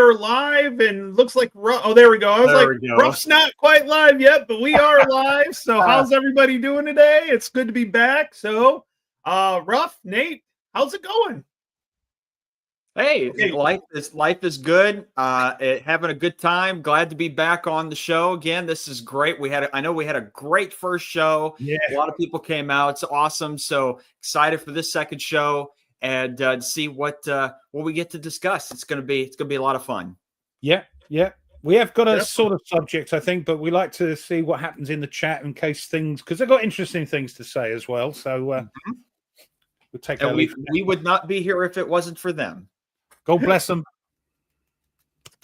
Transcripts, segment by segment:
are live, and looks like oh, there we go. I was Ruff's not quite live yet, but we are live. So how's everybody doing today? It's good to be back. So, Ruff, Nate, how's it going? Hey, life is good. Having a good time. Glad to be back on the show again. This is great. I know we had a great first show. Yeah, a lot of people came out. It's awesome. So excited for this second show and to see what we get to discuss. It's gonna be a lot of fun. Yeah. We have got a sort of subject, I think, but we like to see what happens in the chat in case because they've got interesting things to say as well. So we'll take our leave. We would not be here if it wasn't for them. God bless them.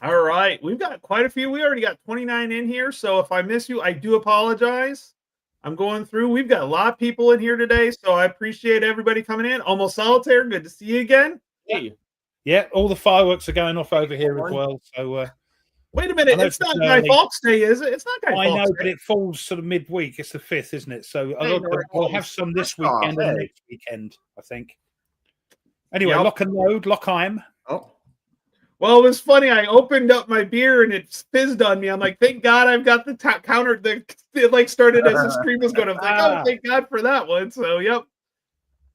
All right. We've got quite a few. We already got 29 in here. So if I miss you, I do apologize. I'm going through. We've got a lot of people in here today. So I appreciate everybody coming in. Almost Solitaire. Good to see you again. Hey. Yeah. All the fireworks are going off over here as well. So wait a minute. It's not Guy Fawkes Day, is it? It's not Guy Fawkes Day. I know, but it falls sort of midweek. It's the 5th, isn't it? So we'll have some this weekend and next weekend, I think. Anyway, Lock and Load, Lockheim. Oh. Well, it was funny. I opened up my beer and it fizzed on me. I'm like, thank God I've got the counter that it started as the stream was going. I'm like, oh, thank God for that one. So, yep.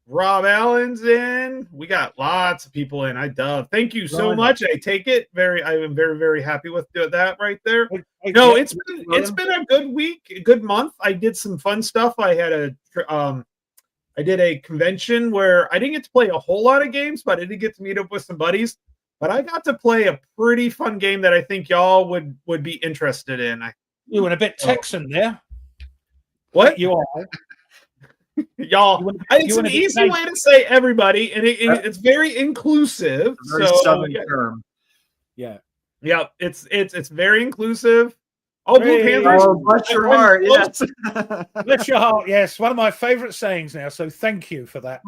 Rob Allen's in. We got lots of people in. Thank you so much. I take it. I am very, very happy with that right there. No, it's been a good week, a good month. I did some fun stuff. I did a convention where I didn't get to play a whole lot of games, but I did get to meet up with some buddies. But I got to play a pretty fun game that I think y'all would be interested in. You were a bit Texan there. What? You are. Y'all, it's an easy way to say everybody, and it's very inclusive. Very southern term. Yeah. It's very inclusive. Oh, Blue Panthers! Oh, bless your heart. Yes, bless your heart. Yes, one of my favorite sayings now. So thank you for that.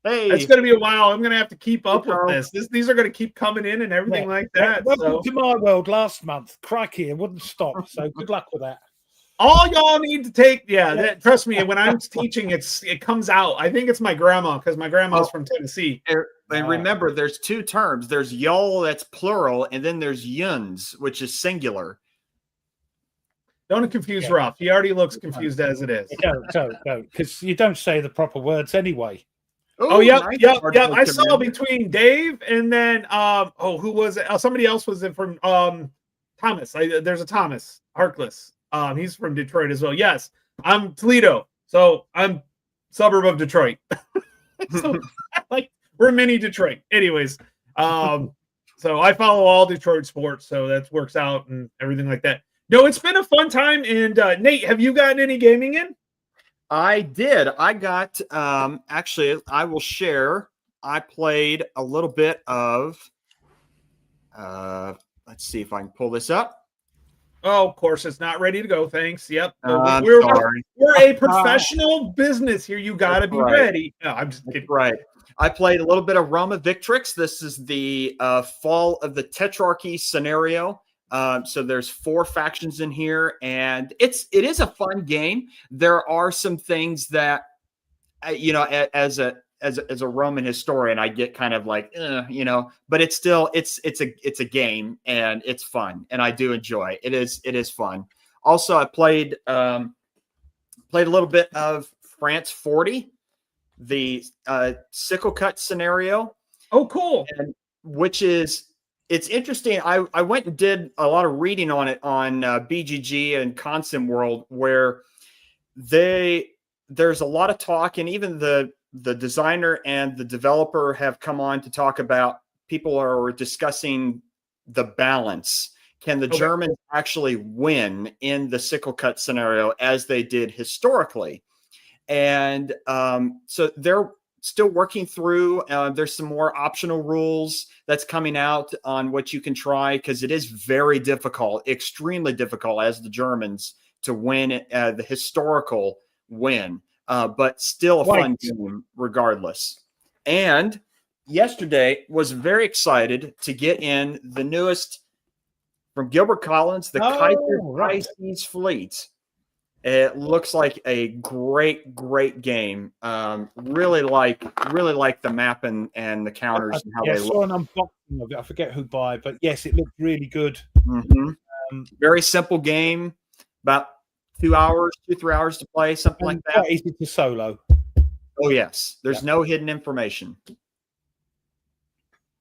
Hey, it's going to be a while. I'm going to have to keep up with this. These are going to keep coming in and everything like that. Welcome to my world last month. Crikey, it wouldn't stop. So good luck with that. All y'all need to take, trust me, when I'm teaching, it comes out. I think it's my grandma, because my grandma's from Tennessee. And remember, there's two terms. There's y'all, that's plural, and then there's yuns, which is singular. Don't confuse Ruff. He already looks confused as it is. Don't, because you don't say the proper words anyway. Yep. I saw between Dave and then, who was it? Somebody else was it from Thomas. There's a Thomas Harkless. He's from Detroit as well. Yes, I'm Toledo, so I'm suburb of Detroit. So, we're mini Detroit. Anyways, so I follow all Detroit sports, so that works out and everything like that. No, it's been a fun time. And Nate, have you gotten any gaming in? I did. I got actually, I will share. I played a little bit of. Let's see if I can pull this up. Oh, of course, it's not ready to go. Thanks. Yep. We're a professional business here. You got to be ready. No, I'm just kidding. Right. I played a little bit of Roma Victrix. This is the fall of the Tetrarchy scenario. So there's 4 factions in here, and it is a fun game. There are some things that, as a Roman historian, I get kind of like, but it's still it's a game, and it's fun, and I do enjoy it. It is fun. Also, I played a little bit of France 40, the sickle cut scenario. Oh, cool! And it's interesting. I went and did a lot of reading on it on BGG and Consim World, where there's a lot of talk, and even the designer and the developer have come on to talk about, people are discussing the balance. Can the Germans actually win in the sickle cut scenario as they did historically? And so they're still working through. There's some more optional rules that's coming out on what you can try, because it is very difficult, extremely difficult as the Germans to win the historical win. But still a fun game regardless. And yesterday was very excited to get in the newest from Gilbert Collins, the Kaiser Pisces Fleet. It looks like a great game. Really like the map and the counters and how yeah, they saw look. an unboxing of it. I forget who by, but yes, it looked really good. Very simple game, about 2 hours, 2-3 hours to play, something like that. Quite easy to solo. Oh yes, there's no hidden information.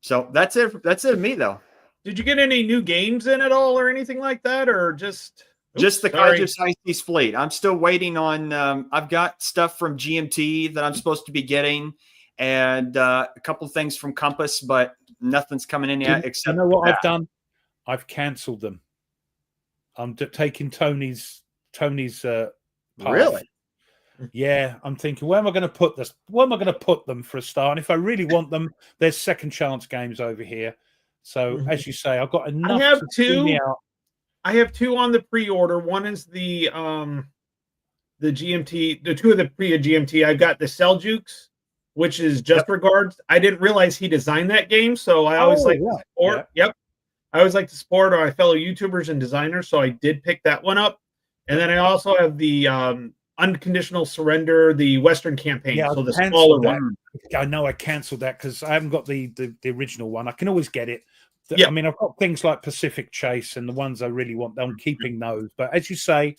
So that's it. That's it of me though. Did you get any new games in at all or anything like that, or just the Kaiju Sciences Fleet? I'm still waiting on. I've got stuff from GMT that I'm supposed to be getting, and a couple of things from Compass, but nothing's coming in yet. Except you know what I've done? I've cancelled them. I'm taking Tony's path. Really? Yeah, I'm thinking, where am I going to put this? Where am I going to put them for a start? And if I really want them, there's second chance games over here. So as you say, I've got enough. I have two on the pre-order. One is the GMT, the two of the pre-GMT. I've got the Seljukes, which is Just Regards. I didn't realize he designed that game, so I always like to support. Yep. I always like to support my fellow YouTubers and designers, so I did pick that one up. And then I also have the Unconditional Surrender, the Western campaign. Yeah, so the smaller one. I know I cancelled that because I haven't got the original one. I can always get it. Yeah. I mean, I've got things like Pacific Chase and the ones I really want. I'm keeping those. But as you say,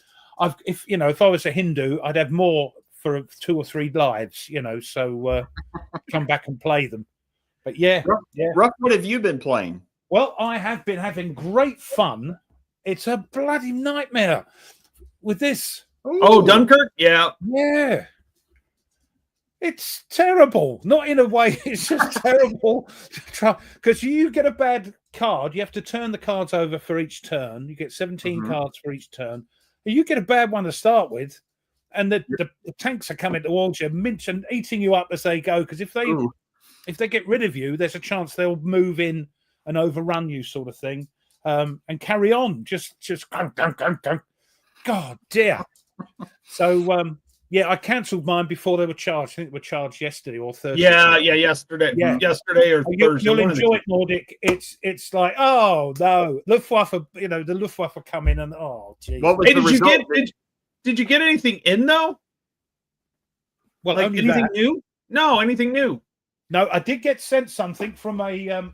if I was a Hindu, I'd have more for 2 or 3 lives. So come back and play them. But Ruff, what have you been playing? Well, I have been having great fun. It's a bloody nightmare with this. Ooh. Oh, Dunkirk? Yeah. Yeah. It's terrible. Not in a way. It's just terrible. Because you get a bad card. You have to turn the cards over for each turn. You get 17 cards for each turn. You get a bad one to start with. And the tanks are coming towards you, and eating you up as they go. Because if they get rid of you, there's a chance they'll move in and overrun you, sort of thing. And carry on. Just go. God dear. So I cancelled mine before they were charged. I think they were charged yesterday or Thursday. Yesterday. Yeah, yesterday or Thursday. You'll enjoy it, Nordic. It's like, oh no, Luftwaffe. The Luftwaffe come in and geez. What was the result? Did you get anything in though? Well, like anything new? No, anything new. No, I did get sent something from I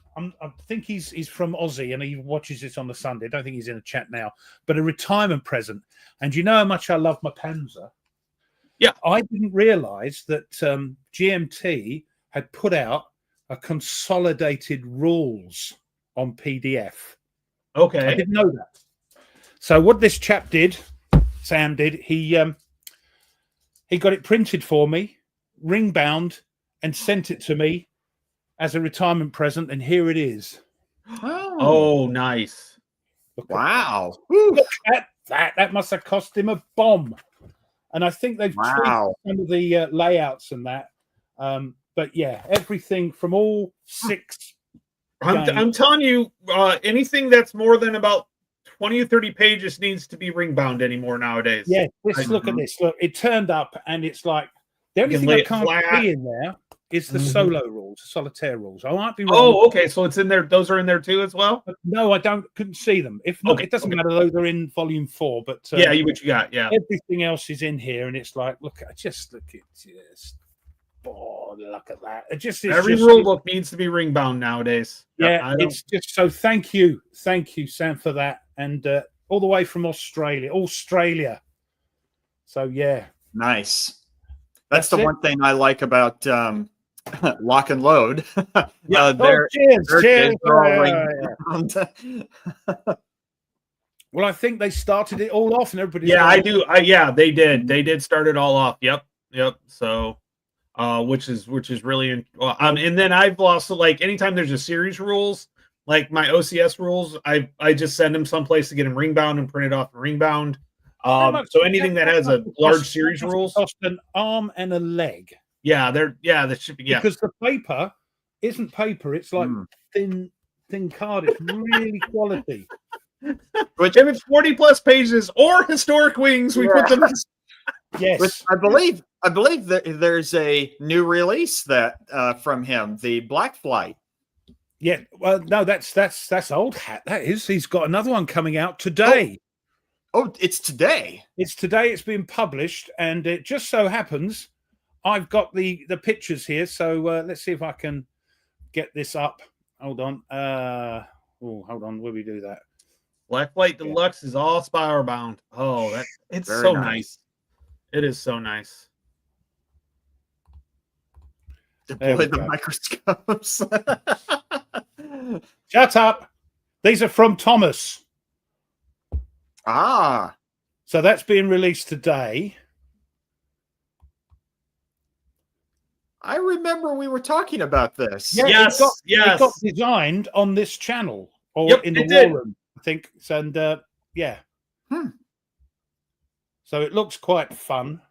think he's from Aussie and he watches this on the Sunday. I don't think he's in a chat now, but a retirement present. And you know how much I love my Panzer. Yeah, I didn't realize that GMT had put out a consolidated rules on PDF. Okay, I didn't know that. So what this chap did, Sam did, he got it printed for me, ring bound, and sent it to me as a retirement present, and here it is. Oh nice! Wow! Look at that. That must have cost him a bomb. And I think they've tweaked some of the layouts and that. But yeah, everything from all 6. I'm telling you, anything that's more than about 20 or 30 pages needs to be ring bound anymore nowadays. Yeah, look at this. Look, it turned up, and it's like the only thing I can't see in there is the solo rules, solitaire rules. I might be wrong. Oh, okay. So it's in there. Those are in there too as well? No, I couldn't see them. If not, it doesn't matter though. They're in volume 4. But what you got? Yeah. Everything else is in here, and it's like, look at look at that. Every rule book needs to be ring bound nowadays. Yeah, it's just so. Thank you, Sam, for that, and all the way from Australia. So yeah, nice. That's the one thing I like about Lock and Load. Cheers. Well, I think they started it all off, and everybody. Yeah, I do. They did. They did start it all off. Yep. So, which is really. And then I've also anytime there's a series rules, like my OCS rules, I just send them someplace to get them ring bound and print it off and ring bound. So anything that has a large series rules cost an arm and a leg. Yeah, that should be because the paper isn't paper; it's like thin card. It's really quality. Which if it's 40 plus pages or historic wings, we put them. Yes, which I believe that there's a new release that from him, the Black Flight. Yeah, well, no, that's old hat. That is. He's got another one coming out today. Oh, it's today. It's today. It's been published, and it just so happens I've got the pictures here. So let's see if I can get this up. Hold on. Hold on. Will we do that? Blacklight Deluxe is all spiral bound. Oh, it's Very so nice. nice. It is so nice. Deploy the microscopes. Shut up. These are from Thomas. Ah. So that's being released today. I remember we were talking about this. Yeah, it got designed on this channel or in the war room, I think. And yeah. So it looks quite fun.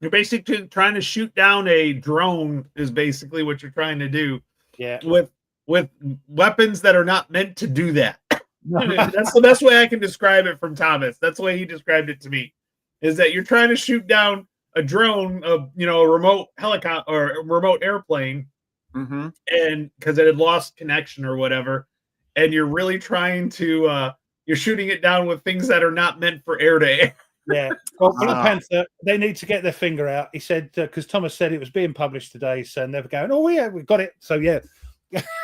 You're basically trying to shoot down a drone is basically what you're trying to do. Yeah. With weapons that are not meant to do that. That's the best way I can describe it from Thomas. That's the way he described it to me. Is that you're trying to shoot down a drone, a remote helicopter or a remote airplane, and because it had lost connection or whatever, and you're really trying to you're shooting it down with things that are not meant for air to air. Yeah. Well, Black Panther, they need to get their finger out. He said because Thomas said it was being published today, so they're going, oh yeah, we've got it. So yeah.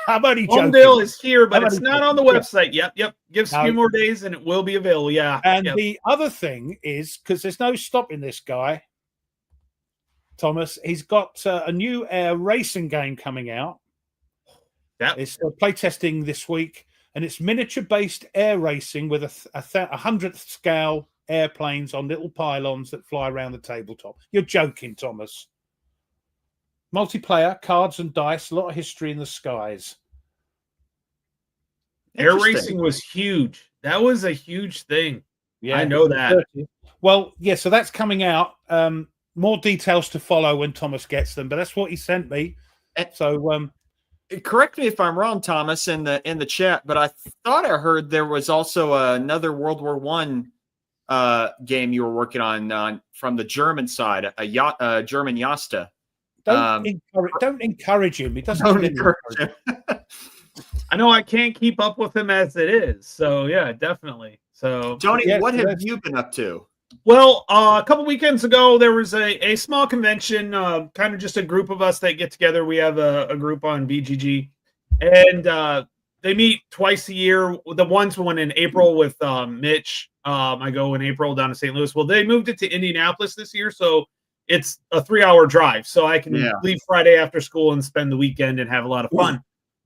I'm only joking. Homedale is here, but it's not on the website. Yep. Gives a few more days and it will be available. Yeah. And the other thing is because there's no stopping this guy, Thomas. He's got a new air racing game coming out. It's playtesting this week, and it's miniature-based air racing with a 100th scale airplanes on little pylons that fly around the tabletop. You're joking, Thomas. Multiplayer, cards and dice, a lot of history in the skies. Air racing was huge. That was a huge thing. Yeah, I know that. Well, yeah, so that's coming out. More details to follow when Thomas gets them, but that's what he sent me. So correct me if I'm wrong, Thomas, in the chat, but I thought I heard there was also another World War I game you were working on from the German side, a German Jasta. Don't encourage him. He doesn't encourage him. I know I can't keep up with him as it is. So yeah, definitely. So Tony, what have you been up to? Well, a couple weekends ago, there was a small convention, kind of just a group of us that get together. We have a group on BGG, and they meet twice a year. The one's one in April with Mitch. I go in April down to St. Louis. Well, they moved it to Indianapolis this year, so it's a 3-hour drive. So I can leave Friday after school and spend the weekend and have a lot of fun. Ooh.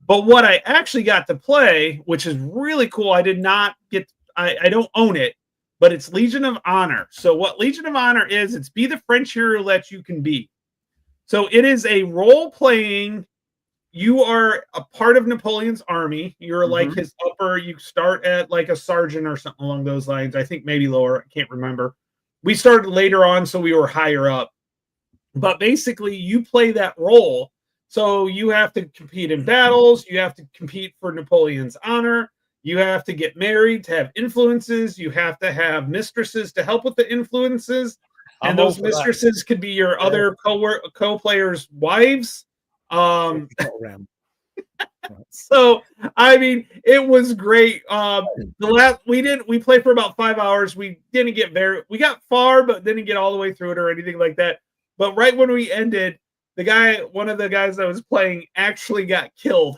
But what I actually got to play, which is really cool, I did not get, I don't own it, but it's Legion of Honor. So what Legion of Honor is, it's be the French hero that you can be. So it is a role-playing, you are a part of Napoleon's army. You're like his upper, you start at like a sergeant or something along those lines. I think maybe lower, I can't remember. We started later on, so we were higher up. But basically, you play that role. So you have to compete in battles. You have to compete for Napoleon's honor. You have to get married to have influences. You have to have mistresses to help with the influences. And those mistresses could be your other co-players' wives. So, I mean, it was great. We played for about 5 hours. We we got far, but didn't get all the way through it or anything like that. But right when we ended, one of the guys that was playing actually got killed.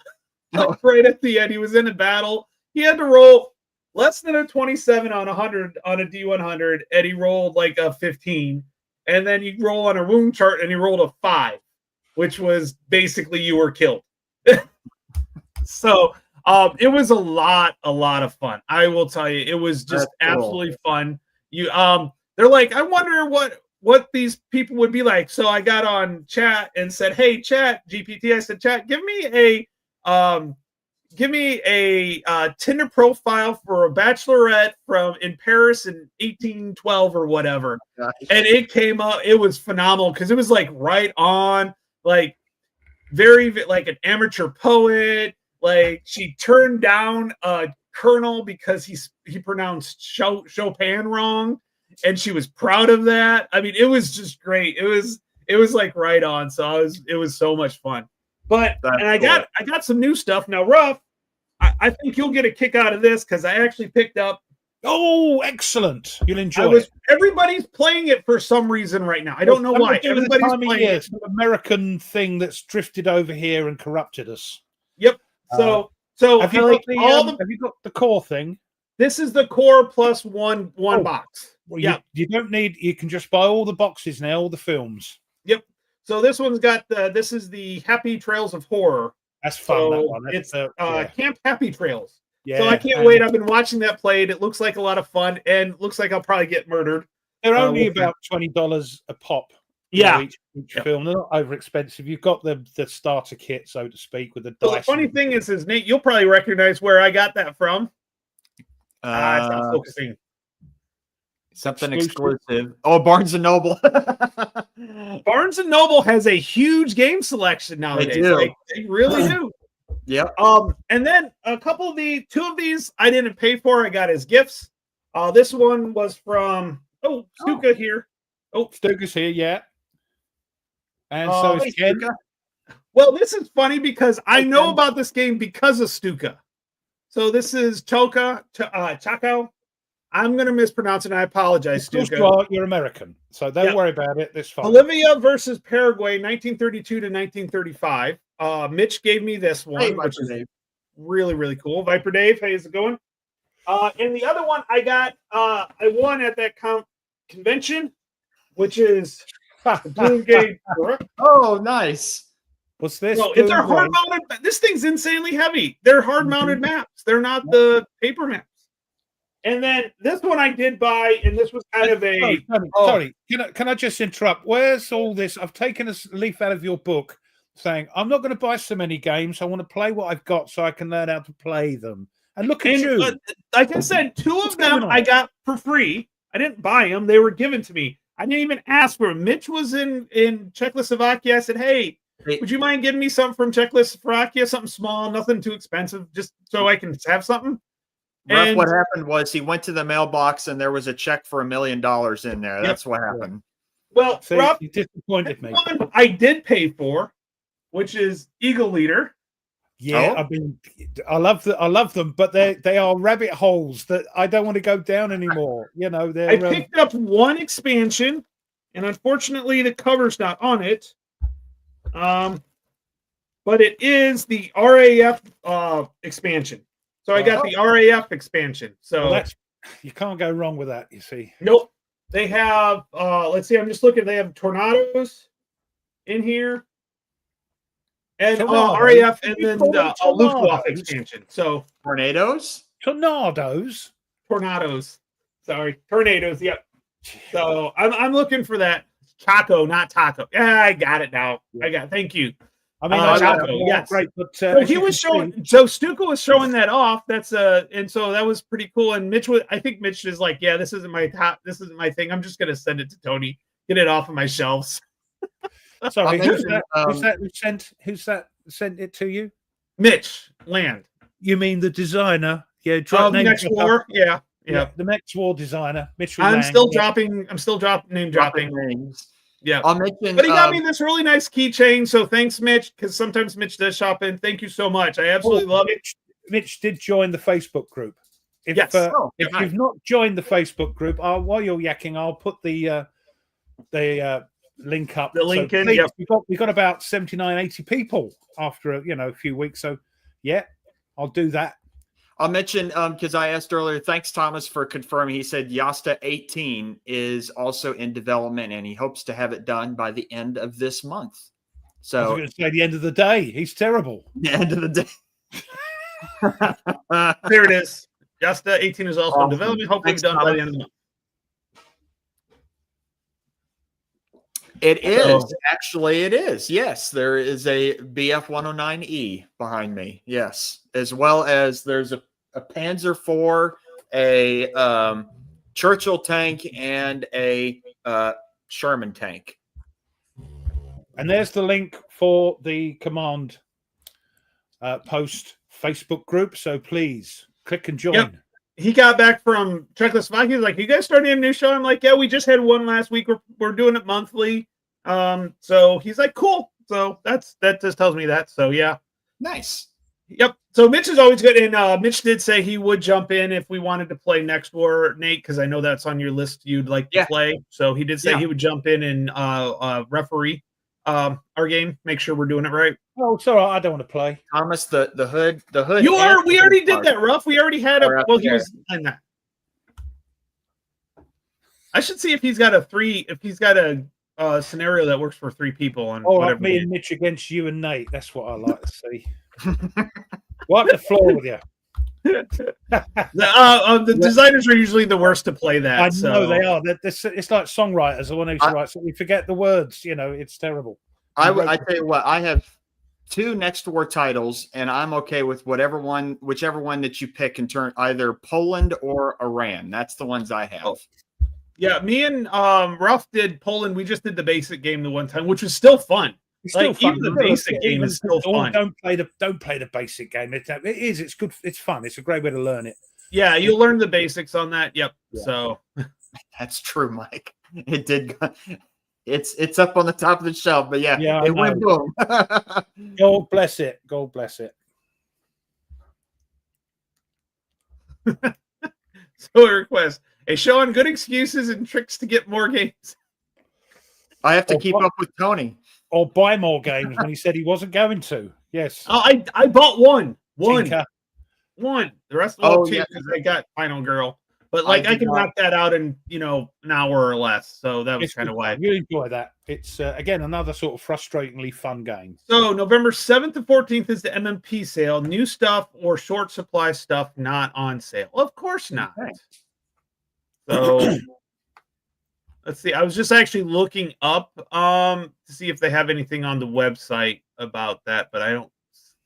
Like right at the end. He was in a battle. He had to roll less than a 27 on 100 on a D100, and he rolled like a 15. And then you roll on a wound chart, and he rolled a 5, which was basically you were killed. So it was a lot of fun. I will tell you, it was just absolutely fun. They're like, I wonder what these people would be like. So I got on chat and said, hey, chat, GPT, I said, chat, give me a Tinder profile for a bachelorette in Paris in 1812 or whatever. Nice. And it came up, it was phenomenal because it was like right on, like very like an amateur poet. Like she turned down a colonel because he pronounced Chopin wrong. And she was proud of that. I mean, it was just great. It was like right on. So it was so much fun. But I got some new stuff now. Ruff, I think you'll get a kick out of this because I actually picked up Oh, excellent! You'll enjoy it. Everybody's playing it for some reason right now. I don't know why. Everybody's playing it. It's an American thing that's drifted over here and corrupted us. Yep. So have you got the core thing? This is the core plus one box. Well, you don't need. You can just buy all the boxes now, all the films. Yep. So this one's got this is the Happy Trails of Horror. That's fun. So that one. It's Camp Happy Trails. Yeah, so I can't wait. I've been watching that played. It looks like a lot of fun, and looks like I'll probably get murdered. They're only about $20 a pop. Yeah, each film. They're not over expensive. You've got the starter kit, so to speak, with the dice. So the funny thing is, Nate, you'll probably recognize where I got that from. It's not focusing. Something exclusive. Oh, Barnes and Noble. Barnes and Noble has a huge game selection nowadays. They do. They really do. Yep. And then two of these I didn't pay for. I got as gifts. This one was from Stuka here. Oh, Stuka's here, yeah. And so is Ken. Well, this is funny because I know about this game because of Stuka. So this is Chaco. I'm going to mispronounce it, and I apologize, Stuka. You're American, so don't worry about it. This fine. Bolivia versus Paraguay, 1932 to 1935. Mitch gave me this one, which is really, really cool. Viper Dave, how's it going? And the other one I got, I won at that convention, which is Blue Game. Oh, nice. What's this? No, it's our hard-mounted. This thing's insanely heavy. They're hard-mounted maps. They're not the paper maps. And then this one I did buy, and this was kind of a... Sorry, can I just interrupt? Where's all this? I've taken a leaf out of your book saying, I'm not going to buy so many games. I want to play what I've got so I can learn how to play them. And look at you. Like I said, two of them I got for free. I didn't buy them. They were given to me. I didn't even ask for them. Mitch was in Czechoslovakia. I said, hey, would you mind getting me something from Czechoslovakia? Something small, nothing too expensive, just so I can have something. And what happened was he went to the mailbox and there was a check for $1 million in there. That's what happened. Well, see, Rob, you disappointed me. One I did pay for, which is Eagle Leader. Yeah, I mean, I love them, but they are rabbit holes that I don't want to go down anymore. You know, I picked up one expansion, and unfortunately, the cover's not on it. But it is the RAF expansion. So I got the RAF expansion. So you can't go wrong with that, you see. Nope. They have let's see, I'm just looking, they have tornadoes in here. And RAF and then the Luftwaffe expansion. So tornadoes? Tornadoes. Sorry. Tornadoes, yep. So I'm looking for that. Chaco, not taco. Yeah, I got it now. Thank you. I mean, yes. Great, but so he was showing. So Stuka was showing that off. That's and so that was pretty cool. And Mitch was. I think Mitch is like, yeah, this isn't my top. This isn't my thing. I'm just gonna send it to Tony. Get it off of my shelves. Sorry, who's that sent it to you? Mitch Land. You mean the designer? Yeah. Next War. Yeah. The Next War designer. Mitch. I'm still dropping name dropping names. Yeah, I'll mention. But he got me this really nice keychain, so thanks, Mitch. Because sometimes Mitch does shop in. Thank you so much. I absolutely love it. Mitch did join the Facebook group. If you've not joined the Facebook group, while you're yakking, I'll put the link up. The link in. Yep. We've got about 79, 80 people after a few weeks. So yeah, I'll do that. I'll mention because I asked earlier. Thanks, Thomas, for confirming. He said Yasta 18 is also in development, and he hopes to have it done by the end of this month. So I was going to say the end of the day. He's terrible. The end of the day. There it is. Yasta 18 is also in development. Hopefully done by the end of the month. It is. Actually, it is. Yes, there is a BF 109E behind me. Yes. As well as there's a Panzer IV, a Churchill tank, and a Sherman tank. And there's the link for the Command Post Facebook group. So please click and join. Yep. He got back from Czechoslovakia. He's like, you guys starting a new show? I'm like, yeah, we just had one last week. We're doing it monthly. So he's like, cool. So that just tells me that. So yeah. Nice. Yep. So Mitch is always good, and Mitch did say he would jump in if we wanted to play next war, Nate, because I know that's on your list you'd like to play. So he did say he would jump in and referee our game, make sure we're doing it right. Oh, it's all right. I don't want to play. Thomas, the hood. You are. We already did that, Ruff. We already had a. Well, he was in that. I should see if he's got a scenario that works for 3 people on whatever. Me and Mitch against you and Nate. That's what I like to see. Wipe the floor with you. The designers are usually the worst to play that. I know they are. It's like songwriters. The one who writes, we forget the words. It's terrible. I tell you what, I have 2 next war titles, and I'm okay with whichever one that you pick in turn, either Poland or Iran. That's the ones I have. Oh. Yeah, me and Ruff did Poland. We just did the basic game the one time, which was still fun. It's still fun. Even the basic game is still fun. Don't play the basic game. It is. It's good. It's fun. It's a great way to learn it. Yeah, you'll learn the basics on that. Yep. Yeah. So that's true, Mike. It did. It's up on the top of the shelf, but yeah, it went boom. God bless it. God bless it. So a request. A show on good excuses and tricks to get more games. I have to keep up with Tony. Or buy more games when he said he wasn't going to. Yes. Oh, I bought one. Tinker. One. The rest of two because I got Final Girl. But I can knock that out in an hour or less. So that was kind of why. You enjoy that. It's again another sort of frustratingly fun game. So November 7th to 14th is the MMP sale. New stuff or short supply stuff not on sale. Of course not. Okay. So let's see. I was just actually looking up to see if they have anything on the website about that, but I don't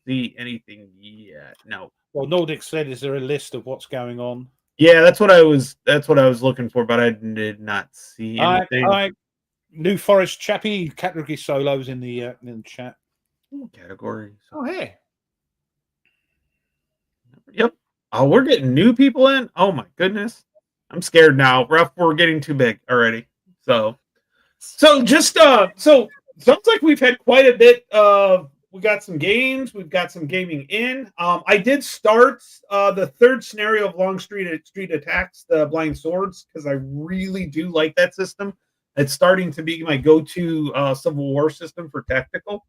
see anything yet. No. Well, Nordic said, "Is there a list of what's going on?" Yeah, that's what I was looking for, but I did not see anything. New Forest Chappie category solos in the chat. Category. Oh, hey. Yep. Oh, we're getting new people in. Oh my goodness. I'm scared now. Ruff, we're getting too big already. So just so sounds like we've had quite a bit of. We got some games. We've got some gaming in. I did start the 3rd scenario of Long Street Attacks, the Blind Swords, because I really do like that system. It's starting to be my go-to Civil War system for tactical,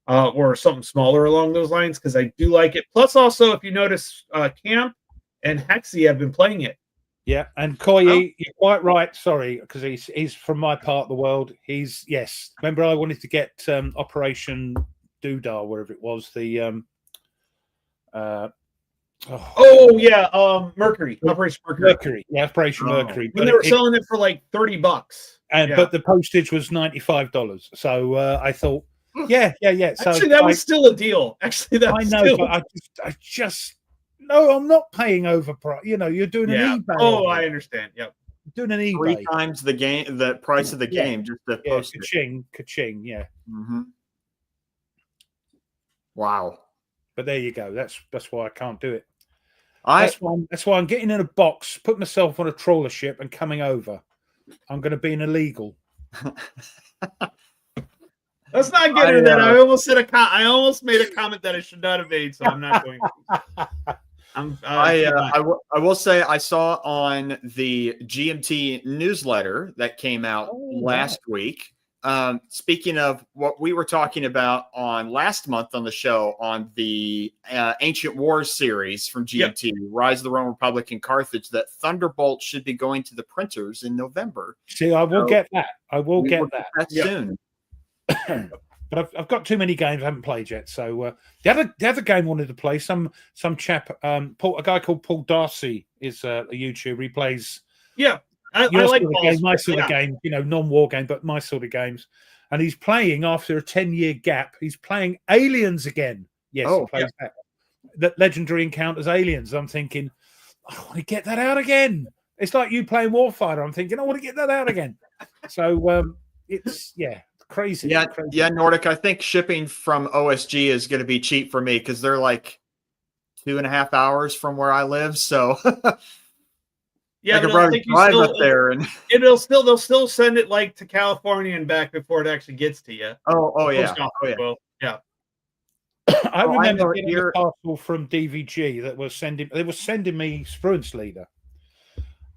or something smaller along those lines, because I do like it. Plus, also, if you notice, Camp and Hexy have been playing it. Yeah, and Koyi, you're quite right. Sorry, because he's from my part of the world. Yes. Remember, I wanted to get Operation Doodah, wherever it was. The Mercury, Operation Mercury. Yeah, Operation Mercury. But they were selling it for like $30, but the postage was $95. So I thought, yeah. So actually, that was still a deal. Actually, that was still... but I just. No, I'm not paying overprice. You're doing an eBay. Oh, I understand. Yep. Doing an eBay. 3 times the price of the game, just to post it. Ka-ching, yeah. Mm-hmm. Wow. But there you go. That's why I can't do it. That's why I'm getting in a box, put myself on a trawler ship and coming over. I'm going to be an illegal. Let's not get into that. I almost made a comment that I should not have made, so I'm not going to. I will say I saw on the GMT newsletter that came out last week. Speaking of what we were talking about on last month on the show on the Ancient Wars series from GMT, Rise of the Roman Republic and Carthage, that Thunderbolt should be going to the printers in November. See, I will get that. I will get that soon. But I've got too many games I haven't played yet. So the other game I wanted to play, some chap, a guy called Paul Darcy is a YouTuber. He plays I like my sort of game, non-war game, but my sort of games. And he's playing after a 10-year gap. He's playing Aliens again. Yes, he plays that Legendary Encounters Aliens. I'm thinking, I want to get that out again. It's like you playing Warfighter. I'm thinking, I want to get that out again. So it's crazy. Yeah, Nordic. I think shipping from OSG is going to be cheap for me because they're like 2.5 hours from where I live. So I could probably drive up there, and they'll still send it like to California and back before it actually gets to you. Oh yeah. Yeah. I remember getting here. a parcel from DVG that was sending me Spruance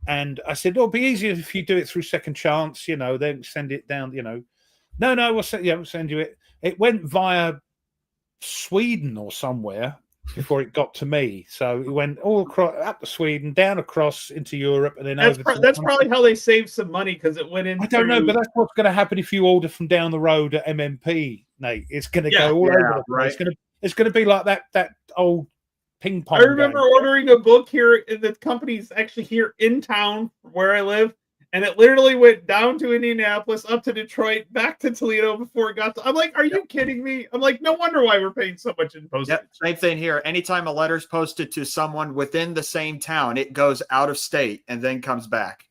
and I said, "Oh, it'll be easier if you do it through Second Chance, then send it down, No, we'll send you it. It went via Sweden or somewhere before it got to me. So it went all across up to Sweden, down across into Europe, and then that's probably how they saved some money because it went in. I don't know, but that's what's going to happen if you order from down the road at MMP, Nate. It's going to go all over the place. Right. It's going to be like that old ping pong. I remember ordering a book here. The company's actually here in town where I live. And it literally went down to Indianapolis, up to Detroit, back to Toledo before it got to. I'm like, are you kidding me? I'm like, no wonder why we're paying so much in postage. Yep, same thing here. Anytime a letter's posted to someone within the same town, it goes out of state and then comes back.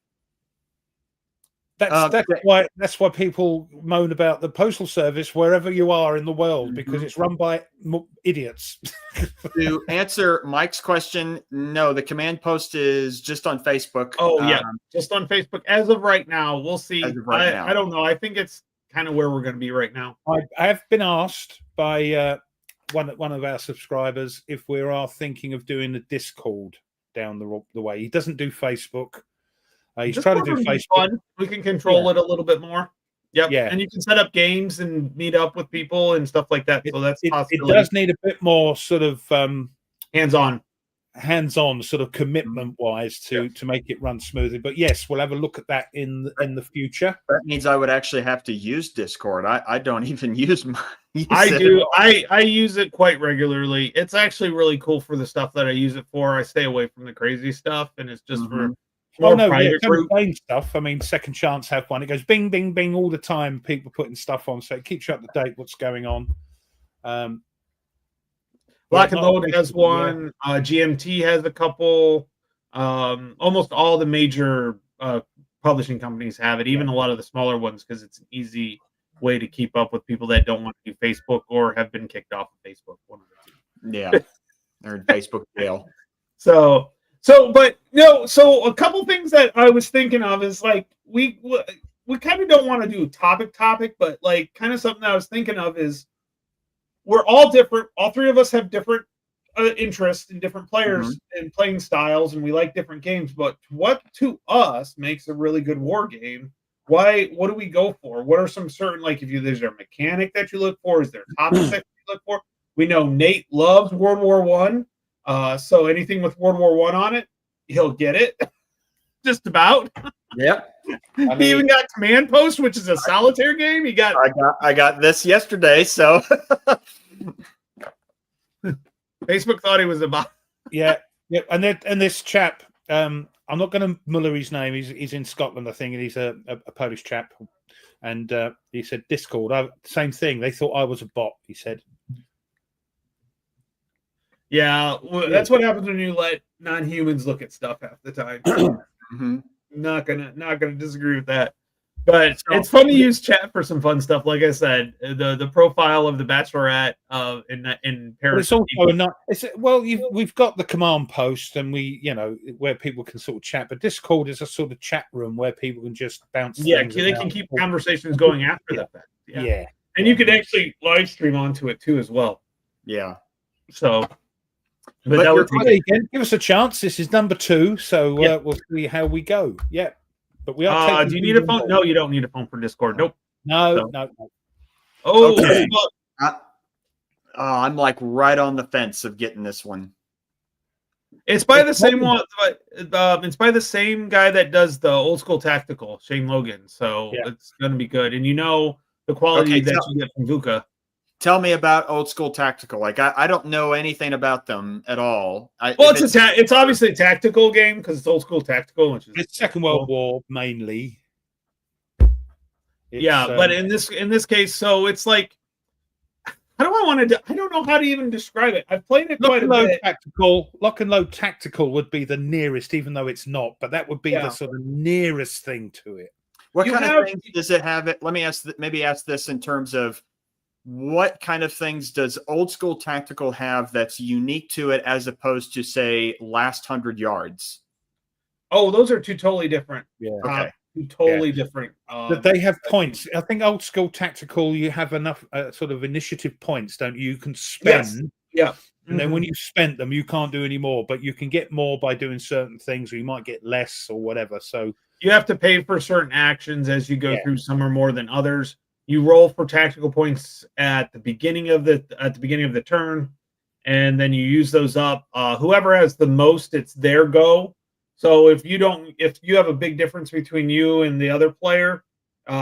That's why people moan about the postal service wherever you are in the world, because it's run by idiots. To answer Mike's question, no, the command post is just on Facebook. Oh yeah, just on Facebook as of right now. We'll see. As of right now. I don't know. I think it's kind of where we're going to be right now. I have been asked by one of our subscribers if we are thinking of doing a Discord down the way. He doesn't do Facebook. He's trying to do Facebook. Fun. We can control it a little bit more. Yep. Yeah. And you can set up games and meet up with people and stuff like that. So that's possible. It does need a bit more sort of hands-on sort of commitment wise to make it run smoothly. But yes, we'll have a look at that in the future. That means I would actually have to use Discord. I don't even use mine. I do. I use it quite regularly. It's actually really cool for the stuff that I use it for. I stay away from the crazy stuff, and it's just for private playing stuff. I mean, Second Chance have one. It goes bing, bing, bing all the time. People putting stuff on, so it keeps you up to date. What's going on? Lock and Load has one. GMT has a couple. Almost all the major publishing companies have it. Even a lot of the smaller ones, because it's an easy way to keep up with people that don't want to do Facebook or have been kicked off of Facebook. One of the two. Yeah, they're in Facebook jail. So a couple things that I was thinking of is like we kind of don't want to do topic, but like kind of something that I was thinking of is we're all different. All three of us have different interests in different players and playing styles, and we like different games. But what to us makes a really good war game? What do we go for? What are some certain, like, is there a mechanic that you look for? Is there a topic that you look for? We know Nate loves World War One. So anything with World War One on it, he'll get it. Just about. Yep. He even got Command Post, which is a solitaire game. I got this yesterday, so Facebook thought he was about. Yeah. And this chap, I'm not going to muller his name. He's in Scotland, I think, and he's a Polish chap. And he said Discord. Same thing. They thought I was a bot. He said. Yeah, that's what happens when you let non-humans look at stuff half the time. Not gonna disagree with that. But it's fun to use chat for some fun stuff. Like I said, the profile of the Bachelorette in Paris. It's also we've got the command post, and where people can sort of chat. But Discord is a sort of chat room where people can just bounce. Yeah, they can keep conversations going after the fact. Yeah, and you can actually live stream onto it too as well. Yeah. So. But give us a chance. This is number 2, so we'll see how we go. Yeah, but we are. Do you need a phone? No, you don't need a phone for Discord. Nope. No. Oh, okay. I'm like right on the fence of getting this one. It's by the same one. It's by the same guy that does the Old School Tactical, Shane Logan. So it's going to be good, and the quality that you get from VUCA. Tell me about Old School Tactical. Like I don't know anything about them at all. It's obviously a tactical game because it's Old School Tactical, which is it's Second World War mainly. But in this case, so it's like, how do I want to? I don't know how to even describe it. I've played it quite a bit. Lock and Load Tactical would be the nearest, even though it's not. But that would be the sort of nearest thing to it. What kind of things does it have? Let me ask this in terms of. What kind of things does Old School Tactical have that's unique to it as opposed to, say, Last 100 Yards? Oh, those are two totally different totally different. But they have points. I think old school tactical, you have enough sort of initiative points, don't you? You can spend. Yes. Yeah. And then when you've spent them, you can't do any more, but you can get more by doing certain things, or you might get less or whatever. So you have to pay for certain actions as you go through. Some are more than others. You roll for tactical points at the beginning of the turn, and then you use those up. Whoever has the most, it's their go. So if you have a big difference between you and the other player,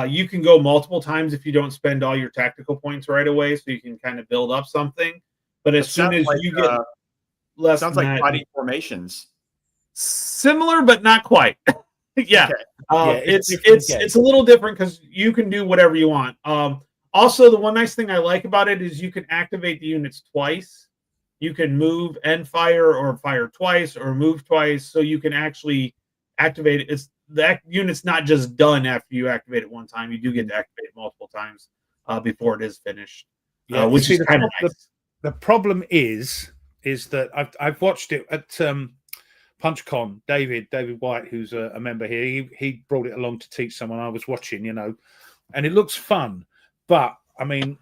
you can go multiple times if you don't spend all your tactical points right away. So you can kind of build up something. But as soon as you get less, sounds like fighting formations. Similar, but not quite. Yeah. Okay. It's a little different because you can do whatever you want. Also, the one nice thing I like about it is you can activate the units twice. You can move and fire, or fire twice, or move twice. So you can actually activate it. The unit's not just done after you activate it one time. You do get to activate it multiple times before it is finished, which is kind of nice. The problem is that I've watched it at PunchCon. David White, who's a member here, he brought it along to teach someone. I was watching, and it looks fun. But I mean,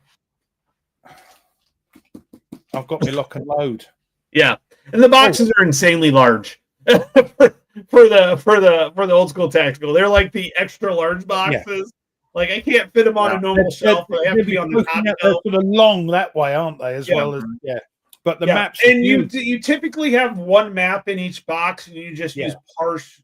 I've got my lock and load. Yeah, and the boxes are insanely large for the old school tactical. They're like the extra large boxes. Yeah. Like I can't fit them on a normal shelf. They have to be on the top shelf. They're sort of long that way, aren't they? As well as But the maps, and you typically have one map in each box, and you just use parts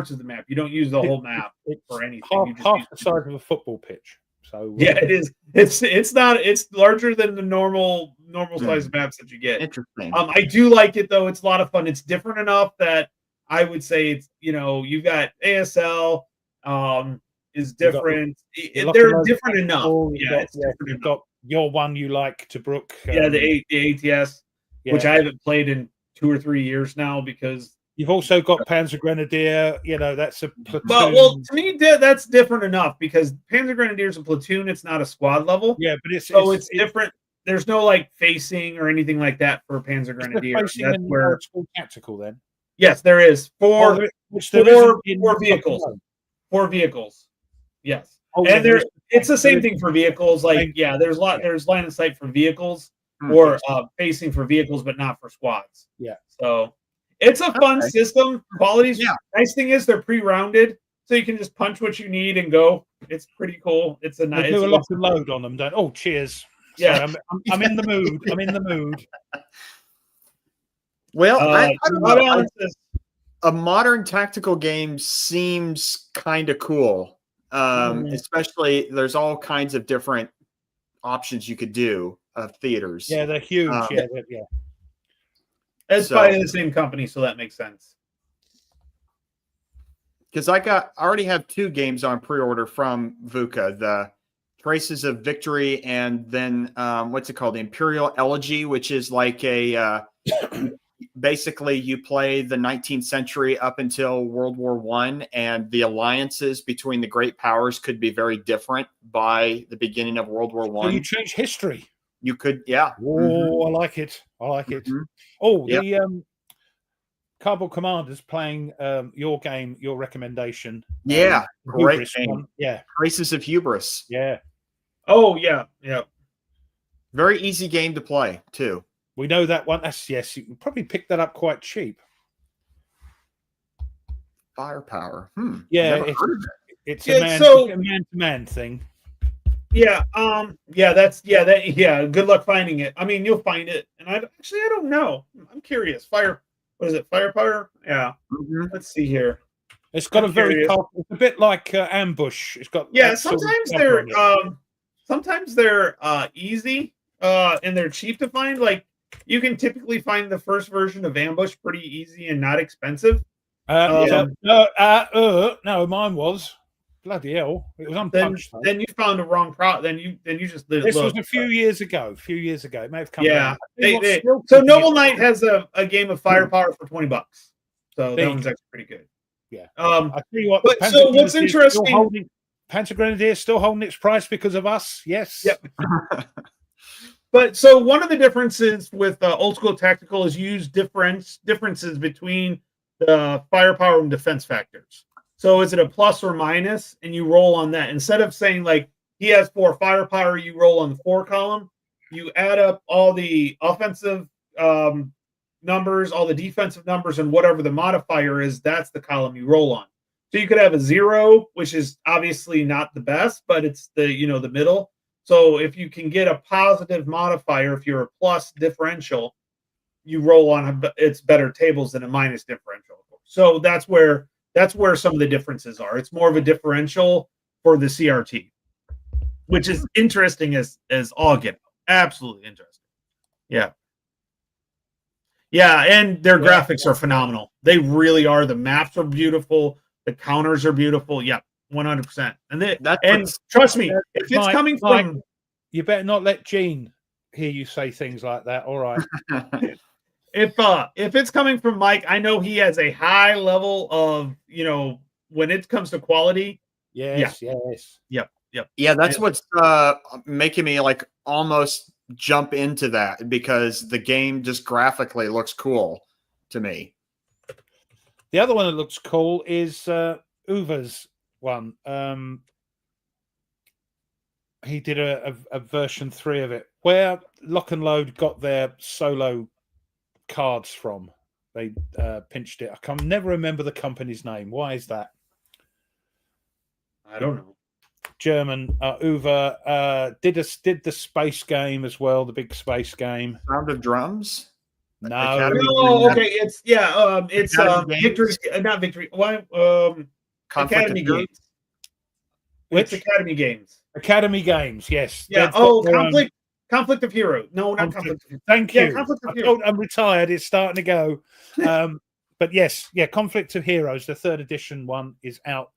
of the map. You don't use the whole map for anything. Half the size of a football pitch. So it is. It's not. It's larger than the normal size maps that you get. Interesting. I do like it though. It's a lot of fun. It's different enough that I would say it's you've got ASL. Is different. They're different enough. You've got your one you like to Brook. The ATS, which I haven't played in 2 or 3 years now because you've also got Panzer Grenadier. That's a platoon. Well, to me, that's different enough because Panzer Grenadier is a platoon. It's not a squad level. Yeah, but it's different. There's no like facing or anything like that for Panzer Grenadier. That's where it's called tactical. Then yes, there is four vehicles. 4 vehicles. Yes, and it's the same thing for vehicles. Like there's line of sight for vehicles or facing for vehicles, but not for squads. Yeah, so it's a fun system. Qualities. Yeah, nice thing is they're pre-rounded, so you can just punch what you need and go. It's pretty cool. It's a nice. Do a lot of load on them. Don't. Oh, cheers. Yeah, I'm in the mood. I'm in the mood. Well, I don't know. A modern tactical game seems kind of cool. Especially there's all kinds of different options you could do of theaters. Yeah, they're huge. It's probably the same company, so that makes sense. Because I already have 2 games on pre-order from VUCA, the Traces of Victory, and then what's it called, the Imperial Elegy, which is like a basically you play the 19th century up until World War I, and the alliances between the great powers could be very different by the beginning of World War I. So you change history. You could, yeah. Oh, I like it. Oh, the Cardboard Commanders playing your game, your recommendation. Yeah, great game. One. Yeah, Traces of Hubris. Yeah. Oh yeah. Very easy game to play too. We know that one. Yes, you can probably pick that up quite cheap. Firepower. Yeah, it's a man-to-man thing. Yeah. Good luck finding it. I mean, you'll find it, and I don't know. I'm curious. What is it? Firepower? Yeah. Mm-hmm. Let's see here. It's got it's a bit like Ambush. It's got sometimes they're easy and they're cheap to find. Like you can typically find the first version of Ambush pretty easy and not expensive. No, mine was. Bloody hell! It was unpunched. Then you found a wrong product. Then you just this was a few years ago. It may have come. Yeah. So Noble Knight has a game of Firepower for $20. So that one's actually pretty good. Yeah. I tell you what. So what's interesting? Panzer Grenadier is still holding its price because of us. Yes. Yep. But so one of the differences with old school tactical is you use differences between the firepower and defense factors. So is it a plus or minus? And you roll on that. Instead of saying like he has 4 firepower, you roll on the 4 column. You add up all the offensive numbers, all the defensive numbers, and whatever the modifier is, that's the column you roll on. So you could have a 0, which is obviously not the best, but it's the the middle. So if you can get a positive modifier, if you're a plus differential, you roll on it's better tables than a minus differential. So that's where some of the differences are. It's more of a differential for the CRT, which is interesting as all get out. Absolutely interesting. Yeah. Yeah, and their graphics are phenomenal. They really are. The maps are beautiful. The counters are beautiful. Yeah, 100%. And trust me, if it's coming from, you better not let Gene hear you say things like that. All right. If it's coming from Mike, I know he has a high level of when it comes to quality. Yes. Yep. Yeah, that's what's making me like almost jump into that, because the game just graphically looks cool to me. The other one that looks cool is Uva's one. He did a version 3 of it where Lock and Load got their solo cards from. They pinched it. I can never remember the company's name. Why is that? I don't know. German. Uva did the space game as well, the big space game. Sound of Drums? No. Okay. It's Victory, not Victory. What? Academy Games. Which? It's Academy Games. Academy Games, yes. Yeah. Conflict of Heroes. No, not Conflict of Heroes. Thank you. Yeah, Conflict of Heroes. I'm retired. It's starting to go. But yes, Conflict of Heroes, the 3rd edition one is out.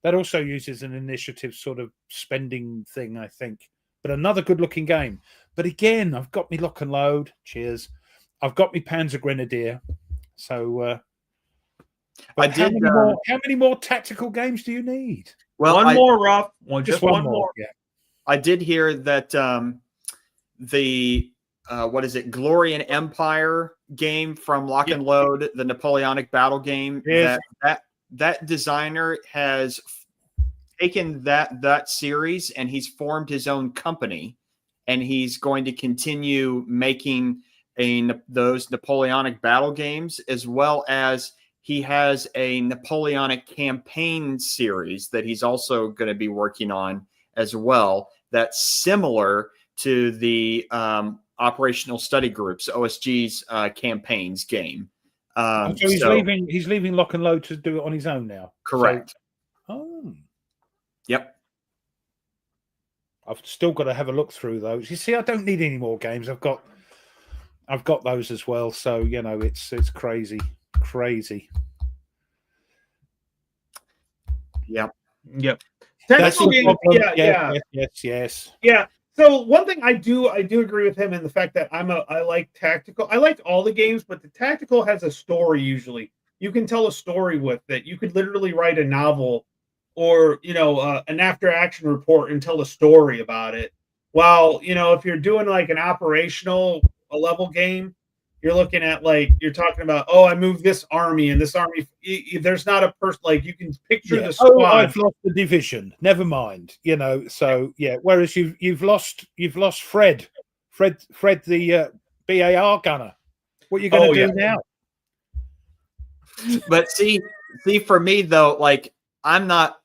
That also uses an initiative sort of spending thing, I think. But another good-looking game. But again, I've got me Lock and Load. Cheers. I've got me Panzer Grenadier. So, how many more tactical games do you need? Well, one more, Ruff. Just one more. Yeah. I did hear that the what is it, Glory and Empire game from Lock and Load, the Napoleonic battle game. Yes. That designer has taken that series and he's formed his own company, and he's going to continue making those Napoleonic battle games, as well as he has a Napoleonic campaign series that he's also going to be working on as well. That's similar to the Operational Study Groups, OSG's campaigns game. So he's leaving Lock and Load to do it on his own now. Correct. Yep. I've still got to have a look through those. You see, I don't need any more games. I've got those as well. So it's crazy. Yep. That's the problem. Yes. Yeah. So one thing I do agree with him in the fact that I like tactical. I like all the games, but the tactical has a story usually. You can tell a story with it. You could literally write a novel or an after action report and tell a story about it. While if you're doing like an operational level game, you're looking at you're talking about, I moved this army and this army. There's not a person you can picture the squad. I've lost the division. Never mind. So yeah. Whereas you've lost Fred the BAR gunner. What are you going to do now? But see, for me though, I'm not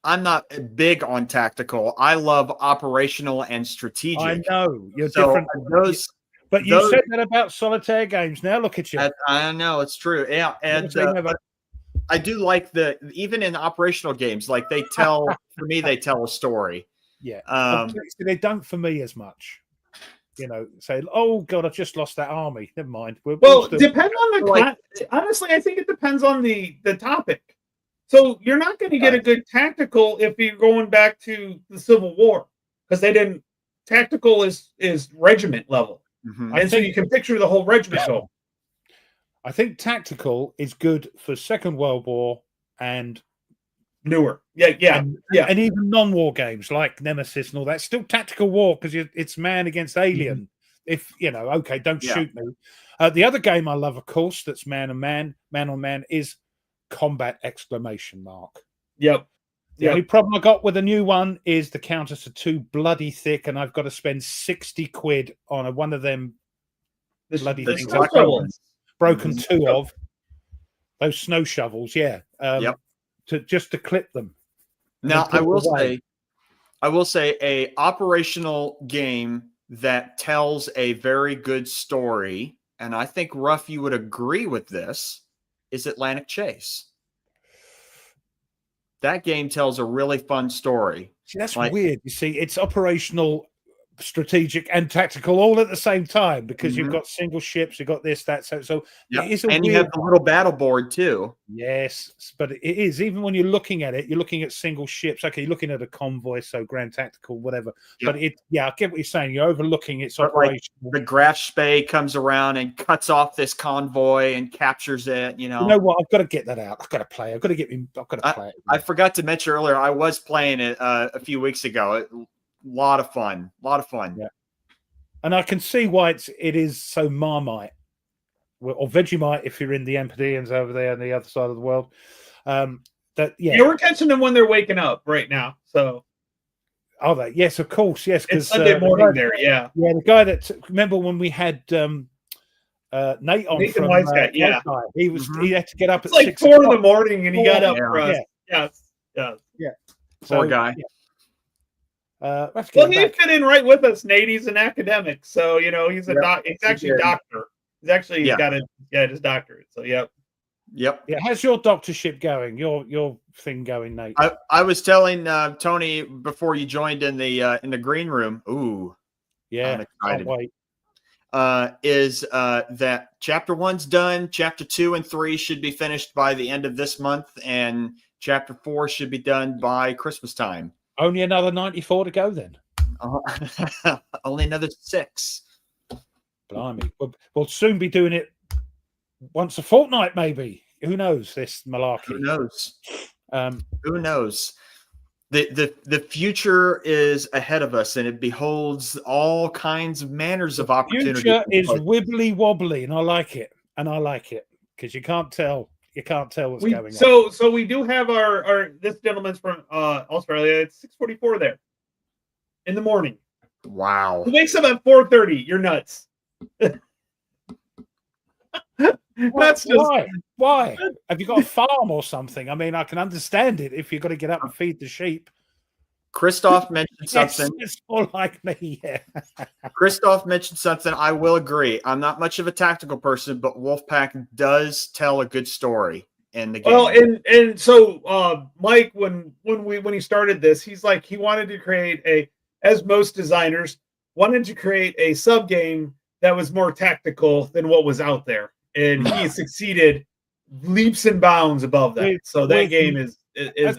big on tactical. I love operational and strategic. I know you're different. But you said that about solitaire games. Now look at you. I know it's true. Yeah, and I do like even in operational games, they tell for me they tell a story. Yeah, they don't for me as much. Say, oh God, I've just lost that army. Never mind. Depend on the honestly, I think it depends on the topic. So you're not going to get a good tactical if you're going back to the Civil War, because they didn't. Tactical is regiment level. Mm-hmm. And so you can picture the whole regiment go. I think tactical is good for Second World War and newer. Yeah. And even non-war games like Nemesis and all that. Still tactical war because it's man against alien. Mm-hmm. If, don't shoot me. The other game I love, of course, that's man on man is Combat ! Yep. The only problem I got with the new one is the counters are too bloody thick, and I've got to spend 60 quid on one of them bloody things. I've broken two of those snow shovels. Yeah. To clip them. Now I will say a operational game that tells a very good story, and I think Ruff, you would agree with this, is Atlantic Chase. That game tells a really fun story. See, that's weird. You see, it's operational, strategic, and tactical all at the same time because you've got single ships, you've got this, that. So it is and you have the little battle board too. Yes, but it is, even when you're looking at it, you're looking at single ships. Okay, you're looking at a convoy, so grand tactical, whatever. But I get what you're saying. You're overlooking its operational. Like the Graf Spee comes around and cuts off this convoy and captures it. You know what? I've got to get that out. I've got to play. I've got to play it. I forgot to mention earlier. I was playing it a few weeks ago. A lot of fun. Yeah. And I can see why it is so Marmite or Vegemite if you're in the Empyreans over there on the other side of the world. We're catching them when they're waking up right now. So are they? Yes, of course. Yes, because Sunday morning there. Yeah. Yeah, the guy that remember when we had Nate on Nathan from Weisgott, he had to get up at like 4 in the morning and he got up for us. Yeah. Poor guy. Yeah. He fit in right with us, Nate. He's an academic, so he's a he's actually a doctor. He's actually got his doctorate. So Yep. Yeah. How's your doctorship going? Your thing going, Nate? I was telling Tony before you joined in the green room. Ooh, yeah, I'm excited. Can't wait. Is that chapter 1's done? Chapter 2 and 3 should be finished by the end of this month, and chapter 4 should be done by Christmas time. Only another 94 to go then. Only another 6. Blimey. We'll soon be doing it once a fortnight, maybe. Who knows, this malarkey? Who knows? Who knows? The future is ahead of us, and it beholds all kinds of manners of opportunity. The future is wibbly wobbly, and I like it. Because you can't tell. You can't tell what's going on. So we do have our this gentleman's from Australia. It's 6:44 there in the morning. Wow. He wakes up at 4:30. You're nuts. That's just why? Have you got a farm or something? I mean, I can understand it if you've got to get up and feed the sheep. Christoph mentioned something. It's more like me, yeah. Christoph mentioned something. I will agree. I'm not much of a tactical person, but Wolfpack does tell a good story in the game. Well, and so Mike, when he started this, he's like he wanted to create as most designers wanted to create a sub game that was more tactical than what was out there, and he succeeded leaps and bounds above that. So that game is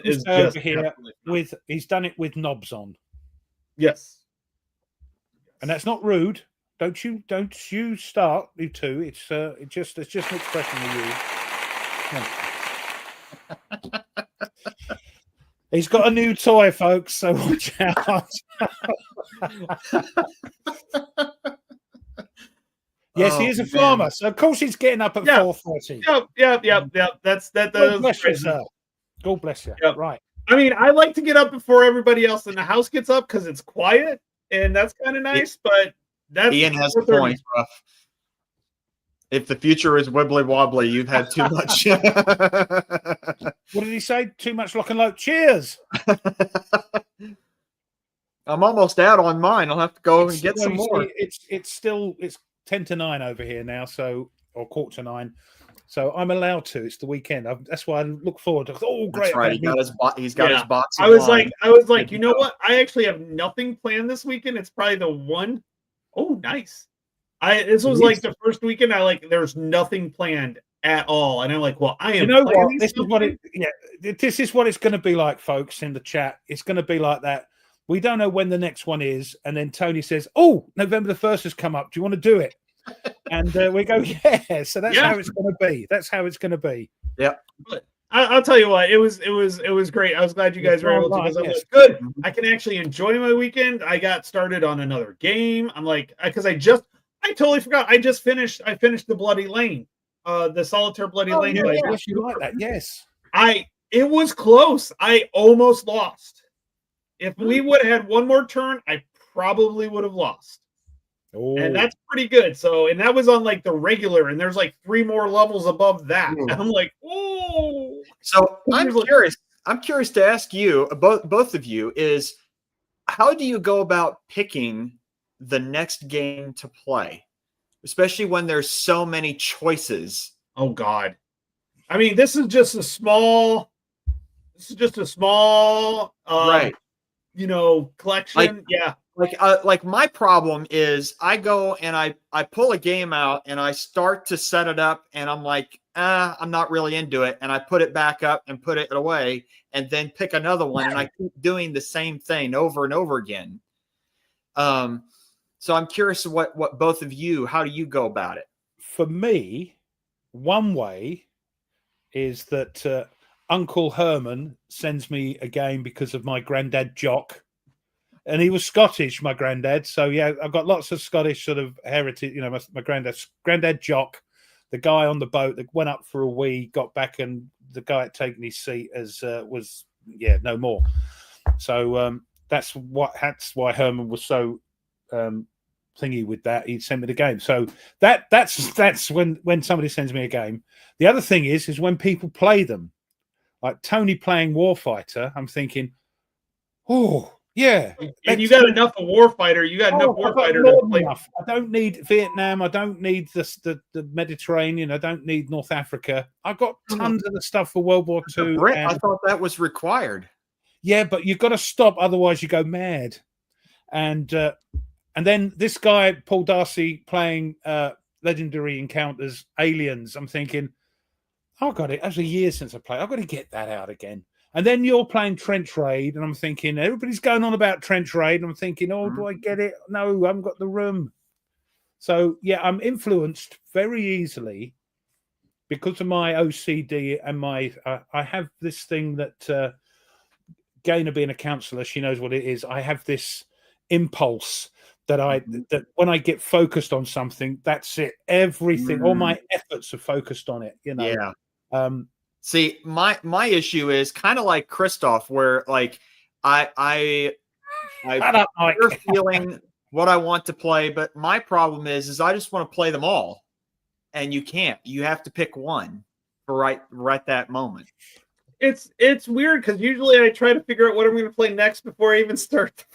just over here he's done it with knobs on. Yes. And that's not rude. Don't you start, you two. It's just an expression of you. He's got a new toy, folks, so watch out. Yes, he is a farmer, so of course he's getting up at 4:30. Yep. That's that. God bless you, sir. God bless you. Yep. Right. I mean, I like to get up before everybody else in the house gets up because it's quiet, and that's kind of nice. But that's Ian has a point, Ruff. If the future is wibbly wobbly, you've had too much. What did he say? Too much lock and load. Cheers. I'm almost out on mine. I'll have to go and get some more. It's 10 to 9 over here now, or 8:45. So I'm allowed to. It's the weekend. That's why I look forward to. Oh, great! That's right. He's got his box. I was like, you know what? I actually have nothing planned this weekend. It's probably the one. Oh, nice. This was like the first weekend. There's nothing planned at all, and I'm like, well, I am. You know what? This is what it's going to be like, folks. In the chat, it's going to be like that. We don't know when the next one is, and then Tony says, "Oh, November the 1st has come up. Do you want to do it?" And we go, "Yeah." So that's how it's going to be. That's how it's going to be. Yeah. But I'll tell you what. It was great. I was glad you guys were able to. Because I'm like, good. I can actually enjoy my weekend. I got started on another game. I'm like, because I totally forgot. I finished the Bloody Lane, the Solitaire Bloody Lane. Yes, you like that? Yes. It was close. I almost lost. If we would have had one more turn, I probably would have lost. And that's pretty good. So, and that was on like the regular, and there's like 3 more levels above that. And I'm like, oh. So I'm curious. I'm curious to ask you, both of you, is how do you go about picking the next game to play, especially when there's so many choices? Oh God. I mean, this is just a small Right. You know, collection. Like my problem is I go and I pull a game out and I start to set it up and I'm like, I'm not really into it. And I put it back up and put it away and then pick another one. And I keep doing the same thing over and over again. So I'm curious what both of you, how do you go about it? For me, one way is that Uncle Herman sends me a game because of my granddad Jock. And he was Scottish, my granddad. So, yeah, I've got lots of Scottish sort of heritage. You know, my granddad Jock, the guy on the boat that went up for a wee, got back, and the guy had taken his seat was no more. So that's why Herman was so thingy with that. He'd send me the game. So that's when somebody sends me a game. The other thing is when people play them, like Tony playing Warfighter. I'm thinking, oh. Yeah, and you got enough of Warfighter. You got enough Warfighter to play. Enough. I don't need Vietnam. I don't need the Mediterranean. I don't need North Africa. I got tons of the stuff for World War II. I thought that was required. Yeah, but you've got to stop, otherwise you go mad. And then this guy Paul Darcy playing Legendary Encounters Aliens. I'm thinking, oh God, it was a year since I played. I've got to get that out again. And then you're playing Trench Raid, and I'm thinking, everybody's going on about Trench Raid. And I'm thinking, oh, do I get it? No, I haven't got the room. So, yeah, I'm influenced very easily because of my OCD and I have this thing that Gaynor being a counsellor, she knows what it is. I have this impulse that when I get focused on something, that's it. Everything, all my efforts are focused on it, you know. Yeah. See, my issue is kind of like Christoph, where like I feeling what I want to play, but my problem is I just want to play them all, and you can't. You have to pick one for right that moment. It's weird because usually I try to figure out what I'm going to play next before I even start.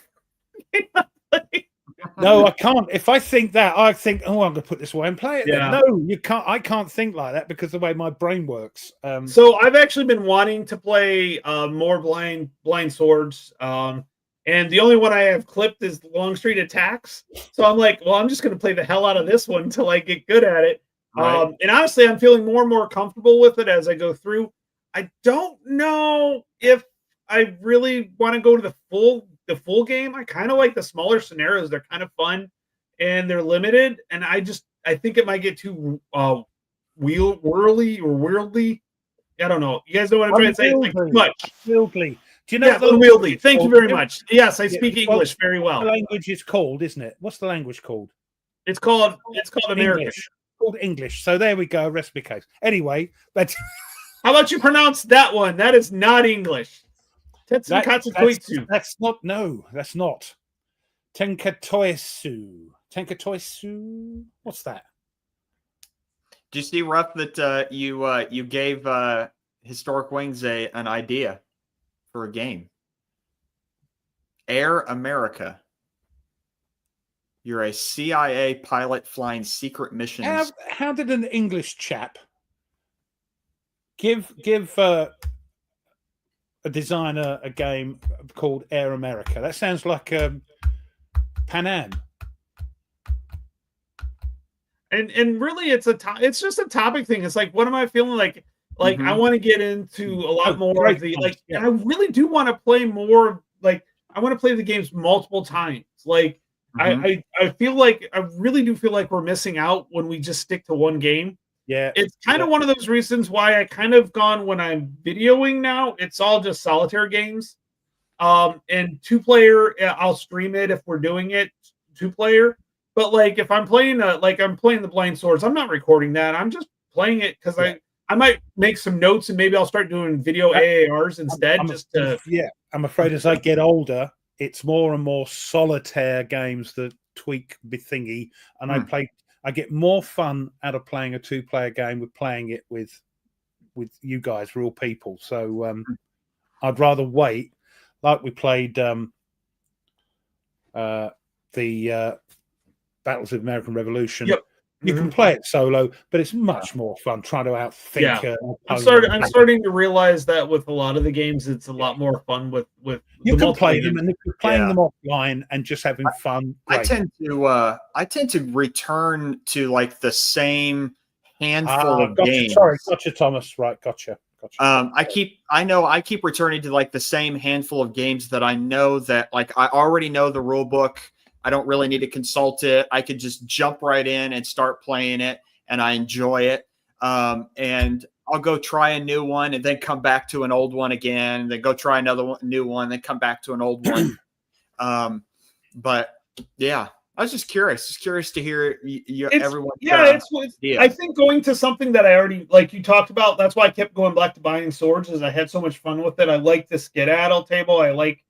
No, I can't. If I think that, I think, oh, I'm going to put this away and play it. Yeah. No, you can't. I can't think like that because of the way my brain works. So I've actually been wanting to play more blind swords. And the only one I have clipped is Long Street Attacks. So I'm like, well, I'm just going to play the hell out of this one until I get good at it. Right. And honestly, I'm feeling more and more comfortable with it as I go through. I don't know if I really want to go to the full game. I kind of like the smaller scenarios. They're kind of fun and they're limited. And I think it might get too worldly. I don't know. You guys know what I'm trying to say? It's like too much. Unwieldy. Do you know unwieldy? Thank you very much. Yes, I speak English very well. The language is called, isn't it? What's the language called? It's called American. English. Called English. So there we go. Recipe case. Anyway, that's how about you pronounce that one? That is not English. That's not. No, that's not. Tenkatoisu. What's that? Do you see, Ruff, that you gave Historic Wings an idea for a game? Air America. You're a CIA pilot flying secret missions. How did an English chap give a designer a game called Air America? That sounds like Pan Am. And really, it's just a topic thing. It's like, what am I feeling like? Like I want to get into a lot more of the like. Yeah. And I really do want to play more. Like I want to play the games multiple times. Like I feel like I really do feel like we're missing out when we just stick to one game. Yeah, it's kind of one of those reasons why I kind of gone when I'm videoing now. It's all just solitaire games, and 2-player. I'll stream it if we're doing it 2-player. But like if I'm playing I'm playing the Blind Swords, I'm not recording that. I'm just playing it because I might make some notes and maybe I'll start doing video AARs instead. I'm afraid as I get older, it's more and more solitaire games that tweak the thingy, and I get more fun out of playing a 2-player game with playing it with you guys, real people. So I'd rather wait, like we played the Battles of the American Revolution. Yep. You can play it solo, but it's much more fun trying to outthink. Yeah. I'm starting to realize that with a lot of the games, it's a lot more fun with you can play them, and if you're playing them offline and just having fun. Great. I tend to return to like the same handful of games. Sorry, gotcha, Thomas. Right, gotcha. I keep returning to like the same handful of games that I know that like I already know the rule book. I don't really need to consult it. I could just jump right in and start playing it, and I enjoy it. And I'll go try a new one and then come back to an old one again, and then go try another new one, then come back to an old one. But yeah, I was just curious to hear everyone. I think going to something that I already, like you talked about, that's why I kept going back to buying swords, is I had so much fun with it. I like the skedaddle table. I like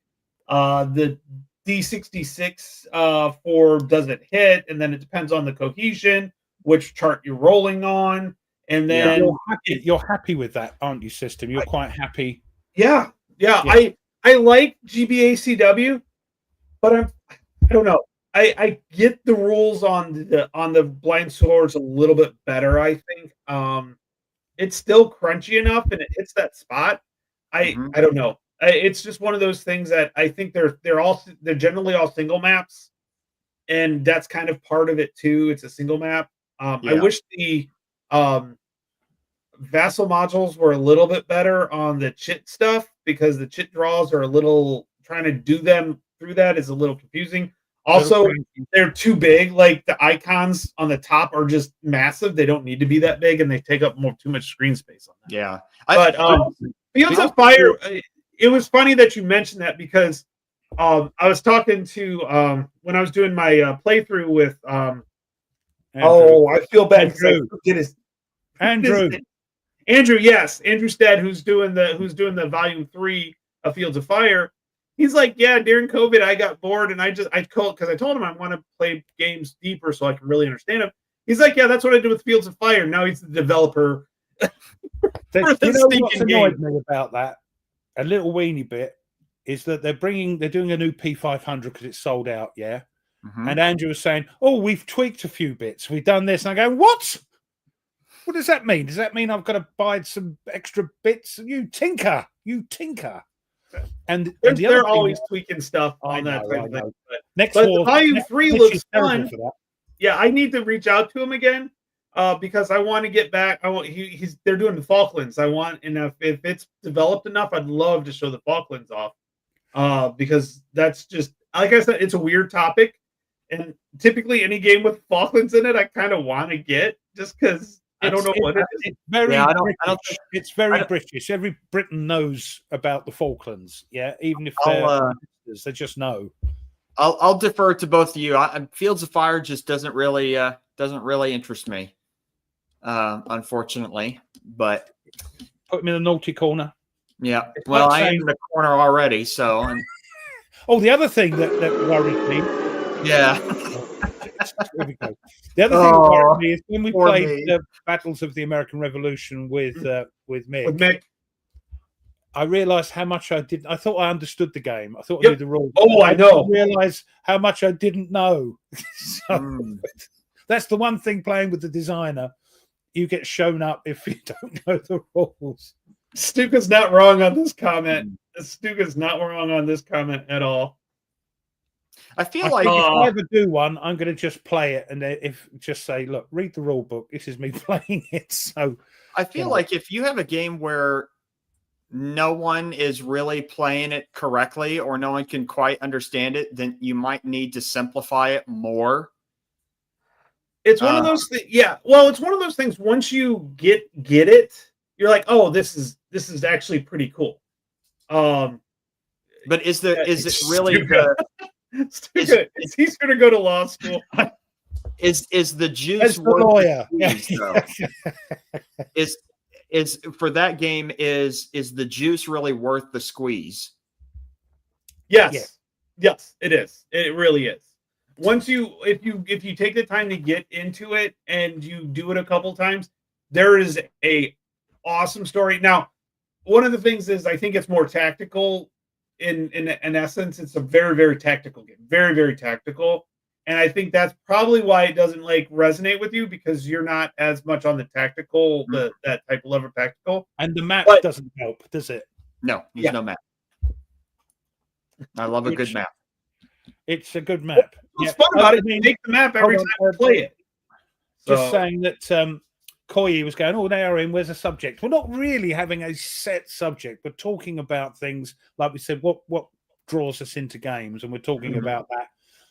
the D66 for does it hit, and then it depends on the cohesion, which chart you're rolling on, and then you're happy with that, aren't you, system? You're quite happy. Yeah. I like GBACW, but I don't know. I get the rules on the blind swords a little bit better. I think it's still crunchy enough and it hits that spot. I don't know. It's just one of those things that I think they're generally all single maps, and that's kind of part of it too. It's a single map. I wish the vassal modules were a little bit better on the chit stuff, because the chit draws are a little, trying to do them through that is a little confusing. Also, they're too big. Like the icons on the top are just massive. They don't need to be that big, and they take up too much screen space on that. Yeah, but Fields of Fire. It was funny that you mentioned that, because I was talking to when I was doing my playthrough with I feel bad because Andrew, yes, Andrew Stead, who's doing the volume 3 of Fields of Fire. He's like, yeah, during COVID, I got bored, and I called because I told him I want to play games deeper so I can really understand them. He's like, yeah, that's what I did with Fields of Fire. Now he's the developer. What's annoyed me about that, a little weeny bit, is that they're doing a new P500 because it's sold out, yeah. And Andrew was saying, "Oh, we've tweaked a few bits. We've done this," and I go, "What? What does that mean? Does that mean I've got to buy some extra bits? You tinker." And they're always tweaking stuff on that type of thing. Next volume 3 looks fun. Yeah, I need to reach out to him again because I want to get back. They're doing the Falklands. If it's developed enough, I'd love to show the Falklands off because that's just, like I said, it's a weird topic, and typically any game with Falklands in it, I kind of want to get just because. I don't know what it is. It's very British. It's very British. Every Briton knows about the Falklands. Yeah, even if they just know. I'll defer to both of you. Fields of Fire just doesn't really interest me, unfortunately. But put me in the naughty corner. Yeah. Well, I am in the corner already. So. The other thing that worried me. Yeah. There we go. The other thing that worried me is when we played the Battles of the American Revolution with Mick. I realized how much I didn't. I thought I understood the game. I thought I knew the rules. I know. I realized how much I didn't know. That's the one thing playing with the designer. You get shown up if you don't know the rules. Stuka's not wrong on this comment. Stuka's not wrong on this comment at all. I feel like if I ever do one, I'm going to just play it and just say, look, read the rule book. This is me playing it. So I feel like if you have a game where no one is really playing it correctly or no one can quite understand it, then you might need to simplify it more. It's one of those things. Yeah. Well, it's one of those things. Once you get it, you're like, oh, this is actually pretty cool. But is it really he's going to go to law school. Is the juice as the lawyer? is for that game is the juice really worth the squeeze? Yes. Yes, it is. It really is. Once if you take the time to get into it and you do it a couple times, there is a awesome story. Now, one of the things is I think it's more tactical in essence. It's a very, very tactical game. Very, very tactical. And I think that's probably why it doesn't like resonate with you, because you're not as much on the tactical, that type of level tactical. And the map doesn't help, does it? No, there's no map. I love a good map. It's a good map. What's fun about it? You make the map every time you play it. Just saying that Koyi was going, now where's the subject? We're not really having a set subject. We're talking about things, like we said, what draws us into games, and we're talking about that.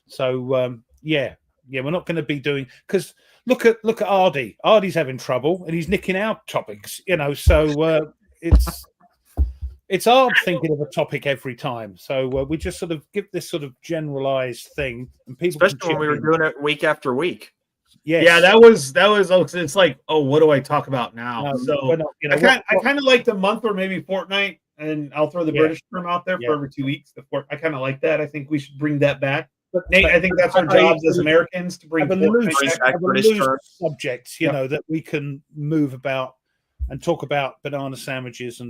So, we're not going to be doing, because look at Ardy. Ardy's having trouble, and he's nicking our topics, so it's hard thinking of a topic every time. So we just sort of give this sort of generalized thing, and people, especially when we were doing it week after week. Yes. Yeah, that was. It's like, what do I talk about now? So I kind of like the month or maybe fortnight, and I'll throw the British term out there for every 2 weeks. I kind of like that. I think we should bring that back. But Nate, I think that's our jobs as Americans, to bring loose subjects, that we can move about and talk about banana sandwiches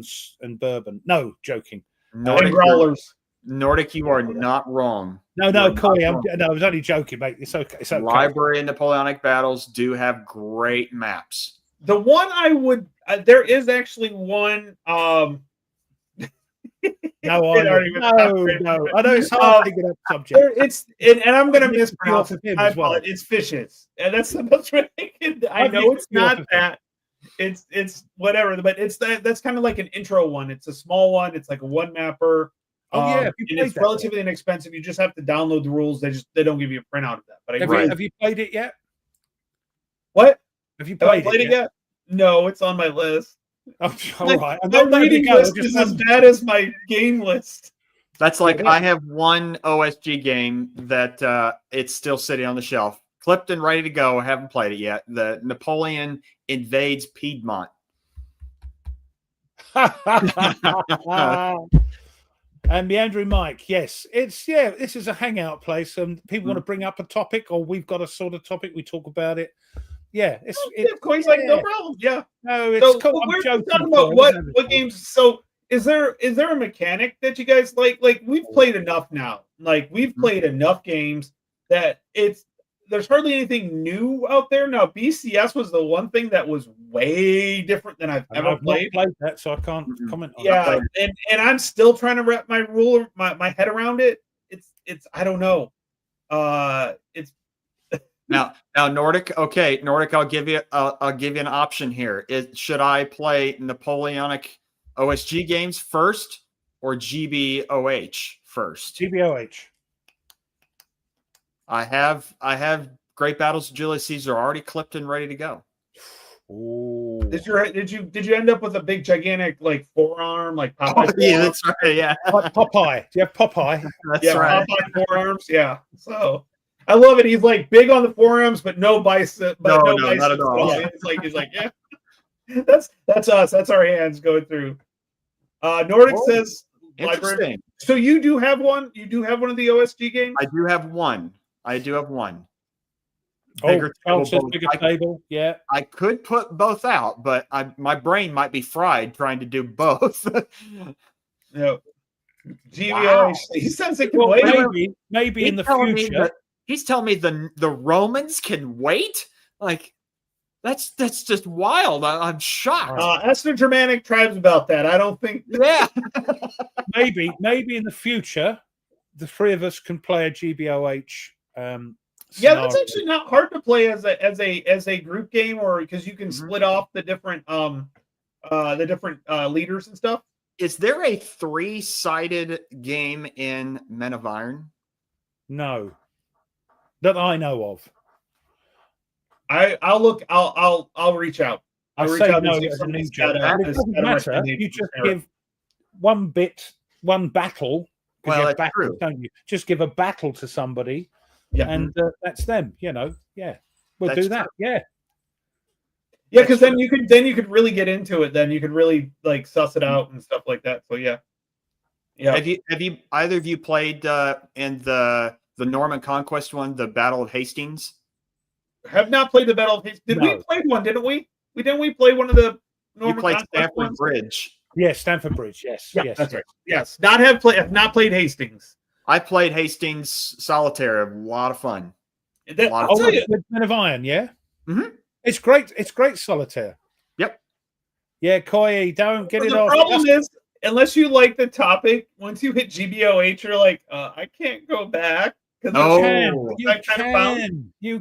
and bourbon. No, joking. Nordic growlers. Nordic, you are not wrong. No, Corey, I was only joking, mate. It's okay. It's okay. Library and Napoleonic battles do have great maps. The one I would, there is actually one. No. I know it's hard to get up subject. And I'm going to mispronounce it as well. It's fishes, and that's the most ridiculous. I know it's not that. It's whatever, but that's kind of like an intro one. It's a small one. It's like a one mapper. And it's relatively inexpensive. You just have to download the rules. They don't give you a printout of that. But have you played it yet? What? Have you played it yet? No, it's on my list. Oh, all right. My reading list is as bad as my game list. That's like I have one OSG game that it's still sitting on the shelf, clipped and ready to go. I haven't played it yet. The Napoleon Invades Piedmont. And Meandering Mike, yes, this is a hangout place, and people want to bring up a topic, or we've got a sort of topic, we talk about it. Yeah, of course, like no problem. Yeah, no, it's cool. We're talking about what games. So, is there a mechanic that you guys like? Like, we've played enough now. Like, we've played enough games that there's hardly anything new out there now. BCS was the one thing that was way different than I've ever played. Not played that, so I can't comment on that. Yeah, and I'm still trying to wrap my head around it. It's I don't know. It's now Nordic. Okay, Nordic. I'll give you an option here. Should I play Napoleonic OSG games first or GBOH first? GBOH. I have Great Battles of Julius Caesar already clipped and ready to go. Ooh. Did you end up with a big gigantic like forearm like Popeye? Oh, yeah, that's right. Yeah, Popeye. Do you have Popeye? That's right. Popeye forearms. Yeah. So I love it. He's like big on the forearms, but no bicep. No, biceps. not at all. Yeah. He's like, yeah. That's us. That's our hands going through. Nordic says library. So you do have one. You do have one of the OSG games. I do have one. Bigger table. Yeah. I could put both out, but my brain might be fried trying to do both. No. GBO. He says it can wait. Maybe in the future. He's telling me the Romans can wait? Like, that's just wild. I'm shocked. Ask the Germanic tribes about that. I don't think. Yeah. maybe in the future, the three of us can play a GBOH. That's actually not hard to play as a group game, or because you can split off the different leaders and stuff. Is there a 3-sided game in Men of Iron? No, that I know of. I'll look. I'll reach out. I'll reach out. No, as a new job. It doesn't matter. You just give one battle. Well, that's battles, true. Don't you? Just give a battle to somebody. Yeah. And that's them, Yeah. We'll do that. True. Yeah. Yeah, because then you could really get into it. Then you could really like suss it out and stuff like that. So yeah. Have you either of you played in the Norman Conquest one, the Battle of Hastings? Have not played the Battle of Hastings. Did we play one? Didn't we? Didn't we play one of the Norman You played Conquest Stamford ones? Bridge. Yes, Stamford Bridge. Yes, Yeah, yes, that's right. Yes, have not played Hastings. I played Hastings Solitaire. A lot of fun. With Men of Iron, yeah. Mm-hmm. It's great. It's great solitaire. Yep. Yeah, Koi, don't get it off. The problem is, unless you like the topic, once you hit GBOH, you're like, I can't go back. You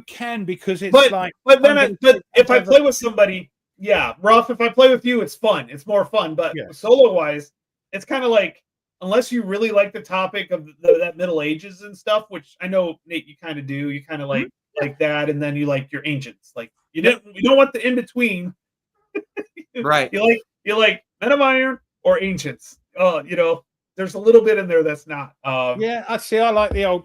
can because it's but if I play with somebody, yeah, rough. If I play with you, it's fun. It's more fun. But solo wise, it's kind of like, unless you really like the topic of that Middle Ages and stuff, which I know, Nate, you kind of do. You kind of like that, and then you like your ancients. Like you don't want the in between. Right. You like Men of Iron or ancients. There's a little bit in there that's not. Yeah, I see. I like the old,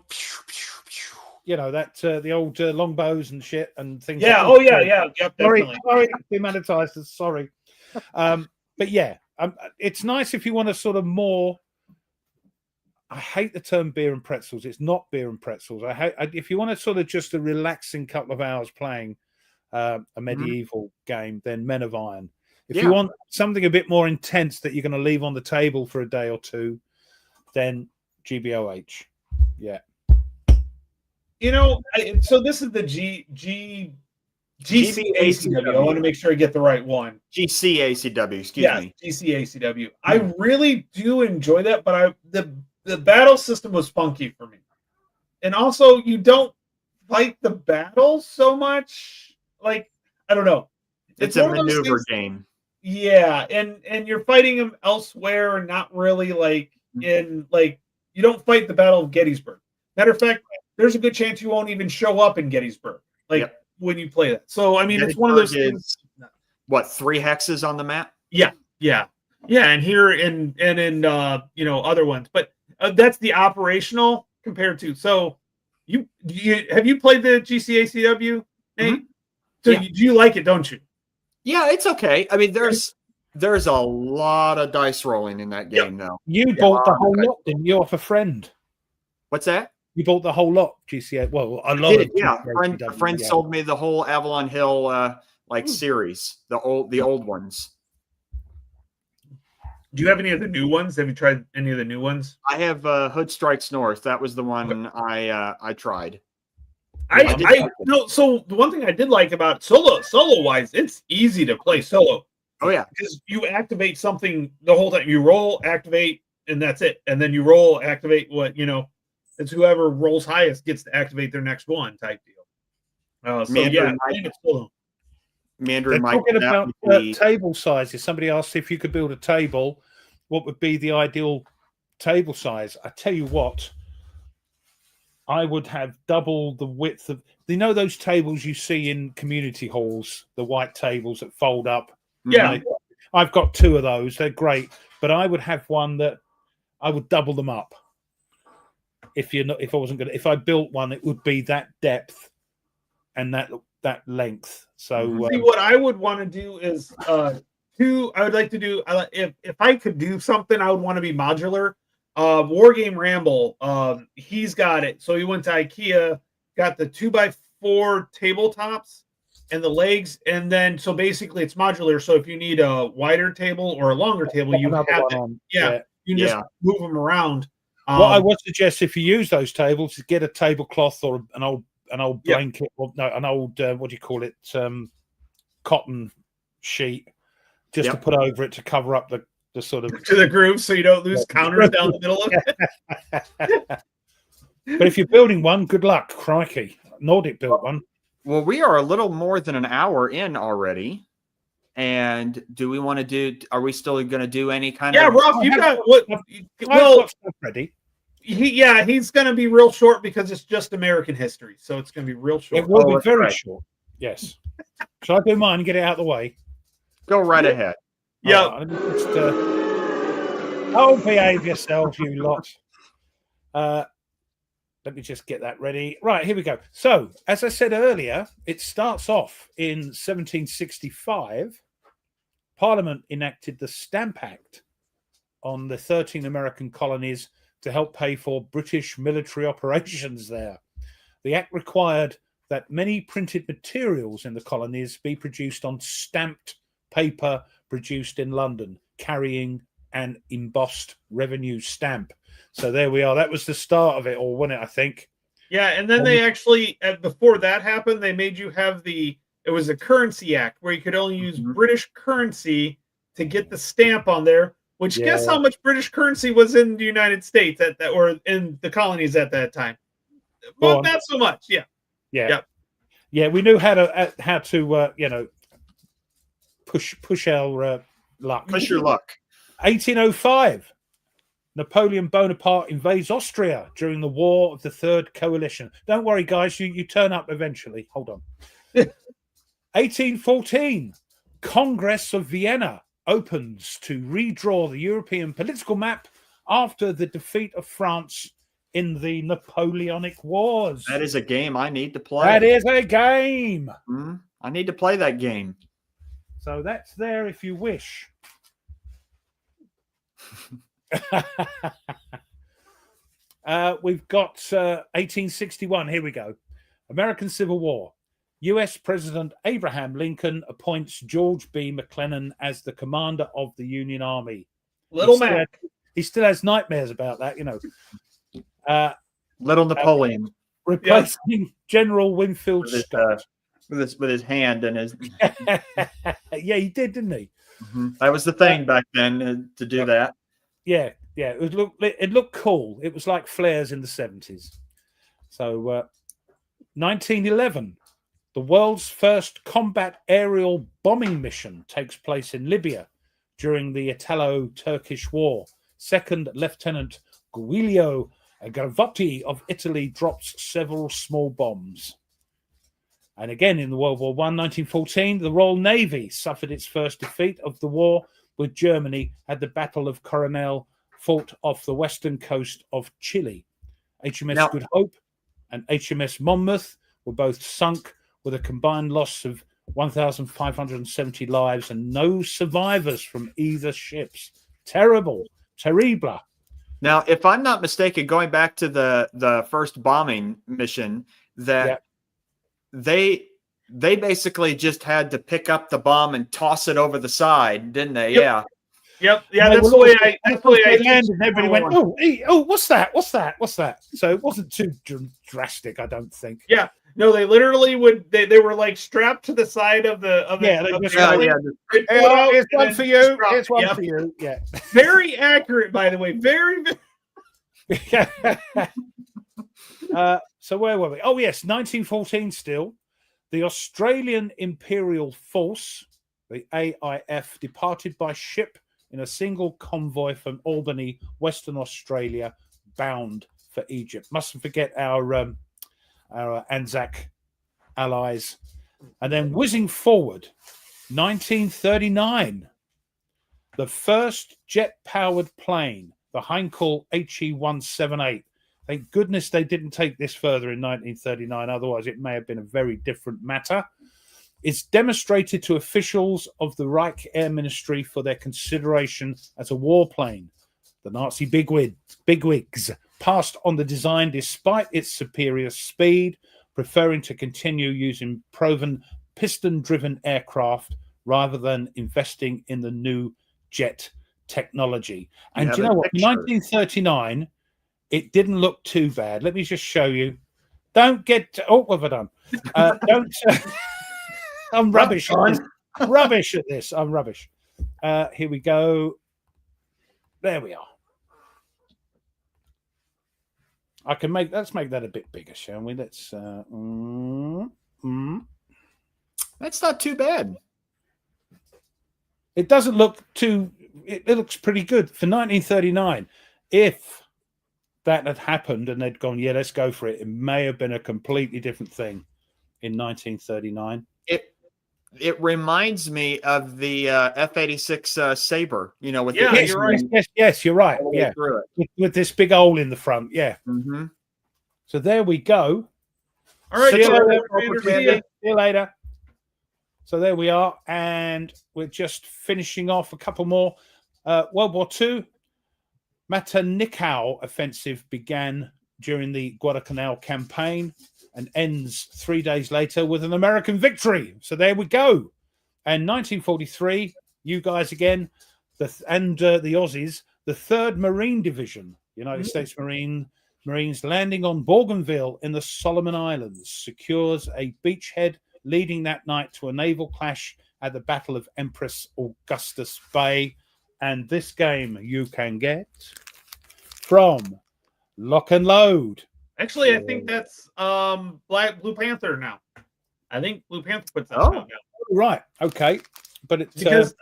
the old longbows and shit and things. Yeah. Like that. Yeah. Definitely. Sorry, demonetized. Sorry. But yeah, it's nice if you want to sort of more. I hate the term beer and pretzels. It's not beer and pretzels. If you want to sort of just a relaxing couple of hours playing a medieval game, then Men of Iron. If you want something a bit more intense that you're going to leave on the table for a day or two, then GBOH. Yeah. So this is the GCACW. I want to make sure I get the right one. GCACW, excuse me. GCACW. I really do enjoy that, but the battle system was funky for me. And also, you don't fight the battles so much. Like, I don't know. It's a maneuver game. Yeah, and you're fighting them elsewhere, and not really like you don't fight the Battle of Gettysburg. Matter of fact, there's a good chance you won't even show up in Gettysburg, when you play that. So I mean, it's one of those things. What, 3 hexes on the map? Yeah, and here in other ones, but that's the operational compared to. So have you played the GCACW, Nate? Mm-hmm. So do you like it, don't you? Yeah, it's okay. I mean, there's a lot of dice rolling in that game now. You bought the whole lot, didn't you, off a friend? What's that? You bought the whole lot, GCA. Well, a lot of a friend sold me the whole Avalon Hill series, the old ones. Do you have any of the new ones? Have you tried any of the new ones? I have Hood Strikes North. That was the one I tried. So the one thing I did like about solo wise, it's easy to play solo. Oh yeah, because you activate something the whole time. You roll, activate, and that's it. And then you roll, activate. It's whoever rolls highest gets to activate their next one type deal. Mandarin might talking about table sizes. Somebody asked if you could build a table, what would be the ideal table size? I tell you what. I would have double the width of those tables you see in community halls, the white tables that fold up. Yeah. I've got 2 of those. They're great. But I would have one that I would double them up. If I built one, it would be that depth and that length. So what I would want to do is I would like to do if I could do something, I would want to be modular. Wargame Ramble, he's got it. So he went to IKEA, got the 2x4 tabletops and the legs, and then so basically it's modular. So if you need a wider table or a longer table, you have it. You can just move them around. What I would suggest, if you use those tables, is get a tablecloth or an old blanket, or an old what do you call it, cotton sheet, just to put over it to cover up the sort of to the groove, so you don't lose counters down the middle of it. But if you're building one, good luck. Crikey, Nordic built one. Well, we are a little more than an hour in already. And do we want to do? Are we still going to do any kind of? Yeah, Rob, you got what? Well, ready. He's going to be real short because it's just American history, so it's going to be real short. It will be very short. Yes. Shall I do mine and get it out of the way? Go right ahead. Yeah. Behave yourselves, you lot. let me just get that ready. Right, here we go. So, as I said earlier, it starts off in 1765. Parliament enacted the Stamp Act on the 13 American colonies to help pay for British military operations there. The act required that many printed materials in the colonies be produced on stamped paper produced in London, carrying an embossed revenue stamp. So there we are. That was the start of it all, wasn't it, I think? Yeah, and then they actually, before that happened, they made you have it was a currency act where you could only use British currency to get the stamp on there, which guess how much British currency was in the United States or in the colonies at that time? Well, not so much. Yeah. We knew how to push our luck. Push your luck. 1805. Napoleon Bonaparte invades Austria during the War of the Third Coalition. Don't worry, guys. You turn up eventually. Hold on. 1814. Congress of Vienna opens to redraw the European political map after the defeat of France in the Napoleonic Wars. That is a game I need to play. That is a game. I need to play that game. So that's there if you wish. We've got 1861. Here we go. American Civil War. U.S. President Abraham Lincoln appoints George B. McClellan as the commander of the Union Army. He still has nightmares about that, Little Napoleon. Replacing General Winfield Scott. With his hand and his... Yeah, he did, didn't he? That was the thing back then to do that. Yeah. It looked cool. It was like flares in the 70s. So, 1911, the world's first combat aerial bombing mission takes place in Libya during the Italo-Turkish War. Second Lieutenant Giulio Gravati of Italy drops several small bombs. And again, in the World War I, 1914, the Royal Navy suffered its first defeat of the war with Germany at the Battle of Coronel, fought off the western coast of Chile. HMS Good Hope and HMS Monmouth were both sunk with a combined loss of 1,570 lives and no survivors from either ships. Terrible. Now, if I'm not mistaken, going back to the first bombing mission, that they basically just had to pick up the bomb and toss it over the side, didn't they? Yep. Yeah, that's the way I landed. And everybody went, "Oh, what's that? What's that?" So it wasn't too drastic, I don't think. Yeah, no, they literally would. They were like strapped to the side of the. Here's one for you. Here's one for you. Yeah. Very accurate, by the way. Very. So where were we? Oh yes, 1914. Still, the Australian Imperial Force, the AIF, departed by ship in a single convoy from Albany, Western Australia, bound for Egypt. Mustn't forget our Anzac allies. And then whizzing forward, 1939, the first jet-powered plane, the Heinkel HE-178. Thank goodness they didn't take this further in 1939, otherwise it may have been a very different matter. It's demonstrated to officials of the Reich Air Ministry for their consideration as a warplane. The Nazi bigwigs passed on the design despite its superior speed, preferring to continue using proven piston-driven aircraft rather than investing in the new jet technology. And do you know what? In 1939, it didn't look too bad. Let me just show you. Don't get... what have I done? Don't... I'm rubbish. Rubbish at this. I'm rubbish. Here we go. There we are. Let's make that a bit bigger, shall we? Let's. That's not too bad. It doesn't look too. It looks pretty good for 1939. If that had happened and they'd gone, yeah, let's go for it, it may have been a completely different thing in 1939. It reminds me of the F-86 Sabre, with you're right. Yes, you're right. Yeah, with this big hole in the front. Yeah. Mm-hmm. So there we go. All right, See you Charlie, later. Commander, see See ya. you later. So there we are, and we're just finishing off a couple more. World War II, Matanikau offensive began during the Guadalcanal campaign and ends 3 days later with an American victory. So there we go. And 1943, you guys again, the Aussies, the 3rd Marine Division, United States Marines landing on Bougainville in the Solomon Islands, secures a beachhead leading that night to a naval clash at the Battle of Empress Augustus Bay. And this game you can get from Lock and Load. Actually, I think that's Blue Panther now. I think Blue Panther puts that out now. Right. Okay. But it's because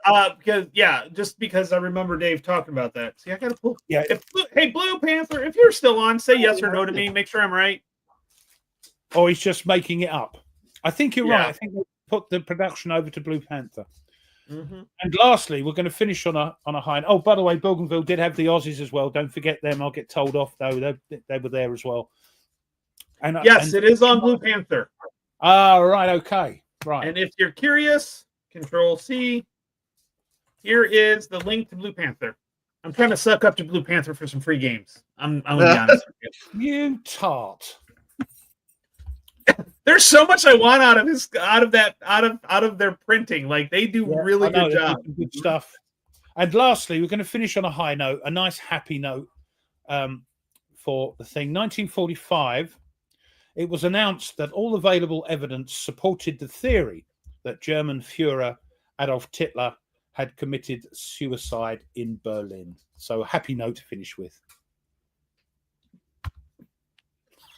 just because I remember Dave talking about that. See, I gotta pull. Yeah. Hey, Blue Panther, if you're still on, say yes or no to me. Make sure I'm right. Oh, he's just making it up. I think you're right. I think we'll put the production over to Blue Panther. Mm-hmm. And lastly, we're going to finish on a high. Oh, by the way, Bougainville did have the Aussies as well. Don't forget them. I'll get told off though. They were there as well. And yes, it is on Blue Panther. Ah, right. Okay. Right. And if you're curious, Control C. Here is the link to Blue Panther. I'm trying to suck up to Blue Panther for some free games. I'm gonna be honest with you. You tart. There's so much I want out of their printing. Like they do really good job. Good stuff. And lastly, we're going to finish on a high note, a nice happy note for the thing. 1945, it was announced that all available evidence supported the theory that German Führer Adolf Hitler had committed suicide in Berlin. So a happy note to finish with.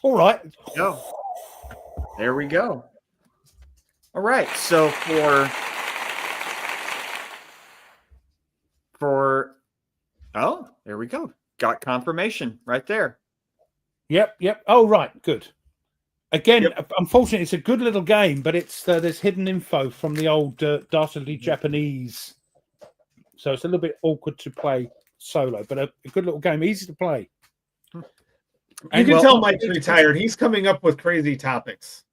All right. Go. There we go. All right. So there we go. Got confirmation right there. Yep. Oh, right. Good. Again, unfortunately, it's a good little game, but it's there's hidden info from the old dastardly Japanese. So it's a little bit awkward to play solo, but a good little game, easy to play. You can tell Mike's retired. He's coming up with crazy topics.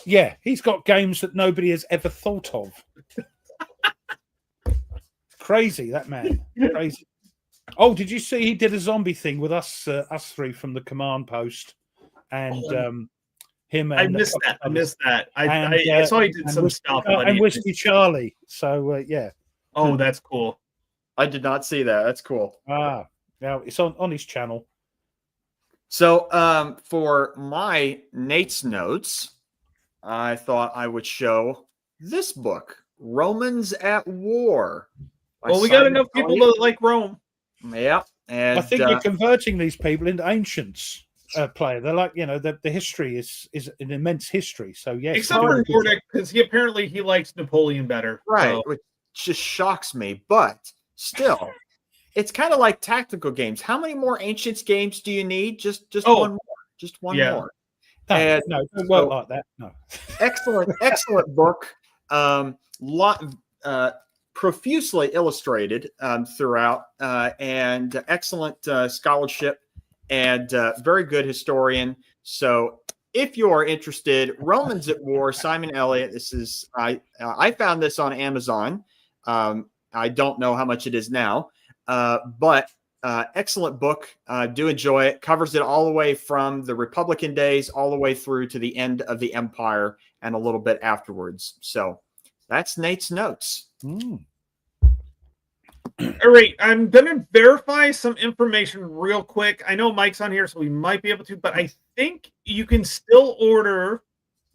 Yeah, he's got games that nobody has ever thought of. Crazy, that man. Crazy. Oh, did you see he did a zombie thing with us three from the command post? And him and I missed that. I saw he did some stuff. And Whiskey Charlie. So, yeah. Oh, that's cool. I did not see that. That's cool. Now it's on his channel. So for my Nate's notes, I thought I would show this book, Romans at War. Well, we got enough people that like Rome. Yeah. And I think you're converting these people into ancients player. They're like, the history is an immense history. So, yes. Except for Nordic, because he likes Napoleon better. Right. So. Which just shocks me. But still, it's kind of like tactical games. How many more Ancients games do you need? Just one more. Just one more. No, don't work like that. No. Excellent book. Profusely illustrated throughout, and excellent scholarship, and very good historian. So, if you are interested, Romans at War, Simon Elliott. This is I found this on Amazon. I don't know how much it is now, but excellent book. Do enjoy it. Covers it all the way from the Republican days all the way through to the end of the Empire and a little bit afterwards. So that's Nate's notes. All right, I'm going to verify some information real quick. I know Mike's on here, so we might be able to, but I think you can still order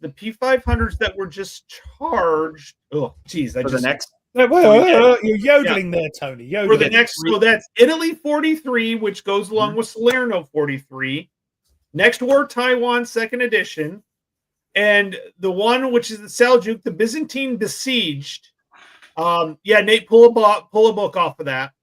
the P500s that were just charged. Oh, geez. The next. You're yodeling there, Tony. Yodeling. For the next, so that's Italy 43, which goes along with Salerno 43. Next War Taiwan 2nd edition. And the one which is the Seljuk, the Byzantine Besieged. Nate, pull a book off of that.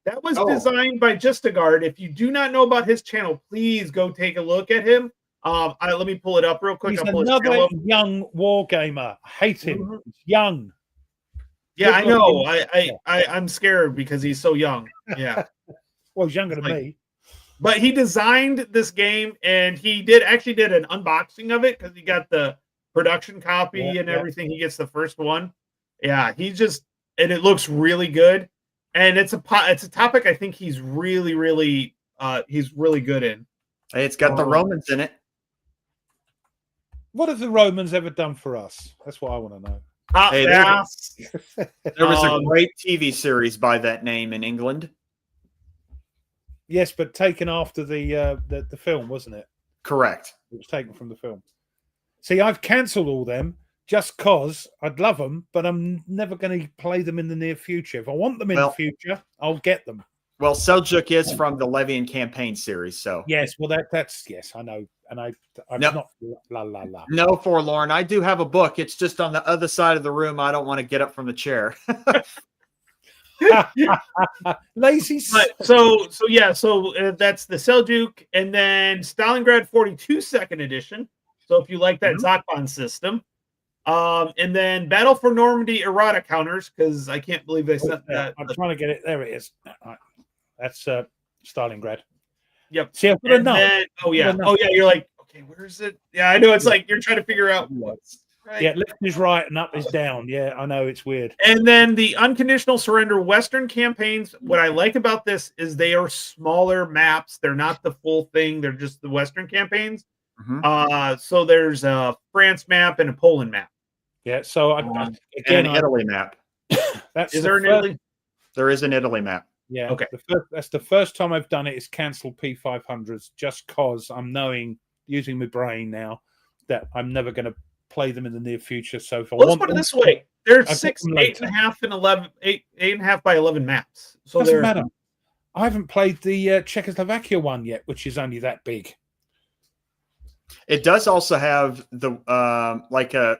That was designed by Justagard. If you do not know about his channel, please go take a look at him. Let me pull it up real quick. He's another young wargamer. I hate him. He's young. Yeah, I know. I'm scared because he's so young. Yeah. Well, he's younger than me. But he designed this game, and he did an unboxing of it because he got the production copy and everything. He gets the first one. Yeah, and it looks really good. And it's a topic I think he's really good in. Hey, it's got the Romans in it. What have the Romans ever done for us? That's what I want to know. Hey, there was a great TV series by that name in England. Yes, but taken after the film, wasn't it? Correct. It was taken from the film. See, I've cancelled all them just because I'd love them, but I'm never going to play them in the near future. If I want them in the future, I'll get them. Well, Seljuk is from the Levian campaign series, so yes. Well, that's yes, I know, and I'm not la la la. No, Forlorn. I do have a book. It's just on the other side of the room. I don't want to get up from the chair. Lazy. So that's the Seljuk, and then Stalingrad 42 second edition. So if you like that Zakban system, and then Battle for Normandy errata counters, because I can't believe they sent that. I'm trying to get it. There it is. That's Stalingrad. Yep. See, I've got enough. You're like, okay, where is it? Yeah, I know. It's like you're trying to figure out what's right. Yeah, left is right and up is down. Yeah, I know, it's weird. And then the unconditional surrender Western campaigns. What I like about this is they are smaller maps. They're not the full thing. They're just the Western campaigns. So there's a France map and a Poland map. Yeah. So again, an Italy map. Is there an Italy? There is an Italy map. Yeah. Okay. That's the first time I've done it. Is cancel P500s just cause I'm using my brain now that I'm never going to play them in the near future. So if let's put it this way, there's 6 8.5 and 11 8.5 by 11 maps. So doesn't matter. I haven't played the Czechoslovakia one yet, which is only that big. It does also have the like a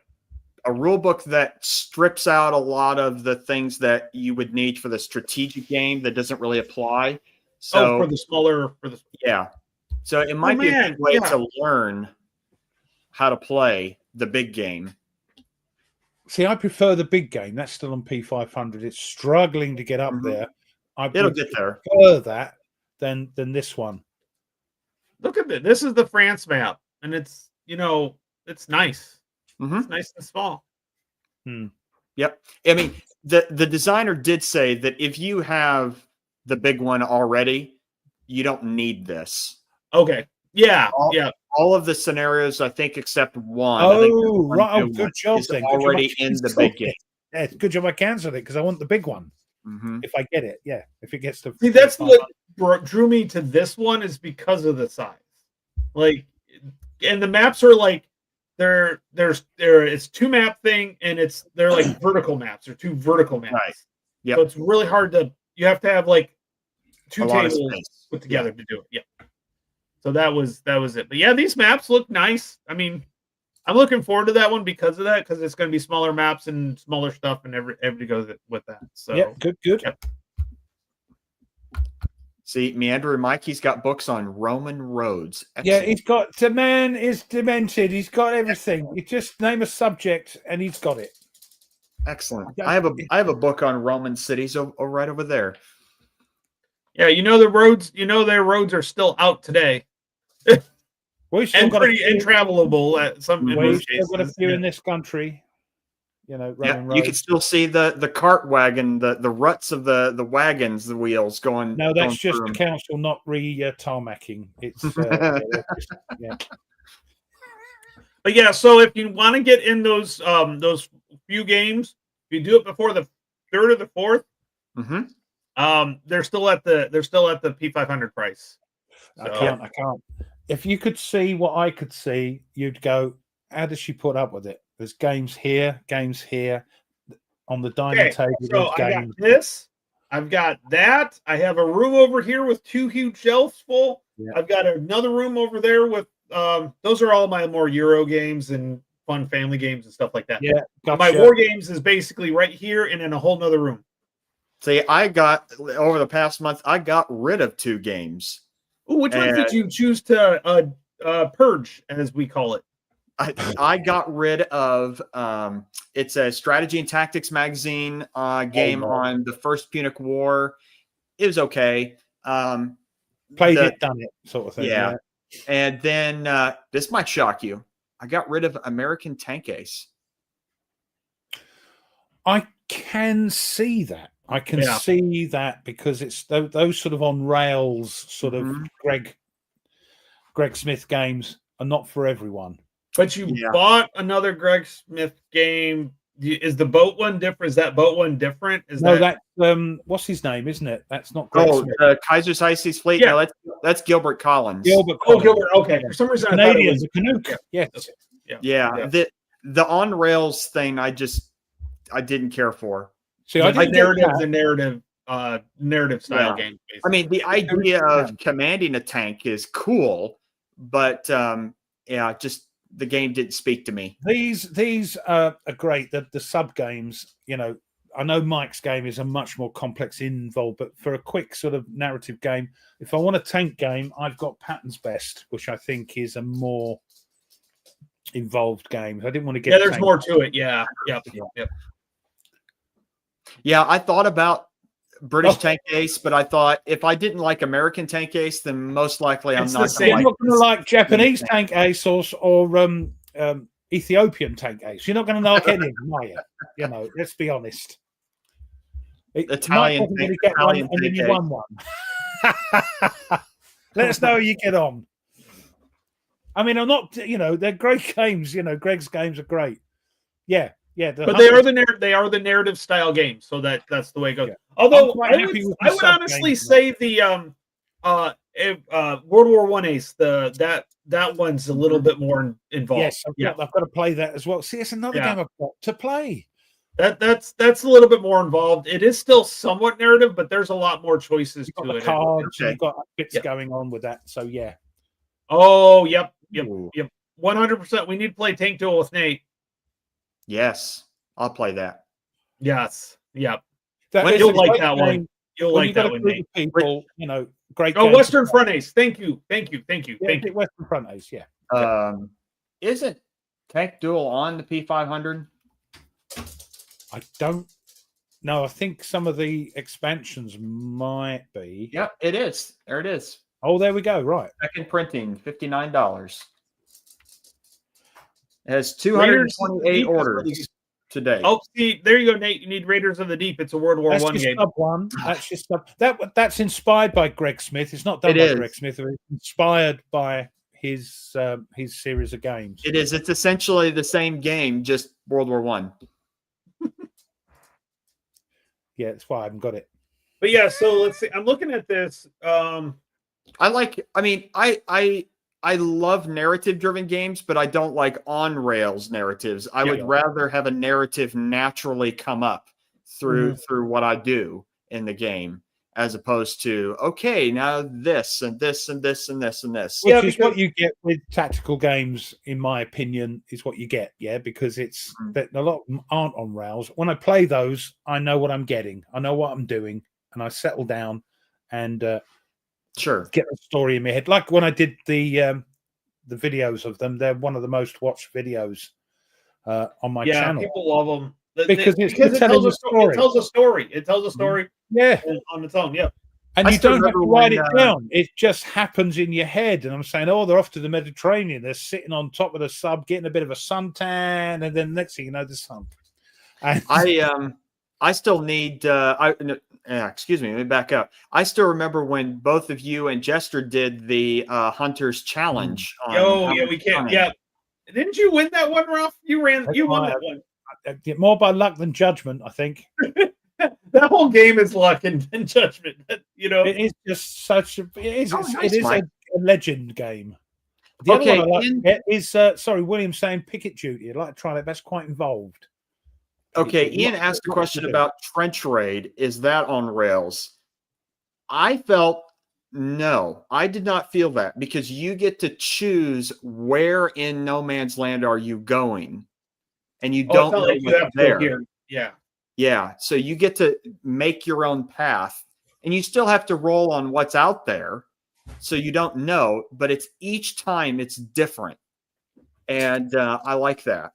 rule book that strips out a lot of the things that you would need for the strategic game that doesn't really apply. So for the smaller, so it might be a good way to learn how to play the big game. See, I prefer the big game. That's still on P500. It's struggling to get up there. It'll get there. Prefer that than this one. Look at this. This is the France map, and it's it's nice. It's nice and small. Yep. I mean, the designer did say that if you have the big one already, you don't need this. Okay. Yeah. All of the scenarios, I think, except one. Oh, right. Oh, good job. Is already in the big game. Yeah, it's good job I cancelled it because I want the big one. If I get it, if it gets to see, that's what drew me to this one is because of the size. Like, and the maps are like it's 2 map thing, and they're like vertical maps or 2 vertical maps. Right. Yeah. So it's really hard you have to have like 2 tables put together to do it. Yeah. So that was it. But yeah, these maps look nice. I mean, I'm looking forward to that one because of that, because it's going to be smaller maps and smaller stuff, and everybody goes with that. So yeah, good. Yep. See, Meander and Mike, he's got books on Roman roads. Excellent. Yeah, he's got the man is demented. He's got everything. You just name a subject, and he's got it. Excellent. I have a book on Roman cities right over there. Yeah, the roads. Their roads are still out today. We've still got pretty intravelable at some. We've still got a few in this country. Roman roads. You can still see the cart wagon, the ruts of the wagons, the wheels going. No, that's just the council not tarmacking. It's yeah. But yeah, so if you want to get in those few games, if you do it before the 3rd or the 4th, they're still at the P500 price. So. I can't. If you could see what I could see, you'd go, how does she put up with it? There's games here on the dining table. So I got this. I've got that. I have a room over here with 2 huge shelves full. Yeah. I've got another room over there with those are all my more Euro games and fun family games and stuff like that. Yeah, gotcha. My war games is basically right here and in a whole nother room. See, I got over the past month, I got rid of 2 games. Ooh, which ones did you choose to purge, as we call it? I got rid of it's a strategy and tactics magazine game on the First Punic War. It was okay. Played it, done it, sort of thing. Yeah. And then this might shock you. I got rid of American Tank Ace. I can see that. I can see that because it's those sort of on rails, sort of Greg Smith games are not for everyone. But you bought another Greg Smith game. Is the boat one different? Is that boat one different? That's what's his name, isn't it? That's not Greg Smith. Kaiser's High Seas Fleet. Yeah. No, that's Gilbert Collins. Gilbert. Okay. For some reason, Canadian, the Canuck. Yeah. Yeah. The on rails thing, I didn't care for. See, I didn't narrative style game. Basically. I mean, the idea of commanding a tank is cool, but just the game didn't speak to me. These are great. The sub games, I know Mike's game is a much more complex involved, but for a quick sort of narrative game, if I want a tank game, I've got Patton's Best, which I think is a more involved game. I didn't want to get there's more to it. Yeah. Yep. Yeah, I thought about British Tank Ace, but I thought if I didn't like American Tank Ace, then most likely I'm not going to like Japanese Tank Ace or Ethiopian Tank Ace. You're not going to like any of them, are you? Let's be honest. Italian Tank and then you won one. Let us know how you get on. I mean, I'm not. They're great games. Greg's games are great. Yeah. But they are the narrative style games, so that's the way it goes. Yeah. Although I would honestly say the World War I Ace, that one's a little bit more involved. Yes, I've got to play that as well. See, it's another game I've got to play. That's a little bit more involved. It is still somewhat narrative, but there's a lot more choices to it. Cards, you've got bits going on with that. So yeah. Oh, yep. 100%. We need to play Tank Duel with Nate. Yes, I'll play that. Yes, yep. You'll like that one. You'll like that one, Nate. People, great. Oh, Western Front Ace. Thank you. Western Front Ace. Yeah. Isn't Tank Duel on the P500? I don't know. I think some of the expansions might be. Yep, it is. There it is. Oh, there we go. Right. Second printing, $59. It has 228 orders today. Oh, see, there you go, Nate. You need Raiders of the Deep. It's a World War I game. Sub one. That's just that's inspired by Greg Smith. It's not done by Greg Smith. It's inspired by his series of games. It is. It's essentially the same game, just World War I. Yeah, that's why I haven't got it. But yeah, so let's see. I'm looking at this. I love narrative-driven games, but I don't like on-rails narratives. I would rather have a narrative naturally come up through what I do in the game, as opposed to, okay, now this and this and this and this and this. Which is what you get with tactical games, in my opinion, is what you get, because it's that a lot of them aren't on rails. When I play those, I know what I'm getting. I know what I'm doing, and I settle down and get the story in my head. Like when I did the videos of them, they're one of the most watched videos on my channel. Yeah, people love them because it tells a story. It tells a story. It tells a story. Yeah, on its own. Yeah, and you don't have to write it down. It just happens in your head. And I'm saying, oh, they're off to the Mediterranean. They're sitting on top of the sub, getting a bit of a suntan, and then next thing you know, the sun. And I still need. Excuse me. Let me back up. I still remember when both of you and Jester did the Hunters Challenge. We can't. Yeah, didn't you win that one, Ralph? You won that one. More by luck than judgment, I think. That whole game is luck and judgment. It is just such a. It is a legend game. The other one I like to get is William saying Picket Duty. I'd like to try that. That's quite involved. Okay, Ian asked a question about Trench Raid. Is that on rails? I felt no. I did not feel that because you get to choose where in no man's land are you going, and you don't know what's there. Yeah. So you get to make your own path, and you still have to roll on what's out there, so you don't know. But it's each time it's different, and I like that.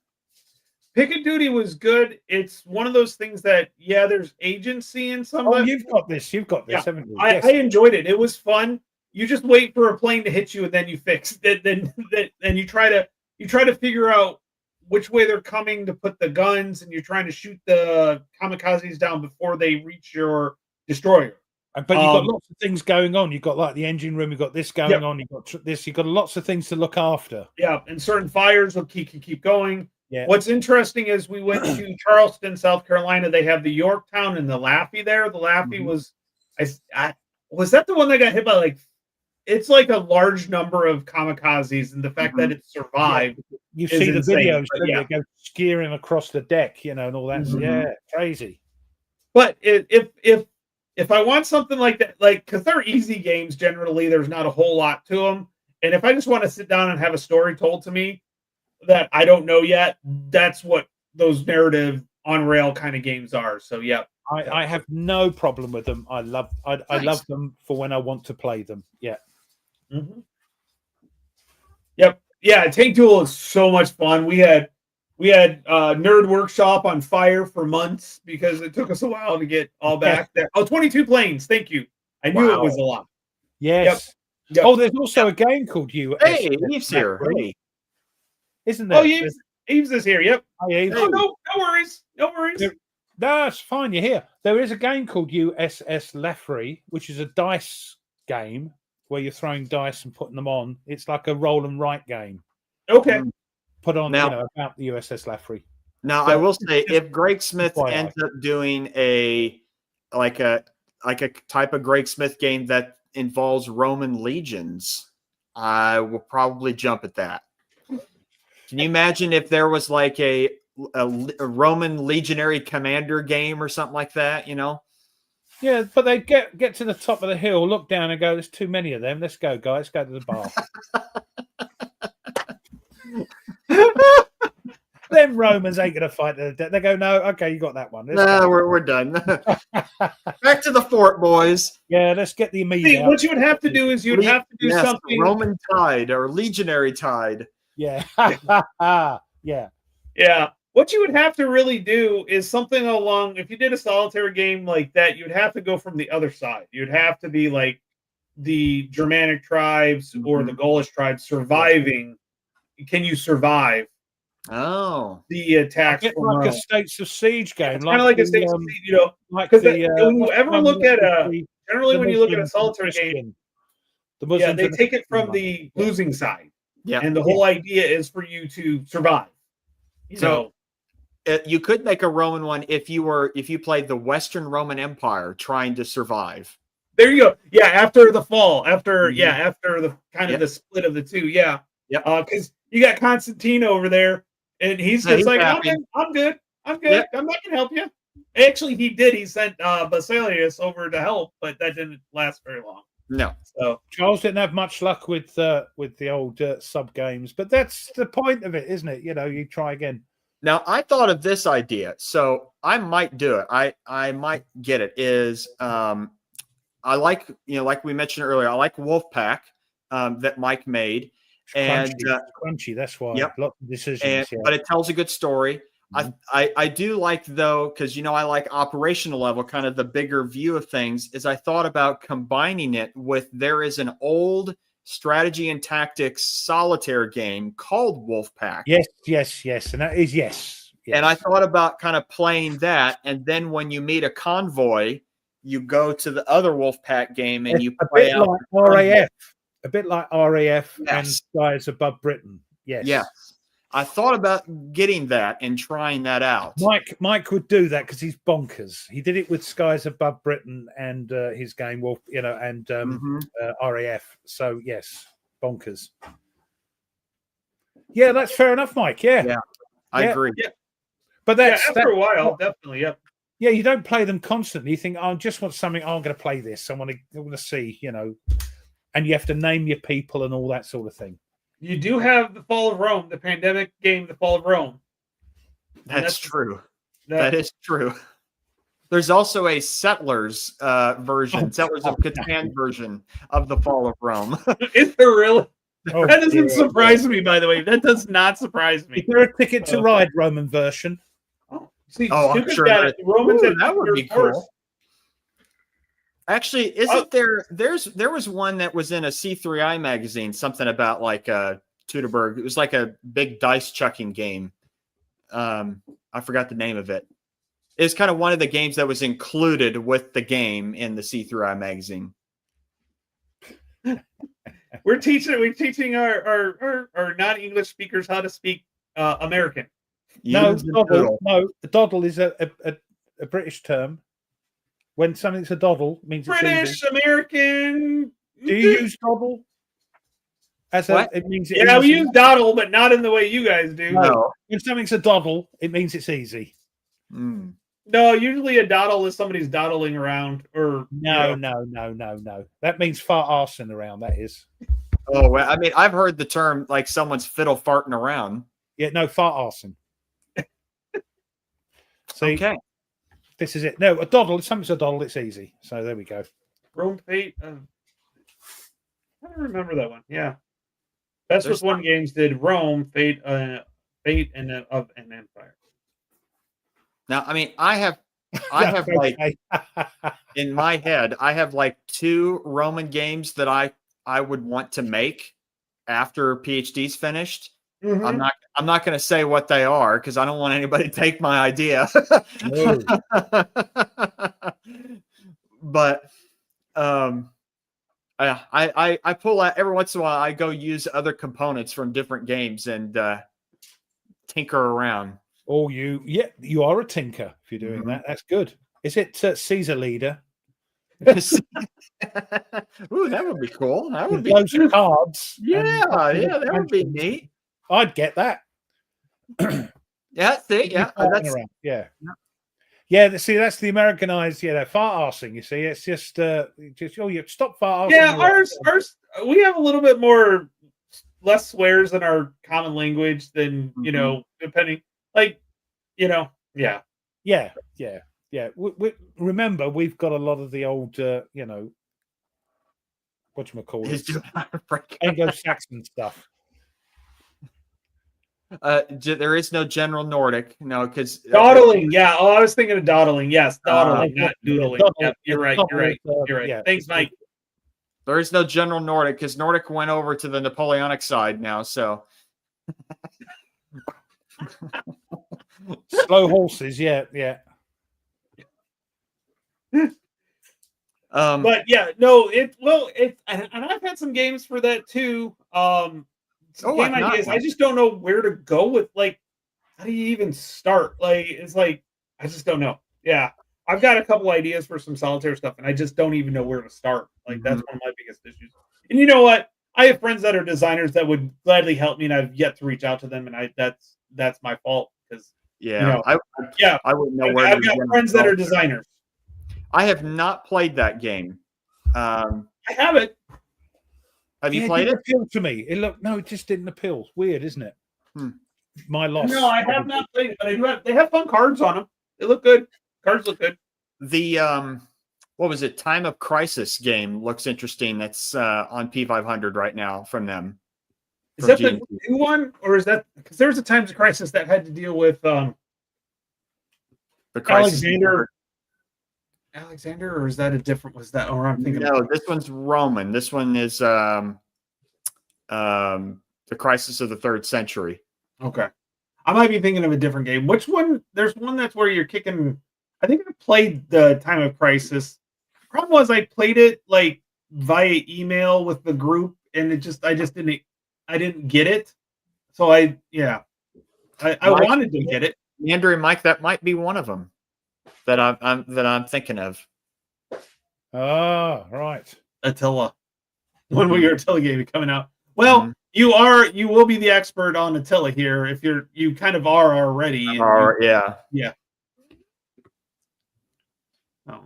Picket Duty was good. It's one of those things that, there's agency in some. Oh, you've got this, haven't you? I enjoyed it. It was fun. you just wait for a plane to hit you and then you fix it. Then you try to figure out which way they're coming to put the guns, and you're trying to shoot the kamikazes down before they reach your destroyer. But you've got lots of things going on. You've got like the engine room. You've got this going on. You've got this. You've got lots of things to look after. Yeah, and certain fires will keep going. Yeah. What's interesting is we went to Charleston, South Carolina. They have the Yorktown and the Laffey there. The Laffey was, was that the one that got hit by like? It's like a large number of kamikazes, and the fact that it survived. Yeah. You see the insane, videos, but they go skiing across the deck, and all that. Yeah, crazy. But if I want something like that, like, because they're easy games generally, there's not a whole lot to them. And if I just want to sit down and have a story told to me that I don't know yet, that's what those narrative on rail kind of games are. So yeah, I have no problem with them. I love them for when I want to play them. Yeah. Yep. Yeah, Tank Duel is so much fun. We had Nerd Workshop on fire for months because it took us a while to get all back there. Oh, 22 planes. Thank you. I knew it was a lot. Yes. Yep. Oh, there's also a game called US. Hey, Eve's here. Hey. Isn't there? Oh, Eves is here. Yep. Oh, yeah, no worries. No worries. No, it's fine. You're here. There is a game called USS Leffrey, which is a dice game where you're throwing dice and putting them on. It's like a roll and write game. Okay. Put on, about the USS Leffrey. Now, I will say, if Greg Smith ends up doing a type of Greg Smith game that involves Roman legions, I will probably jump at that. Can you imagine if there was like a Roman legionary commander game or something like that? Yeah, but they get to the top of the hill, look down, and go, "There's too many of them. Let's go, guys. Go to the bar." Them Romans ain't gonna fight to the death. They go, "No, okay, you got that one." No, we're done. Back to the fort, boys. Yeah, let's get the immediate. What you would have to do is have to do something Roman tide or legionary tide. Yeah. Yeah. What you would have to really do is something along, if you did a solitaire game like that, you'd have to go from the other side. You'd have to be like the Germanic tribes or the Gaulish tribes surviving. Can you survive? Oh, the attacks from like a States of Siege game. It's kind of like a States of Siege, because when you ever look at generally when you look at a solitaire game, they take it from the losing side. Yeah, and the whole idea is for you to survive. You could make a Roman one if you played the Western Roman Empire trying to survive. There you go. Yeah, after the fall, after the kind of the split of the two. Yeah. Yeah. Because you got Constantine over there, and he's just like, I'm good. Yep. I'm not gonna help you. Actually, he did. He sent Basilius over to help, but that didn't last very long. No. So Charles didn't have much luck with the old sub games, but that's the point of it, isn't it? You try again. Now, I thought of this idea, so I might do it. I might get it. I like, like we mentioned earlier, I like Wolfpack that Mike made. And crunchy, that's why. Yep. Lots of decisions. But it tells a good story. I do like, though, because I like operational level, kind of the bigger view of things, is I thought about combining it with, there is an old strategy and tactics solitaire game called Wolfpack. Yes. And that is yes. And I thought about kind of playing that, and then when you meet a convoy, you go to the other Wolfpack game and you play out like RAF. A bit like RAF and Skies Above Britain. Yes. Yeah. I thought about getting that and trying that out. Mike would do that because he's bonkers. He did it with Skies Above Britain and his game Wolf, and RAF. So yes, bonkers. Yeah, that's fair enough, Mike. Yeah, I agree. Yeah. But after a while, definitely. Yep. Yeah, you don't play them constantly. You think, I just want something. I'm going to play this. I want to see, and you have to name your people and all that sort of thing. You do have the Fall of Rome, the pandemic game, the Fall of Rome. That's true. That is true. There's also a Settlers version, Settlers of Catan version of the Fall of Rome. Is there really? That doesn't surprise me, by the way. That does not surprise me. Is there a Ticket to Ride Roman version? See, I'm sure Romans that would be cool. Actually, isn't there was one that was in a C3I magazine, something about like Teutoburg. It was like a big dice chucking game. I forgot the name of it. It's kind of one of the games that was included with the game in the C3I magazine. We're teaching our non-English speakers how to speak American. No, the doddle is a British term. When something's a doddle, it means it's British, easy. American. Do you use doddle? It means it's we use doddle, but not in the way you guys do. No. When something's a doddle, it means it's easy. Mm. No, usually a doddle is somebody's dawdling around. Or no. That means fart arsing around. That is. Oh, well, I mean, I've heard the term like someone's fiddle farting around. Yeah, no, fart arsing. See, okay. This is it. No, a doddle. If something's a doddle, it's easy. So there we go. Rome Fate. I don't remember that one. Yeah, that's what one games did. Rome Fate, Fate, and of an Empire. Now, I mean, I have like in my head, I have like 2 Roman games that I would want to make after PhD's finished. Mm-hmm. I'm not going to say what they are because I don't want anybody to take my idea. No. But I pull out every once in a while. I go use other components from different games and tinker around. Oh, you are a tinker if you're doing that. That's good. Is it Caesar Leader? Ooh, that would be cool. That would be those cards. Yeah, that would be neat. I'd get that. Yeah, see, yeah, yeah. See, that's the Americanized. Yeah, fart arsing. You see, it's just you stop fart arsing. Yeah, ours. We have a little bit less swears in our common language than depending. Like, yeah. We remember, we've got a lot of the old, whatchamacallit, Anglo-Saxon stuff. There is no general Nordic, because dawdling. Yeah. Oh, I was thinking of dawdling. Yes, dawdling, not doodling. Yeah, you're right. You're right. Thanks, Mike. There is no general Nordic because Nordic went over to the Napoleonic side now. So slow horses. Yeah. But yeah, no, and I've had some games for that too. Game ideas. I just don't know where to go with. Like, how do you even start? Like, it's like I just don't know. Yeah, I've got a couple ideas for some solitaire stuff, and I just don't even know where to start. Like, that's one of my biggest issues. And you know what? I have friends that are designers that would gladly help me, and I've yet to reach out to them, and that's my fault because I wouldn't know where. I've got friends that are designers. I have not played that game. I haven't. Have you played it? Appeal to me. It just didn't appeal. Weird, isn't it? My loss. No, I have not played it, but they have fun cards on them. They look good. Cards look good. The what was it? Time of Crisis game looks interesting. That's on P500 right now from them. Is that the new one, or is that because there's a Times of Crisis that had to deal with the Alexander, or is that a different? Was that? Or I'm thinking. No, this one's Roman. This one is the Crisis of the 3rd Century. Okay, I might be thinking of a different game. Which one? There's one that's where you're kicking. I think I played the Time of Crisis. Problem was I played it like via email with the group, and I didn't get it. So I wanted to get it. Andrew and Mike, that might be one of them that I'm thinking of. Oh, right. Attila. When will your Attila game be coming out? Well, you will be the expert on Attila here if you kind of are already. Yeah. Oh.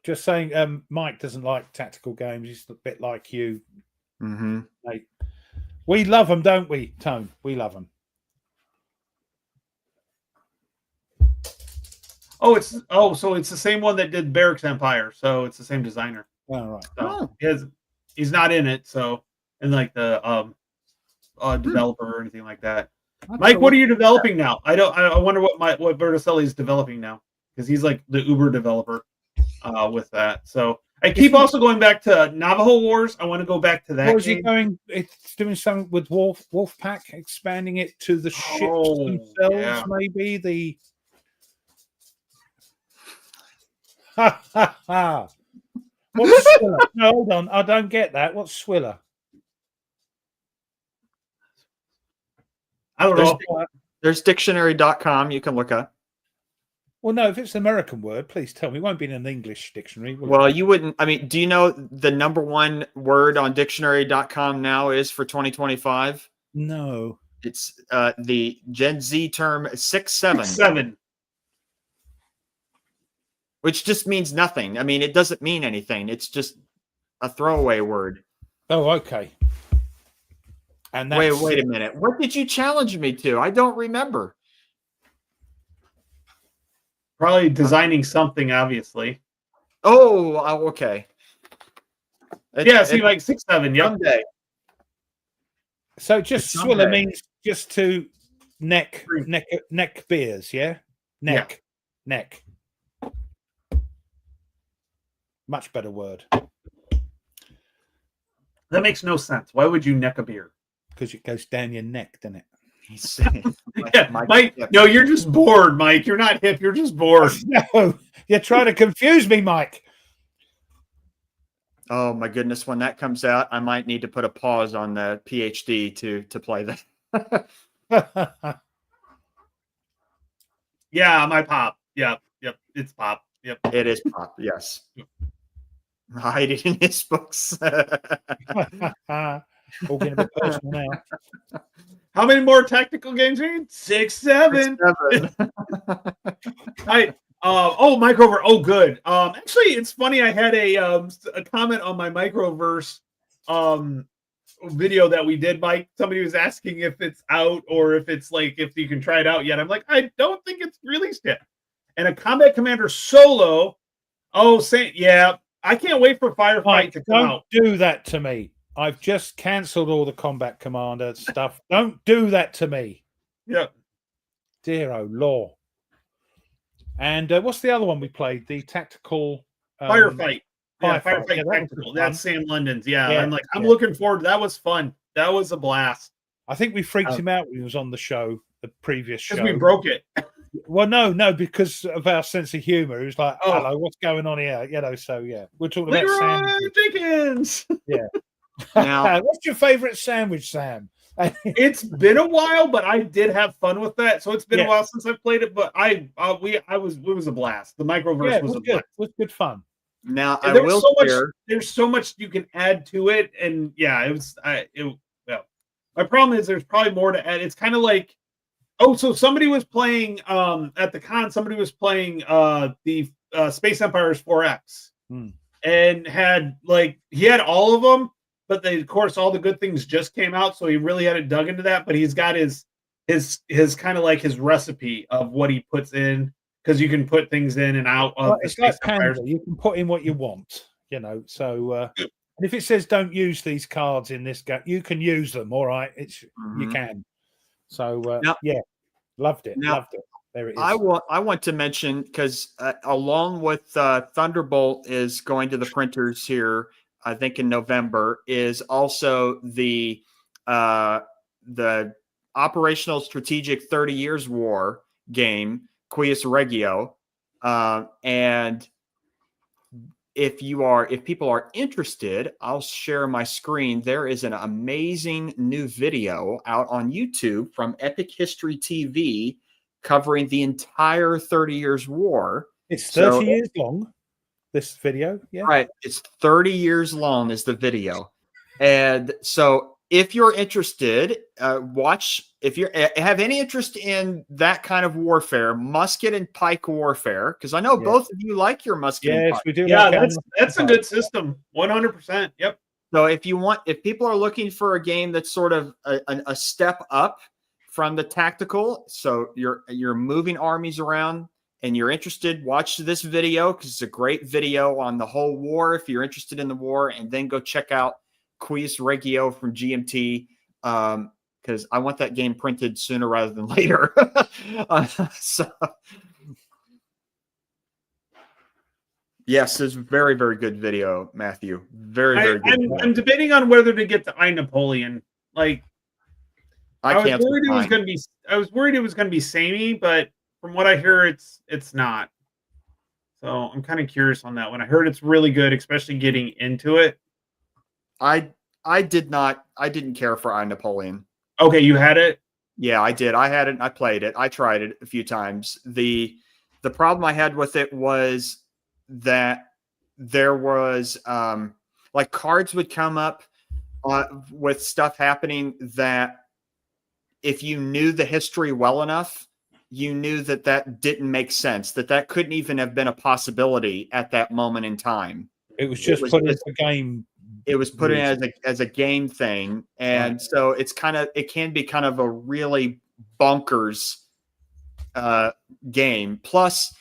Just saying, Mike doesn't like tactical games. He's a bit like you. Mm-hmm. Like, we love them, don't we, Tone? We love them. So it's the same one that did Barracks Empire. So it's the same designer. Oh, right. So he's not in it. So, and like the developer or anything like that. Mike, what are you developing now? I wonder what Berticelli is developing now because he's like the Uber developer. with that. So I keep also going back to Navajo Wars. I want to go back to that. What is game. he going? It's doing something with Wolfpack, expanding it to the ships themselves. Yeah. Maybe the. Ha ha ha! What's Swiller? No, hold on. I don't get that. What's Swiller? I don't know. There's dictionary.com you can look up. Well, no, if it's an American word, please tell me. It won't be in an English dictionary. Well, you wouldn't. I mean, do you know the number one word on dictionary.com now is for 2025? No. It's the Gen Z term 6'7". 6'7". Which just means nothing. I mean, it doesn't mean anything. It's just a throwaway word. Oh, okay. And that's, wait a minute. What did you challenge me to? I don't remember. Probably designing something, obviously. Oh, okay. See, like 6'7". Yep. Someday. So just Swiller means just to neck beers, yeah? Neck. Much better word. That makes no sense. Why would you neck a beer? Because it goes down your neck, doesn't it? He's saying, Mike, no, you're just bored, Mike. You're not hip. You're just bored. No, you're trying to confuse me, Mike. Oh my goodness! When that comes out, I might need to put a pause on the PhD to play that. Yeah, my pop. Yep, it's pop. Yep, it is pop. Yes, hide it in his books. All getting a bit personal now. How many more tactical games are you? 6, 7. Microverse. Oh, good. Actually, it's funny. I had a comment on my Microverse video that we did. Mike, somebody was asking if it's out or if it's like if you can try it out yet. I'm like, I don't think it's released yet. And a Combat Commander solo. Yeah. I can't wait for Firefight Mike, to come out. Don't do that to me. I've just cancelled all the Combat Commander stuff. Don't do that to me. Yeah. Dear oh law. And what's the other one we played? The tactical Firefight. Firefight. Yeah, Tactical. That's Sam London's. Yeah. I'm looking forward. That was fun. That was a blast. I think we freaked him out when he was on the show, the previous show. Because we broke it. Well, no, because of our sense of humor. He was like, hello, what's going on here? So yeah. We're talking about sandwiches. Jenkins. Yeah. Now, what's your favorite sandwich, Sam? It's been a while, but I did have fun with that. So it's been a while since I've played it, but it was a blast. The Microverse was a blast. It was good fun. Now there's so much you can add to it, and my problem is there's probably more to add. It's kind of like so somebody was playing at the con. Somebody was playing the Space Empires 4X, and he had all of them. But of course, all the good things just came out, so he really hadn't dug into that. But he's got his kind of like his recipe of what he puts in, because you can put things in and out of it's like Panda. You can put in what you want, So, and if it says don't use these cards in this game, you can use them. All right, you can. So, loved it. Loved it. There it is. I want to mention, because along with Thunderbolt is going to the printers here, I think in November, is also the Operational Strategic 30 Years War game, Quis Regio. And if people are interested, I'll share my screen. There is an amazing new video out on YouTube from Epic History TV covering the entire 30 Years War. It's 30 years long. This video, yeah, right. It's 30 years long is the video, and so if you're interested, watch. If you have any interest in that kind of warfare, musket and pike warfare, because I know both of you like your musket. Yes, and pike. We do. Yeah, that's a good system. 100%. Yep. So if people are looking for a game that's sort of a step up from the tactical, so you're moving armies around, and you're interested, watch this video, because it's a great video on the whole war if you're interested in the war, and then go check out Quis Regio from GMT, because I want that game printed sooner rather than later. Yes, it's very, very good video, Matthew. Very, very good. I'm debating on whether to get the I Napoleon. Like, I was worried it was going to be. I was worried it was going to be samey, but from what I hear, it's not. So I'm kind of curious on that one. I heard it's really good, especially getting into it. I didn't care for I Napoleon. Okay, you had it? Yeah, I did. I had it. I played it. I tried it a few times. The problem I had with it was that there was like cards would come up with stuff happening that if you knew the history well enough, you knew that didn't make sense, that couldn't even have been a possibility at that moment in time. It was just put into the game. It was put in as a game thing. And so it can be kind of a really bonkers game. Plus,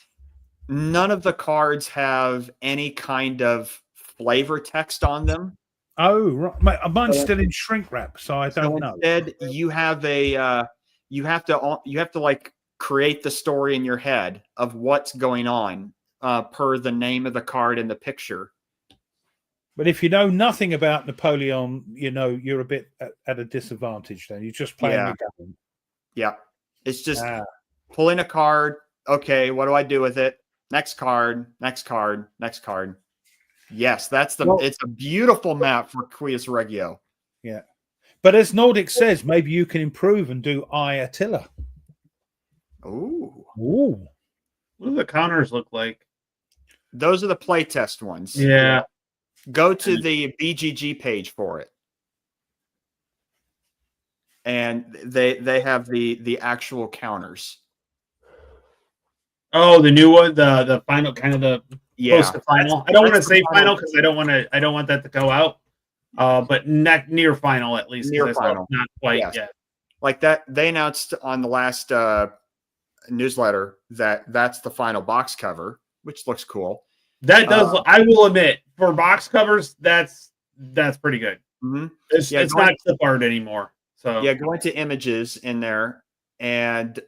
none of the cards have any kind of flavor text on them. Oh, right. Mine's still in shrink wrap, so I don't know. Instead, you have you have to like create the story in your head of what's going on per the name of the card in the picture. But if you know nothing about Napoleon, you're a bit at a disadvantage. Then you're just playing the game. Yeah, it's just pulling a card. Okay, what do I do with it? Next card, next card, next card. Yes, it's a beautiful map for Quius Regio. Yeah. But as Nordic says, maybe you can improve and do I Attila. Ooh. What do the counters look like? Those are the playtest ones. Yeah. Go to the BGG page for it. And they have the actual counters. Oh, the new one, the final, kind of the close to final. I don't want to say final because I don't want that to go out. But near final at least. Near final, not quite yet. Like that, they announced on the last newsletter that's the final box cover, which looks cool. That does. I will admit, for box covers, that's pretty good. Mm-hmm. It's not clip art anymore. So yeah, go into images in there, and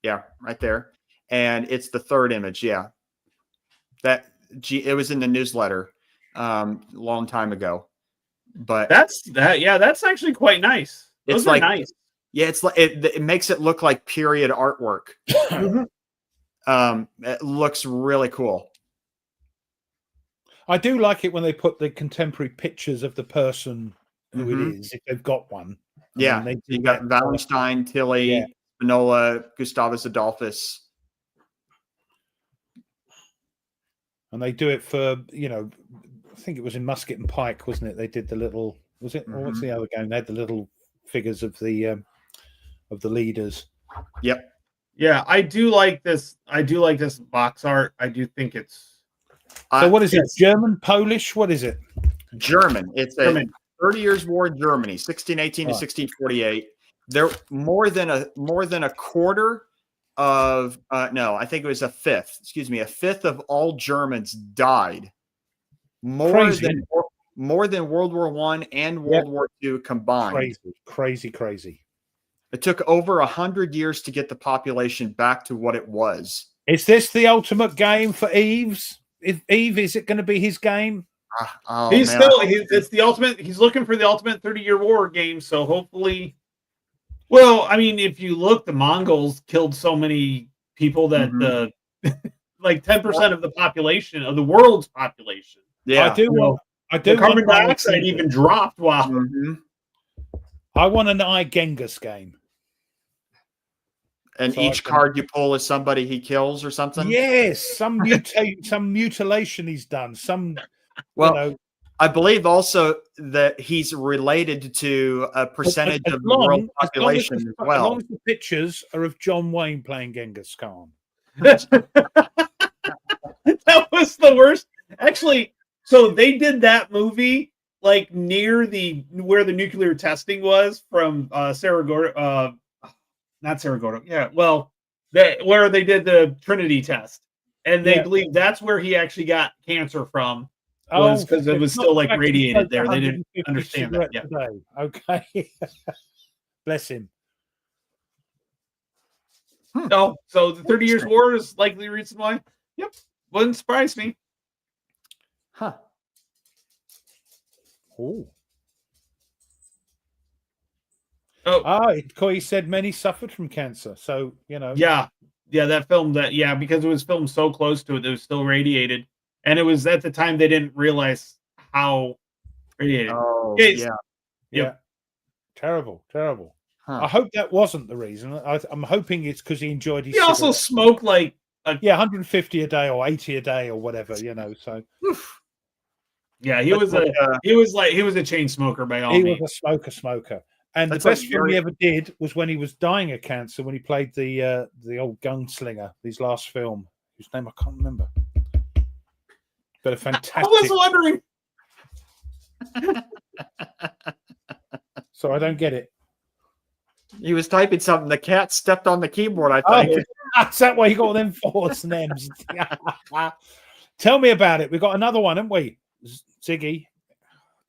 yeah, right there, and it's the third image. Yeah, it was in the newsletter a long time ago, but that's actually quite nice. Those are nice. Yeah, it's like it makes it look like period artwork. It looks really cool. I do like it when they put the contemporary pictures of the person who it is, if they've got one. Yeah, you got Wallenstein, Tilly, Spinola, Gustavus Adolphus. And they do it for, I think it was in Musket and Pike, wasn't it? They did the little, was it? Or what's the other game? They had the little figures of the leaders. Yep. Yeah, I do like this. I do like this box art. I do think it's. So what is it? German, Polish? What is it? German. It's a 30 Years' War in Germany, 1618 to 1648. There more than a quarter of I think it was a fifth of all Germans died. More than World War I and World War II combined. Crazy. It took over 100 years to get the population back to what it was. Is this the ultimate game for Eves? Is it going to be his game? It's the ultimate. He's looking for the ultimate 30-year war game. So hopefully, well, I mean, if you look, the Mongols killed so many people that like 10% of the population of the world's population. Yeah, I do. The carbon dioxide even dropped. Wow. I want an Genghis game. And each card you pull is somebody he kills or something? Yes, some mutilation he's done. I believe also that he's related to a percentage of the world population as well. As long as the pictures are of John Wayne playing Genghis Khan. That was the worst. Actually, so they did that movie like near where the nuclear testing was from Saragordo. Not Saragordo. Yeah, well, where they did the Trinity test, and they believe that's where he actually got cancer from. Was because it was still like radiated there. They didn't understand that. Yeah. Okay. Bless him. No, so the 30 Years' War is likely the reason why. Yep. Wouldn't surprise me. Huh. Oh. Oh, He said many suffered from cancer. So, yeah, that film because it was filmed so close to it, it was still radiated, and it was at the time they didn't realize how radiated. Oh, Yes. yeah. Yeah. Terrible. Huh. I hope that wasn't the reason. I'm hoping it's because he enjoyed his He also cigarettes. smoked like 150 a day or 80 a day or whatever, So yeah, he was a chain smoker by all he means. was a smoker. And the That's like best film he ever did was when he was dying of cancer, when he played the old gunslinger, his last film, whose name I can't remember. But a fantastic. I was wondering. So I don't get it. He was typing something. The cat stepped on the keyboard, I think. That's that way you got all them force and M's. Tell me about it. We got another one, haven't we? Ziggy.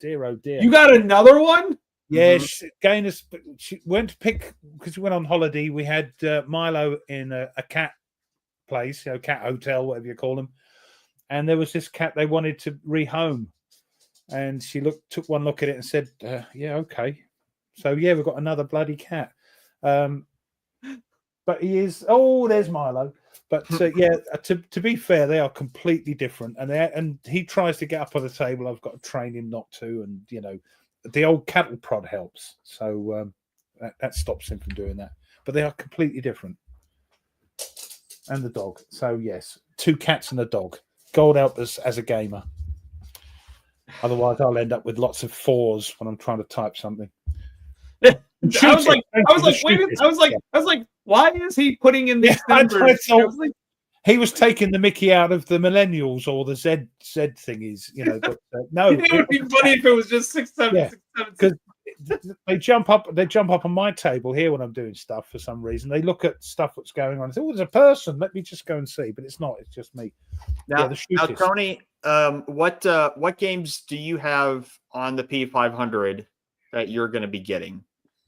Dear, oh dear. You got another one? Yeah, she went to pick, because we went on holiday. We had Milo in a cat place, cat hotel, whatever you call them. And there was this cat they wanted to rehome. And she took one look at it and said, yeah, okay. So, yeah, we've got another bloody cat. But he is, there's Milo. But, to be fair, they are completely different. And he tries to get up on the table. I've got to train him not to. And, the old cattle prod helps. So that stops him from doing that. But they are completely different. And the dog. So, yes, 2 cats and a dog. Gold help us as a gamer. Otherwise, I'll end up with lots of 4s when I'm trying to type something. I was like, why is he putting in these numbers? He was taking the Mickey out of the millennials or the Z thingies, But no, it would be funny if it was just 6, 7, 6, 7. Because they jump up on my table here when I'm doing stuff for some reason. They look at stuff that's going on and say, "Oh, there's a person. Let me just go and see." But it's not. It's just me. Now, Tony, what games do you have on the P500 that you're going to be getting?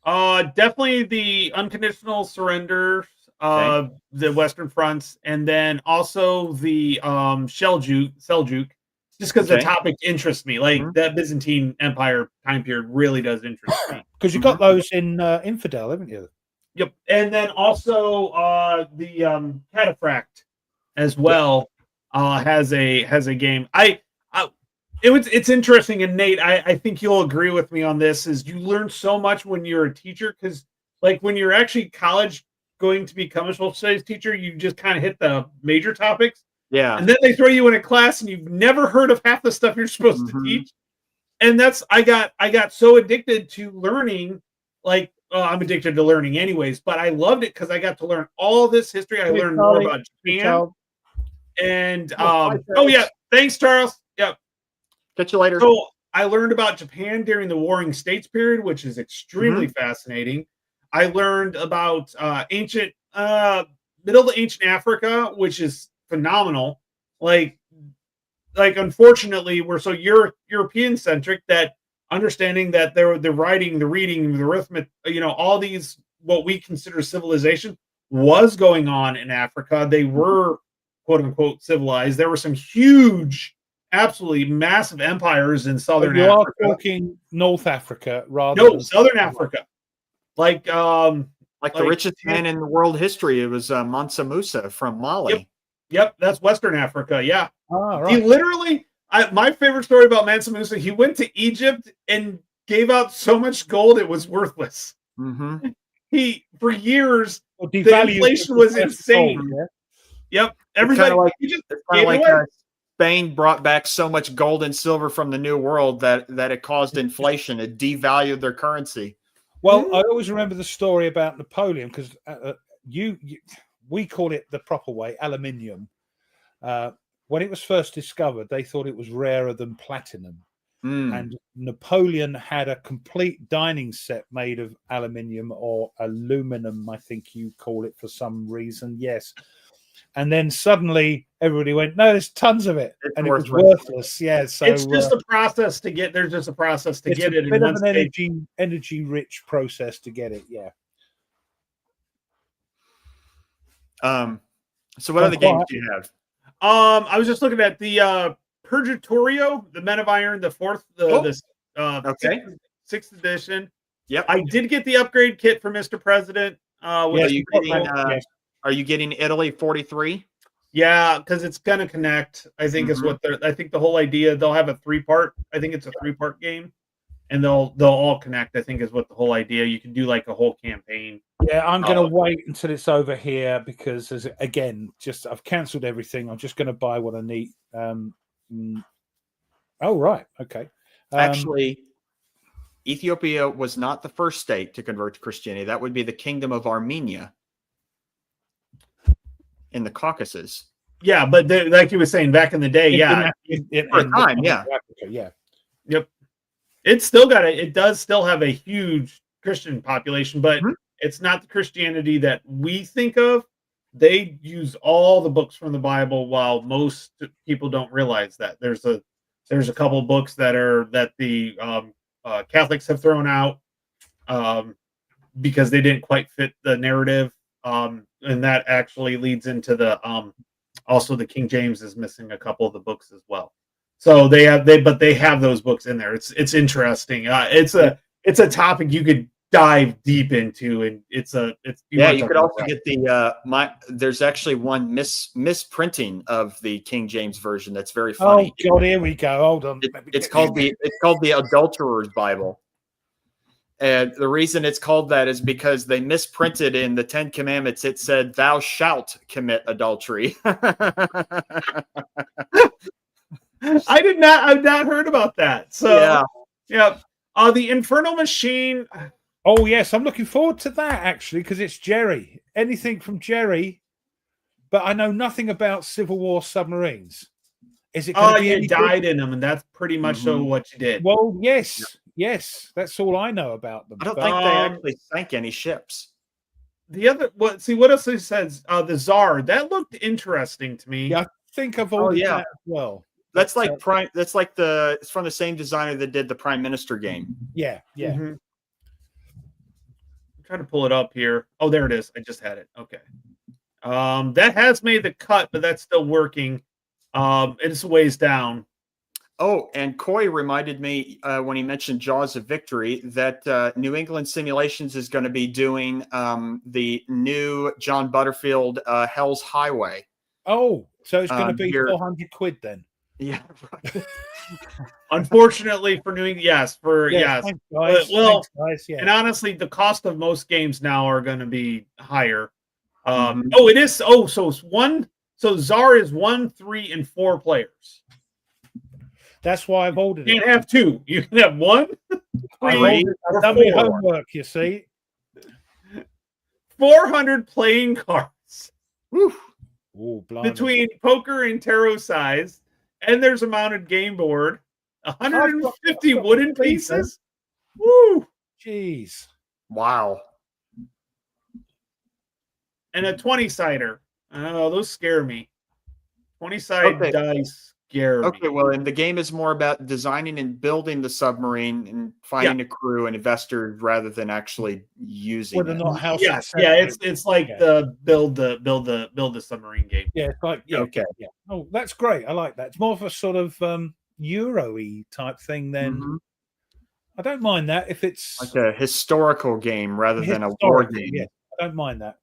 Definitely the Unconditional Surrender, the Western Fronts, and then also the Seljuk, just because the topic interests me. Like that Byzantine Empire time period really does interest me. Because you got those in Infidel, haven't you? Yep, and then also the Cataphract as well has a game. It's interesting, and Nate, I think you'll agree with me on this, is you learn so much when you're a teacher, because like when you're actually college going to become a social studies teacher, you just kind of hit the major topics. Yeah. And then they throw you in a class and you've never heard of half the stuff you're supposed to teach. And I got so addicted to learning, like I'm addicted to learning anyways, but I loved it because I got to learn all this history. I learned more about Japan. And thanks, Charles. Yep. Catch you later. So I learned about Japan during the Warring States period, which is extremely fascinating. I learned about ancient middle to ancient Africa, which is phenomenal. Like unfortunately, we're so European centric that understanding that the writing, the reading, the arithmetic, all these what we consider civilization was going on in Africa. They were quote unquote civilized. There were some huge, absolutely massive empires in southern Africa. You are talking North Africa rather than southern Africa. Like the richest man in the world history. It was Mansa Musa from Mali. Yep, that's Western Africa. Yeah. Right. He literally, my favorite story about Mansa Musa, he went to Egypt and gave out so much gold it was worthless. He, for years, the inflation was insane. Gold, yeah? Yep. Everybody, he just gave it away. Spain brought back so much gold and silver from the New World that it caused inflation. It devalued their currency. Well, I always remember the story about Napoleon because we call it the proper way, aluminium. When it was first discovered, they thought it was rarer than platinum. And Napoleon had a complete dining set made of aluminium or aluminum, I think you call it for some reason. Yes. And then suddenly everybody went, no, there's tons of it. It was worthless. Yeah. So it's just a process to get, there's just a process to get it. It's a bit of an energy rich process to get it. Yeah. So what other games do you have? I was just looking at the Purgatorio, the Men of Iron, the fourth, Okay. sixth edition. Yep. I did get the upgrade kit for Mr. President. Are you getting Italy 43? Yeah, because it's gonna connect. I think is what I think the whole idea. They'll have a 3-part. I think it's a 3-part game, and they'll all connect. I think is what the whole idea. You can do like a whole campaign. Yeah, I'm going to wait until it's over here because, I've cancelled everything. I'm just going to buy what I need. Oh, right. Okay. Actually, Ethiopia was not the first state to convert to Christianity. That would be the Kingdom of Armenia in the Caucasus. Yeah, but like you were saying back in the day, Yep. It's still it does still have a huge Christian population, but it's not the Christianity that we think of. They use all the books from the Bible, while most people don't realize that there's a couple of books that the Catholics have thrown out because they didn't quite fit the narrative, and that actually leads into the also the King James is missing a couple of the books as well. So they have those books in there. It's interesting. It's a topic you could dive deep into, and you could also get there's actually one misprinting of the King James version that's very funny. Oh God, here we go. Hold on. It's called the Adulterer's Bible. And the reason it's called that is because they misprinted in the 10 Commandments. It said, "Thou shalt commit adultery." I've not heard about that. So yeah. The Infernal Machine. Oh yes, I'm looking forward to that actually, because it's Jerry. Anything from Jerry, but I know nothing about Civil War submarines. Is it? You died in them, and that's pretty much so what you did. Well, yes, that's all I know about them. I don't think they actually sank any ships. The other, what else he says? The Tsar, that looked interesting to me. Yeah, I think I've ordered that as well. That's like Prime. That's like it's from the same designer that did the Prime Minister game. Yeah. Mm-hmm. I'm trying to pull it up here. Oh, there it is. I just had it. Okay. That has made the cut, but that's still working. It's a ways down. Oh, and Coy reminded me when he mentioned Jaws of Victory that New England Simulations is going to be doing the new John Butterfield Hell's Highway. Oh, so it's going to be £400 then. Yeah, right. Unfortunately for New England, yes. Thanks, guys. Thanks, guys. Yeah. And honestly, the cost of most games now are going to be higher. Oh, it is. Oh, so it's one. So Tsar is 1, 3, and 4 players. That's why I've ordered it. You can't have 2. You can have 1, 3, I've done my homework, you see. 400 playing cards. Ooh, blimey. Between poker and tarot size. And there's a mounted game board. 150 wooden pieces. Woo! Jeez. Wow. And a 20-sider. Oh, those scare me. 20-side dice scare me. Okay, well, and the game is more about designing and building the submarine and finding a crew and investors rather than actually using it. It's like the build the submarine game. Yeah, it's like okay. Yeah. Oh, that's great. I like that. It's more of a sort of Euro-y type thing then. I don't mind that if it's like a historical game rather than a war game. Yeah, I don't mind that.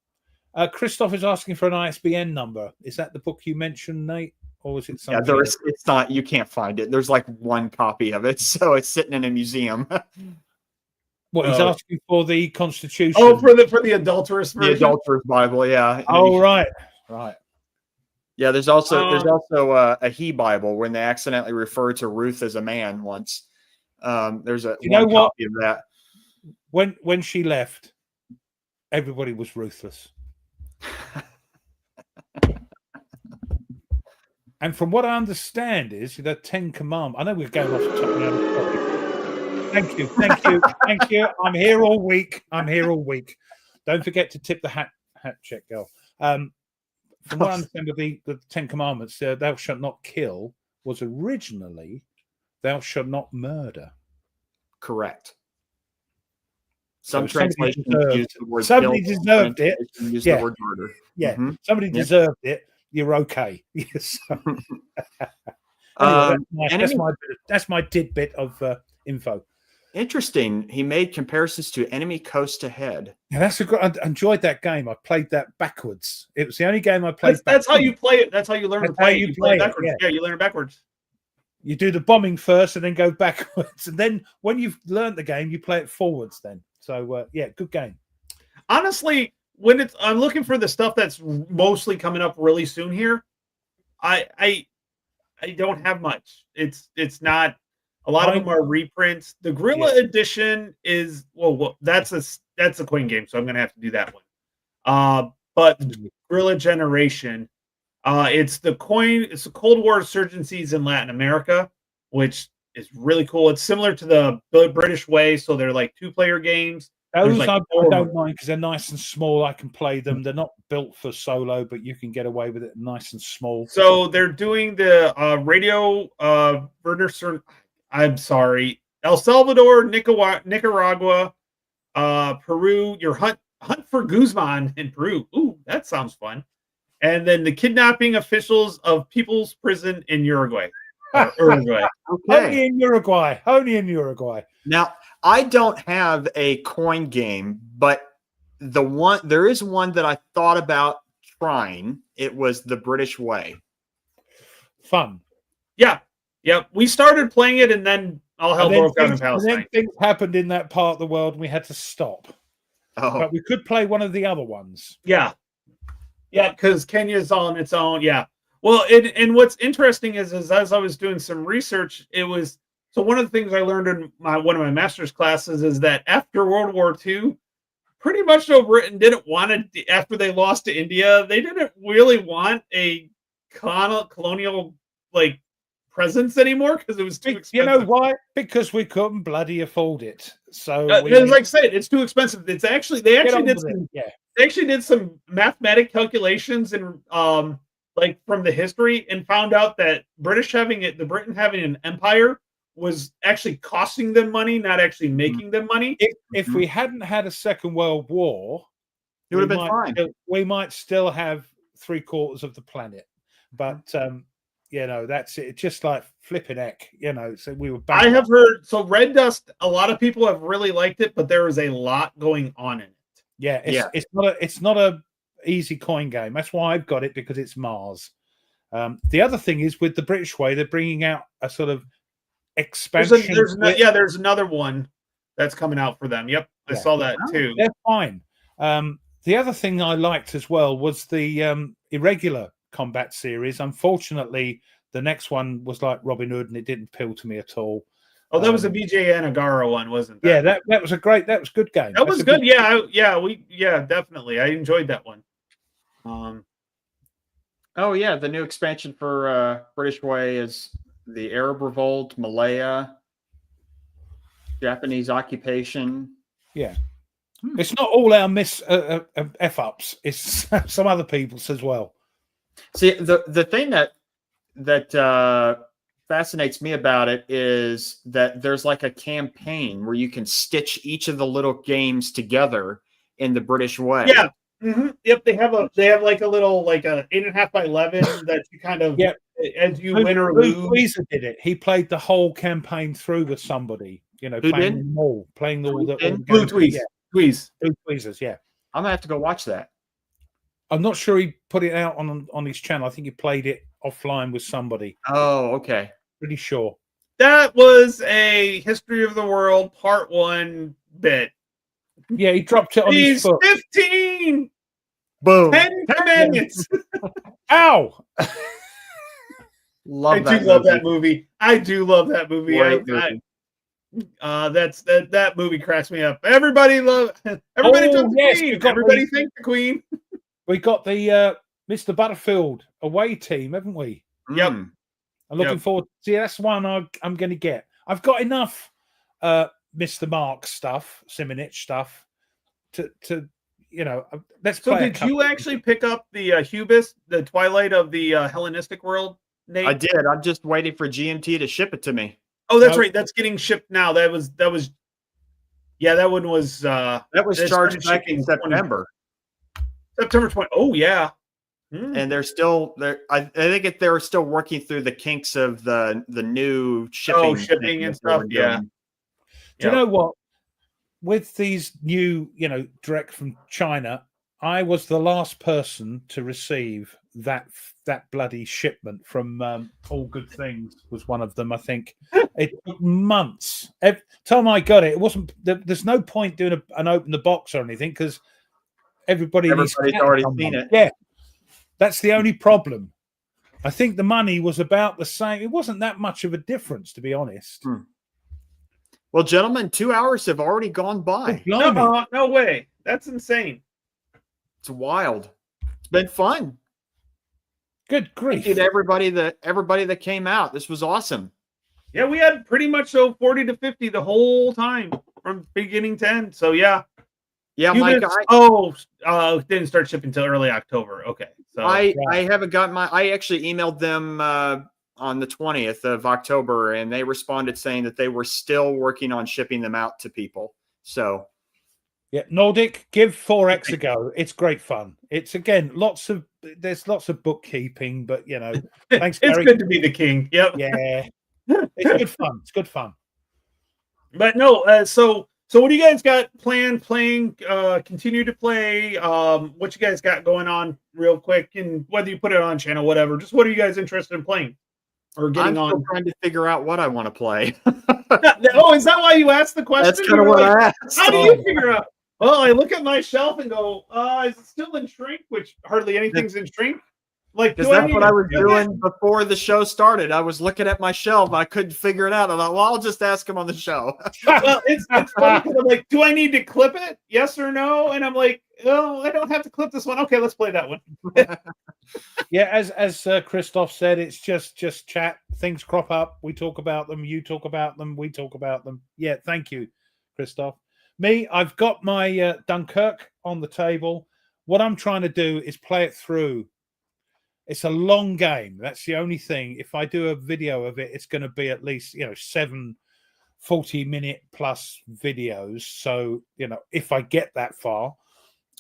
Christoph is asking for an ISBN number. Is that the book you mentioned, Nate? Or is it something? Yeah, it's not. You can't find it. There's like one copy of it, so it's sitting in a museum. What he's asking for the Constitution? Oh, for the adulterous version? The adulterous Bible, yeah. Oh, right. Yeah, there's also a He Bible when they accidentally refer to Ruth as a man once. There's a copy of that. When she left, everybody was ruthless. And from what I understand is the 10 Commandments. I know we're going off the top now. Thank you. I'm here all week. Don't forget to tip the hat check, girl. From what I understand of the 10 Commandments, thou shalt not kill was originally thou shalt not murder. Correct. Some translations use the word somebody deserved it. Use the word murder. Yeah, somebody deserved it. you're okay. Yes. Um, That's my tidbit of info. Interesting. He made comparisons to Enemy Coast Ahead. Yeah, I enjoyed that game. I played that backwards. It was the only game I played. That's how you play it. That's how you learn to play it. You play it backwards. Yeah, you learn it backwards. You do the bombing first and then go backwards. And then when you've learned the game, you play it forwards then. So, yeah, good game. Honestly, I'm looking for the stuff that's mostly coming up really soon here. I don't have much. It's not. A lot of them are reprints. The Guerrilla Edition is that's a coin game, so I'm gonna have to do that one. But Guerrilla Generation, it's the Cold War insurgencies in Latin America, which is really cool. It's similar to the British way, so they're like 2-player games. Those I don't mind because they're nice and small. I can play them. They're not built for solo, but you can get away with it nice and small. So they're doing the Radio I'm sorry, El Salvador, Nicaragua, Peru. Your hunt for Guzman in Peru. Ooh, that sounds fun. And then the kidnapping officials of People's Prison in Uruguay. Uruguay. Okay. Only in Uruguay. Now, I don't have a coin game, but there is one that I thought about trying. It was the British Way. Fun. Yeah. We started playing it, and then all hell broke out in Palestine. And then things happened in that part of the world, and we had to stop. Oh. But we could play one of the other ones. Yeah, because Kenya's on its own. Yeah. Well, and what's interesting is as I was doing some research, so one of the things I learned in one of my master's classes is that after World War II, pretty much Britain didn't want to, after they lost to India, they didn't really want a colonial presence anymore because it was too expensive. You know why? Because we couldn't bloody afford it. So like I said, it's too expensive. It's actually they actually did some mathematic calculations and from the history and found out that the Britain having an empire was actually costing them money, not actually making them money. If we hadn't had a Second World War, it would have been fine. We might still have 3/4 of the planet, but that's it. It's just like flipping heck, So we were. I have heard Red Dust. A lot of people have really liked it, but there is a lot going on in it. Yeah, it's not a easy coin game. That's why I've got it because it's Mars. The other thing is with the British Way, they're bringing out a sort of expansion. There's another one that's coming out for them. Yep, I saw that too. They're fine. The other thing I liked as well was the irregular combat series. Unfortunately, the next one was like Robin Hood, and it didn't appeal to me at all. Oh, that was the BJ Anagara one, wasn't that? Yeah, that was a good game. That was good. Definitely. I enjoyed that one. The new expansion for British Way is the Arab Revolt, Malaya, Japanese occupation. Yeah. It's not all our F-ups. It's some other people's as well. See, the thing that fascinates me about it is that there's like a campaign where you can stitch each of the little games together in the British Way. Yeah. Mm-hmm. Yep. They have like a little like a 8.5 by 11 that you kind of as you win or lose. Weezer did it. He played the whole campaign through with somebody. Playing them all the Blue Tweezers. Yeah. I'm gonna have to go watch that. I'm not sure he put it out on his channel. I think he played it offline with somebody. Oh, okay. Pretty sure. That was a History of the World Part 1 bit. Yeah, he dropped it on his foot. 15! Boom. 10 Commandments! Ow! I do love that movie. That movie cracks me up. Everybody thank the Queen. Everybody thank the Queen. We got the Mr. Butterfield away team, haven't we? Yep. I'm looking forward. See, that's one I'm going to get. I've got enough Mr. Mark stuff, Simonich stuff to let's play. So did you actually pick up the Hubis, the Twilight of the Hellenistic world, Nate? I did. I'm just waiting for GMT to ship it to me. Oh, that's right. That's getting shipped now. That was that one was charged back in September. September 20. Oh yeah. And they're still there. I think they're still working through the kinks of the new shipping and stuff. Yeah. Do you know what? With these new, direct from China, I was the last person to receive that bloody shipment from All Good Things. Was one of them. I think it took months. Every time I got it, it wasn't. There's no point doing an open the box or anything because everybody's already seen it. Yeah, that's the only problem. I think the money was about the same. It wasn't that much of a difference, to be honest. Well, gentlemen, 2 hours have already gone by. No way. That's insane. It's wild. It's been fun. Good grief. Thank you to everybody that came out. This was awesome. Yeah, we had pretty much 40 to 50 the whole time from beginning to end. So yeah. Yeah, Mike. Didn't start shipping until early October. Okay. So I haven't gotten I actually emailed them on the 20th of October, and they responded saying that they were still working on shipping them out to people. So yeah, Nordic, give 4X a go. It's great fun. It's again there's lots of bookkeeping, but thanks. It's good to be the king. Yep. Yeah. It's good fun. It's good fun. But no, so what do you guys got planned playing? Continue to play. What you guys got going on real quick, and whether you put it on channel, whatever. Just what are you guys interested in playing or getting on? I'm still trying to figure out what I want to play. Oh, is that why you asked the question? That's kind of what I asked. How do you figure out? Well, I look at my shelf and go, is it still in shrink? Which hardly anything's in shrink. Like, because that's what I was doing before the show started. I was looking at my shelf. I couldn't figure it out. I thought, well, I'll just ask him on the show. Well, it's funny because I'm like, do I need to clip it? Yes or no? And I'm like, oh, I don't have to clip this one. Okay, let's play that one. Yeah, as Christoph said, it's just chat. Things crop up. We talk about them. You talk about them. We talk about them. Yeah, thank you, Christoph. Me, I've got my Dunkirk on the table. What I'm trying to do is play it through. It's a long game. That's the only thing. If I do a video of it, it's going to be at least 7 40-minute plus videos. So if I get that far,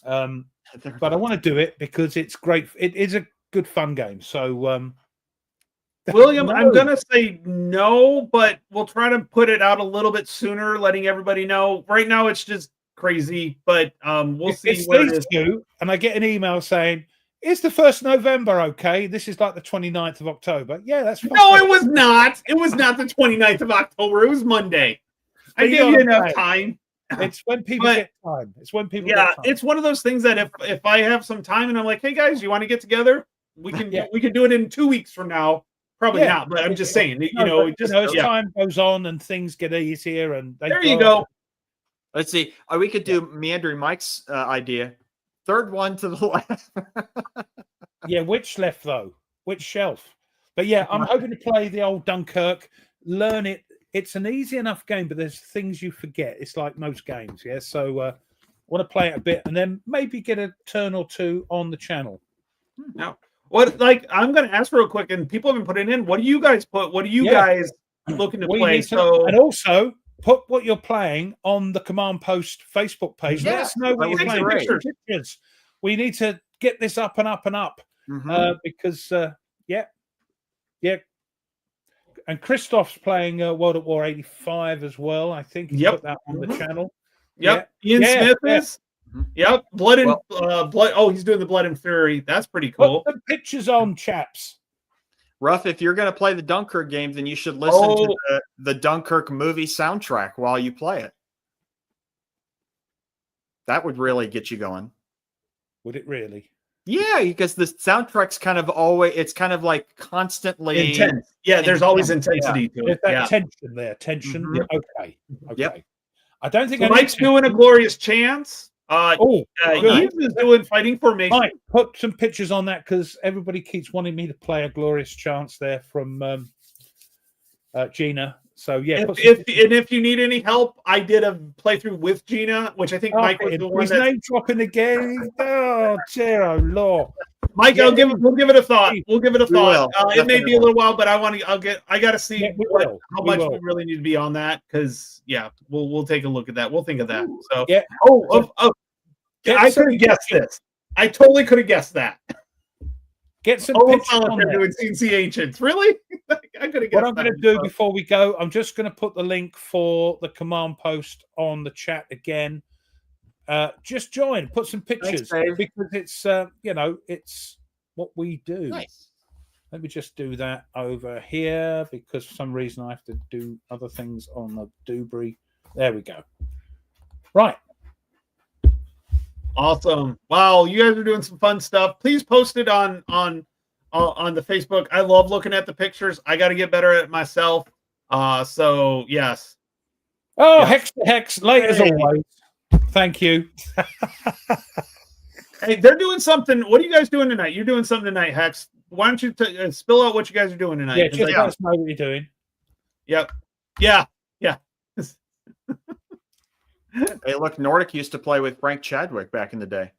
but I want to do it because it's great. It is a good fun game. So William, I'm going to say no, but we'll try to put it out a little bit sooner, letting everybody know. Right now, it's just crazy, but we'll see where it is. And I get an email saying, "Is the 1st November okay?" This is like the 29th of October. Yeah, that's fine. No, it was not. It was not the 29th of October. It was Monday. I gave you enough time. It's when people get time. It's when people get time. It's one of those things that if I have some time and I'm like, hey guys, you want to get together? We can do it in 2 weeks from now. Probably not, but I'm just saying, as time goes on and things get easier and there you go. Let's see. We could do Meandering Mike's idea. Third one to the left. Yeah, which left though? Which shelf? But yeah, I'm hoping to play the old Dunkirk, learn it. It's an easy enough game, but there's things you forget. It's like most games, yeah. So I want to play it a bit and then maybe get a turn or two on the channel. Now, I'm going to ask real quick, and people have been putting in. What do you guys put? What are you guys looking to play? And also put what you're playing on the Command Post Facebook page. Let us know what you're playing. Pictures. We need to get this up and up and up because, And Christoph's playing World at War 85 as well. I think he put that on the channel. Yep. Ian Smith is. Yep. Blood and blood. Oh, he's doing the Blood and Fury. That's pretty cool. Put the pictures on, chaps. Ruff, if you're going to play the Dunkirk game, then you should listen to the Dunkirk movie soundtrack while you play it. That would really get you going. Would it really? Yeah, because the soundtrack's kind of like constantly intense. Yeah, there's always intensity to it. There's that tension there. Tension. Okay. Yep. I don't think Mike's doing a glorious chance. He's doing Fighting Formation. Mike, put some pictures on that because everybody keeps wanting me to play a glorious chance there from Gina. So yeah, if you need any help, I did a playthrough with Gina, which I think Mike was the one. His name dropping again. Oh, dear, oh Lord. Mike, we'll give it a thought. We'll give it a thought. It may be a little while, but I got to see how much we really need to be on that because we'll take a look at that. We'll think of that. So I could have guessed this. I totally could have guessed that. Get some Oh, pictures on they're there. doing CNC Ancients. Really? I could have What I'm going to do before we go, I'm just going to put the link for the command post on the chat again. Just join, put some pictures. Thanks, because it's it's what we do. Nice. Let me just do that over here because for some reason I have to do other things on the Dubry. There we go. Right. Awesome. Wow, you guys are doing some fun stuff. Please post it on the Facebook. I love looking at the pictures. I got to get better at it myself. So yes. Oh, Yeah. Hex to Hex, late as always. Thank you. Hey, they're doing something. What are you guys doing tonight? You're doing something tonight, Hex. Why don't you spill out what you guys are doing tonight? Yeah, just let us know what you're doing. Yep. Yeah. Yeah. Hey, look, Nordic used to play with Frank Chadwick back in the day.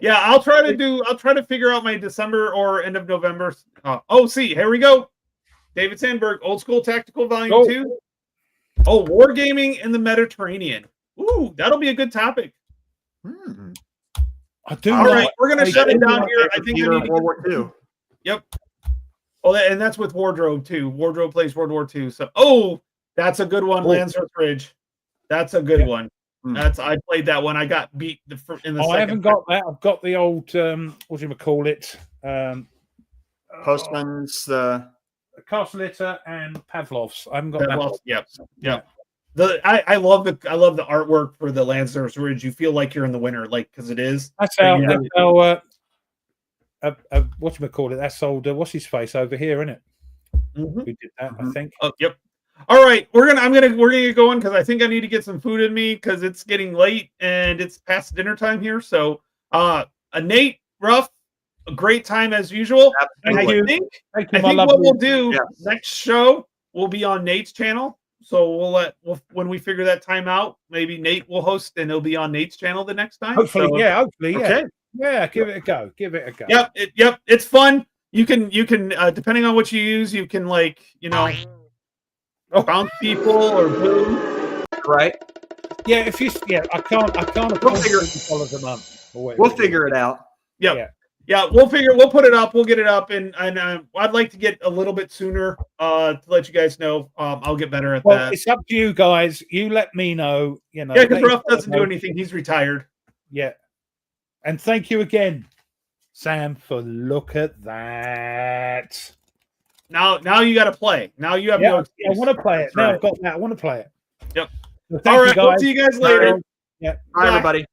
Yeah, I'll try to figure out my December or end of November. See, here we go. David Sandberg, Old School Tactical Volume 2. Oh, wargaming in the Mediterranean. Ooh, that'll be a good topic. I do. All right, we're gonna shut it down here. I think World War II. Yep. Oh, and that's with Wardrobe too. Wardrobe plays World War II. So, that's a good one. Landsworth Ridge. That's a good one. I played that one. I got beat in the. I haven't got that. I've got the old what do you call it? Postman's the Castle Litter and Pavlov's. I haven't got that. Yep. I love the artwork for the Landsworth Ridge. You feel like you're in the winter, like because it is. That's how what do you call it? That's old. What's his face over here, isn't it? We did that, I think. Oh, yep. All right, we're gonna get going because I think I need to get some food in me because it's getting late and it's past dinner time here. So, Nate, Ruff, a great time as usual. And I think what we'll do next show will be on Nate's channel. So when we figure that time out, maybe Nate will host and it'll be on Nate's channel the next time. Hopefully, hopefully, okay. Yeah, give it a go. Yep, it's fun. You can depending on what you use, you can bounce people or boom. Right. Yeah, I can't afford $50 a month. We'll figure it out. Yep. Yeah, we'll put it up. We'll get it up, and I'd like to get a little bit sooner to let you guys know. I'll get better at that. It's up to you guys. You let me know. Yeah, because Ruff doesn't do anything. He's retired. Yeah, and thank you again, Sam, for look at that. Now you got to play. Now you have no excuse. I want to play it. Now I've got that. I want to play it. Yep. So all right. We'll see you guys later. Yeah. Bye, everybody.